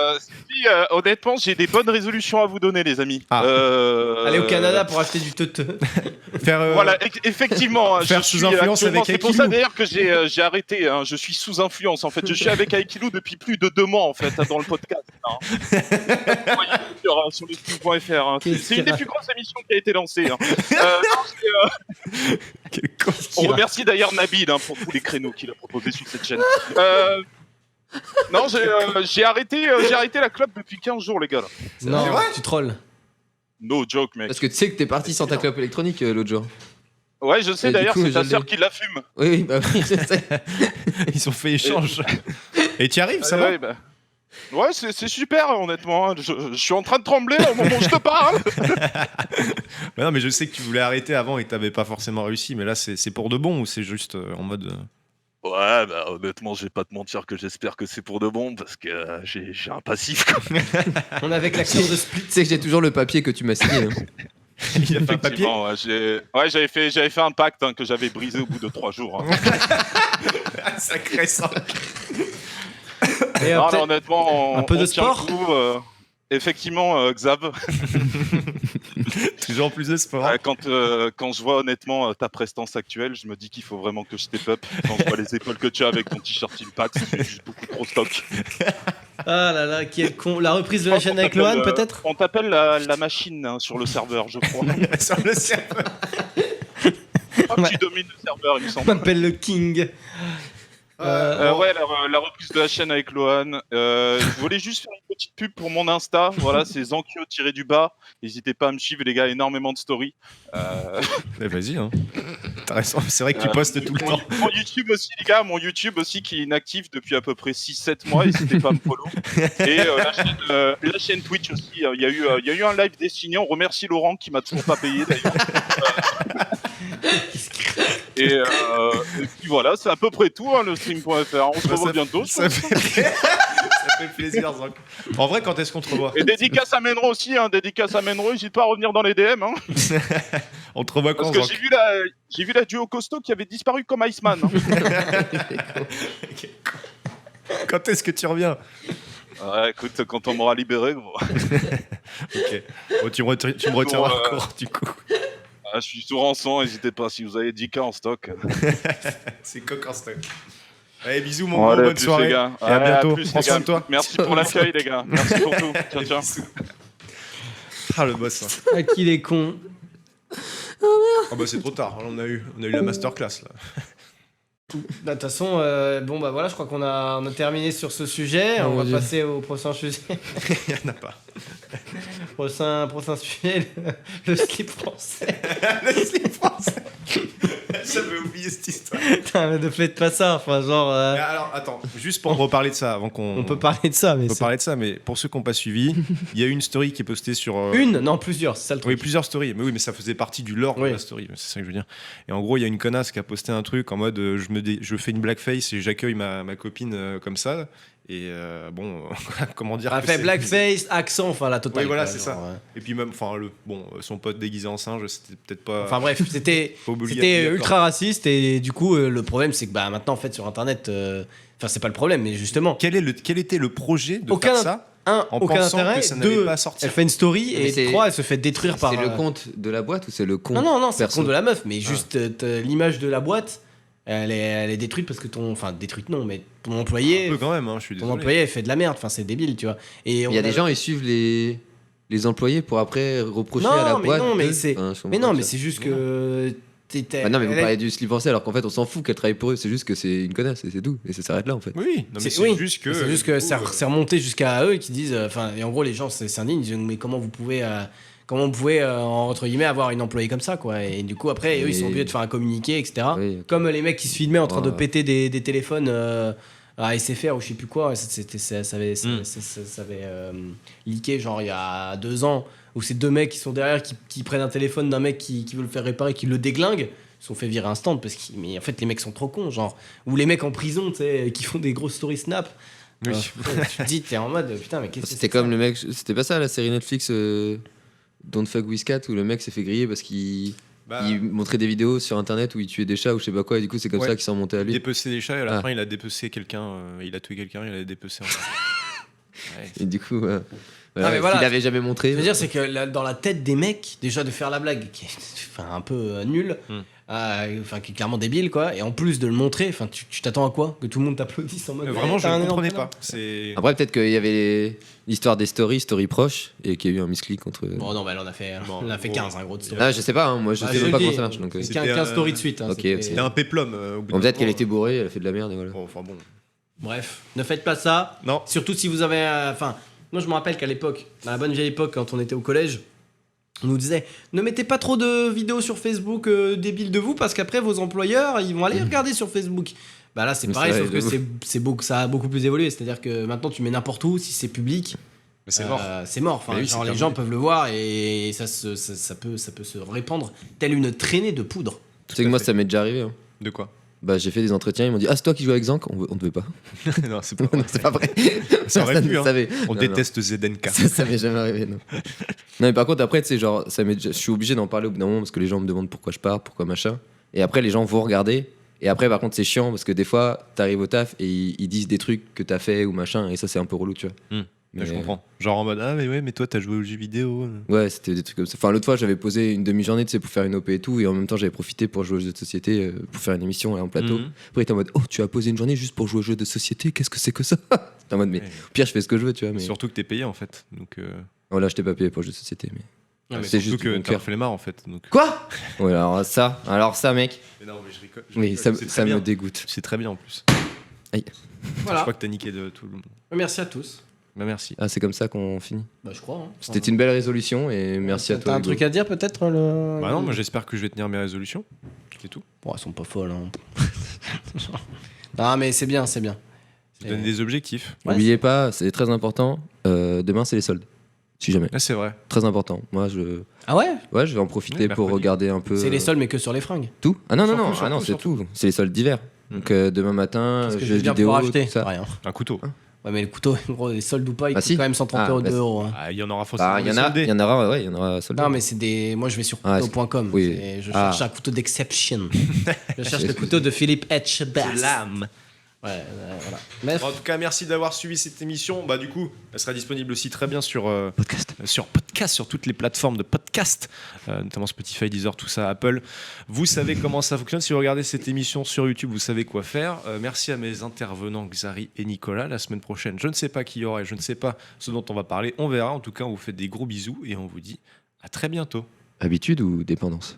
Si, honnêtement, j'ai des bonnes résolutions à vous donner, les amis. Aller au Canada pour acheter du teuteux. Faire, Voilà, effectivement. faire je sous suis influence actuellement- avec C'est pour Aikilou. ça d'ailleurs que j'ai arrêté. Hein, je suis sous influence en fait. Je suis avec Aikilou depuis plus de 2 mois en fait dans le podcast. Hein. Sur le stream.fr. Hein. C'est une des plus grosses émissions qui a été lancée. Hein. On remercie d'ailleurs Nabil pour tous les créneaux qu'il a proposés sur cette chaîne. Non, j'ai arrêté la clope depuis 15 jours, les gars. Là. Non, tu trolls. No joke, mec. Parce que tu sais que t'es parti sans ta clope électronique l'autre jour. Ouais, je sais Et du d'ailleurs, coup, c'est ta je sœur l'ai. qui la fume. Oui, bah oui, je sais. Ils ont fait échange. Et t'y arrives, ça Ouais, va bah. Ouais, c'est super, honnêtement. Hein. Je suis en train de trembler là, au moment où je te parle. Bah non, mais je sais que tu voulais arrêter avant et que t'avais pas forcément réussi, mais là, c'est pour de bon ou c'est juste en mode. Ouais, bah honnêtement, je vais pas te mentir que j'espère que c'est pour de bon parce que j'ai un passif. Quoi. On est avec l'acteur de Split. Tu sais que j'ai toujours le papier que tu m'as signé. Hein. Il a fait le papier. Ouais, j'avais fait un pacte hein, que j'avais brisé au bout de 3 jours. Hein. Sacré sang. Et Non, peut-être non, honnêtement, un peu de on tient le sport coup, effectivement, Xav, Toujours plus de sport. quand je vois honnêtement ta prestance actuelle, je me dis qu'il faut vraiment que je step up. Quand je vois les épaules que tu as avec ton t-shirt Impact, c'est juste beaucoup trop stock. Ah là là, quel con. La reprise de la chaîne avec Lohan, peut-être On t'appelle la machine hein, sur le serveur, je crois. Sur le serveur. Tu domines le serveur, il me On semble. m'appelle le King. Ouais, la reprise de la chaîne avec Lohan. Je voulais juste faire une petite pub pour mon Insta. Voilà, c'est Zankyo-du-bas. N'hésitez pas à me suivre, les gars. Énormément de stories. Mais vas-y, hein. T'as raison, c'est vrai que tu postes tout le temps. Mon YouTube aussi, les gars. Mon YouTube aussi qui est inactif depuis à peu près 6-7 mois. N'hésitez pas à me follow. Et la chaîne Twitch aussi. Il y a eu un live destiné. On remercie Laurent qui m'a toujours pas payé d'ailleurs. Et puis voilà, c'est à peu près tout, hein, le stream.fr. On se revoit bientôt. Ça fait plaisir, Zank. En vrai, quand est-ce qu'on te revoit Et dédicace à Menro aussi, hein, dédicace à Menro, n'hésite pas à revenir dans les DM. Hein, On te revoit quand, parce que Zank j'ai vu la duo costaud qui avait disparu comme Iceman. Hein. Quand est-ce que tu reviens Ouais, écoute, quand on m'aura libéré, gros. Ok. Bon, tu me retiendras encore, du coup. Je suis sous rançon, n'hésitez pas, si vous avez 10K en stock. C'est coq en stock. Allez, bisous, mon Bon, gros, allez, bonne plus, soirée. les gars. Et à Allez, bientôt. plus, Prends les soin gars. de toi. Merci pour l'accueil, les gars. Merci pour tout. Ciao, ciao. Ah, le boss. Hein. Ah, qu'il est con. Ah bah c'est trop tard, on a eu la masterclass là. Bah, de toute façon, bon bah voilà, je crois qu'on a terminé sur ce sujet. Oh, On mon va Dieu. passer au prochain sujet. Il y en a pas. prochain sujet, le slip français. Le slip français. J'avais oublié cette histoire. Putain, ne faites pas ça, enfin genre... Mais alors attends, juste pour reparler de ça avant qu'on... On peut parler de ça, mais On peut parler de ça, mais pour ceux qui n'ont pas suivi, il y a eu une story qui est postée sur... Non, plusieurs, c'est ça le truc. Oui, plusieurs stories. Mais oui, mais ça faisait partie du lore de la story. C'est ça que je veux dire. Et en gros, il y a une connasse qui a posté un truc en mode je fais une blackface et j'accueille ma copine comme ça. Et bon, comment dire Elle que fait c'est- blackface, accent, enfin la totale. Oui, voilà, quoi, c'est genre, ça. ouais. Et puis même, enfin, son pote déguisé en singe, c'était peut-être pas. Enfin bref, c'était pas obligatoire. ultra raciste et du coup le problème c'est que bah maintenant en fait sur internet, enfin c'est pas le problème mais justement. Quel était le projet de Aucun- faire ça Un, en aucun pensant intérêt. que ça n'allait Deux, pas sortir. elle fait une story Mais et c'est- 3 elle se fait détruire par. C'est le compte de la boîte ou c'est le compte Non, c'est le perso compte de la meuf, mais juste l'image de la boîte, elle est détruite parce que enfin détruite non, mais ton employé, Un peu quand même, hein, je suis ton désolé. employé elle fait de la merde, enfin c'est débile, tu vois. Et Il y a des gens, ils suivent les employés pour après reprocher Non, à la mais boîte. non, mais de- c'est- Enfin, je comprends mais non, pas mais ça. c'est juste que. Bah non, mais vous parlez du slip français alors qu'en fait on s'en fout qu'elle travaille pour eux, c'est juste que c'est une connasse et c'est tout. Et ça s'arrête là en fait. Oui, non, mais c'est oui, juste que. c'est juste du que coup, c'est remonté jusqu'à eux qui disent, enfin, et en gros les gens s'indignent, ils disent mais comment vous pouvez entre guillemets avoir une employée comme ça quoi. Et du coup après eux ils sont obligés de faire un communiqué etc. Oui. Comme les mecs qui se filmaient en train de Ouais. péter des téléphones à SFR ou je sais plus quoi, ça avait leaké genre il y a 2 ans où c'est 2 mecs qui sont derrière qui prennent un téléphone d'un mec qui veut le faire réparer, qui le déglingue. Ils se sont fait virer instant parce que mais en fait les mecs sont trop cons genre, ou les mecs en prison tu sais qui font des grosses stories snap. Oui. Tu te dis t'es en mode putain mais qu'est-ce que C'était c'est comme que le mec, c'était pas ça la série Netflix Don't Fuck With Cat où le mec s'est fait griller parce qu'il Il montrait des vidéos sur internet où il tuait des chats ou je sais pas quoi, et du coup, c'est comme ça qu'ils sont montés à lui. Dépecer des chats, et à la fin, il a dépecé quelqu'un, il a tué quelqu'un, il a dépecé encore. Et du coup, mais voilà. il avait jamais montré. Je veux dire, c'est que dans la tête des mecs, déjà de faire la blague, qui est un peu nulle, qui est clairement débile, quoi, et en plus de le montrer, tu t'attends à quoi? Que tout le monde t'applaudisse en mode. Vraiment, je ne comprenais pas. Après, peut-être qu'il y avait l'histoire des stories proches, et qu'il y a eu un misclick entre. Bon, non, elle en a fait 15, gros de stories. Ah, je sais pas, moi je sais même pas comment ça marche. Donc, c'est 15 stories de suite. C'était un péplum. Peut-être qu'elle était bourrée, elle a fait de la merde, et voilà. Enfin bon. Bref, ne faites pas ça. Non. Surtout si vous avez. Moi je me rappelle qu'à l'époque, à la bonne vieille époque, quand on était au collège, on nous disait ne mettez pas trop de vidéos sur Facebook débiles de vous parce qu'après vos employeurs ils vont aller regarder sur Facebook. Bah là c'est pareil, sauf que ça a beaucoup plus évolué. C'est-à-dire que maintenant tu mets n'importe où, si c'est public. C'est mort. C'est mort. Enfin, les gens peuvent le voir et ça peut se répandre telle une traînée de poudre. Tu sais que moi ça m'est déjà arrivé. Hein. De quoi? Bah j'ai fait des entretiens, ils m'ont dit c'est toi qui joues avec Zank, on ne veut pas. Non, c'est pas vrai. C'est pas vrai. Ça aurait pu, hein. On Non, déteste ZNK. Ça m'est jamais arrivé, non. Non mais par contre après tu sais genre je suis obligé d'en parler au bout d'un moment parce que les gens me demandent pourquoi je pars, pourquoi machin. Et après les gens vont regarder. Et après par contre c'est chiant parce que des fois t'arrives au taf et ils disent des trucs que t'as fait ou machin et ça c'est un peu relou tu vois. Mais je comprends. Genre en mode mais toi t'as joué aux jeux vidéo. Ouais, c'était des trucs comme ça. Enfin l'autre fois j'avais posé une demi-journée tu sais pour faire une OP et tout et en même temps j'avais profité pour jouer aux jeux de société pour faire une émission là en plateau. Après il était en mode tu as posé une journée juste pour jouer aux jeux de société, qu'est-ce que c'est que ça? T'es en mode mais au pire je fais ce que je veux tu vois. Mais... Surtout que t'es payé en fait. Donc voilà, je t'ai pas payé pour les jeux de société mais. C'est juste que t'as fait les marre en fait. Donc... Quoi? Ouais alors ça mec. Mais non mais je rigole. Oui ça me dégoûte. C'est très bien en plus. Aïe. Voilà. Je crois que t'as niqué de tout le monde. Merci à tous. Bah merci. Ah c'est comme ça qu'on finit. Bah je crois. Hein. C'était une belle résolution et merci à toi. T'as un truc à dire peut-être Bah non, moi j'espère que je vais tenir mes résolutions. C'est tout. Bon, elles sont pas folles. Hein. Non mais c'est bien. Donner des objectifs. N'oubliez pas, c'est très important. Demain c'est les soldes. Si jamais. Ah, c'est vrai. Très important. Moi je. Ah ouais? Ouais, je vais en profiter pour regarder un peu. C'est les soldes mais que sur les fringues. Tout? Ah non c'est tout. C'est les soldes d'hiver. Donc demain matin, jeux vidéo, acheter tout ça. Rien. Un couteau. Ouais mais le couteau, gros, les soldes ou pas, il coûte quand même 130 €. Hein. Ah, il y en aura forcément. Il y en aura soldé. Non mais c'est des. Moi je vais sur couteau.com. Oui. Je cherche un couteau d'exception. Je cherche le couteau de Philippe H. Bass. L'âme. Ouais, voilà. En tout cas, merci d'avoir suivi cette émission. Bah, du coup, elle sera disponible aussi très bien sur podcast, sur toutes les plateformes de podcast, notamment Spotify, Deezer, tout ça, Apple. Vous savez comment ça fonctionne. Si vous regardez cette émission sur YouTube, vous savez quoi faire. Merci à mes intervenants Xari et Nicolas. La semaine prochaine, je ne sais pas qui y aura et je ne sais pas ce dont on va parler. On verra. En tout cas, on vous fait des gros bisous et on vous dit à très bientôt. Habitude ou dépendance?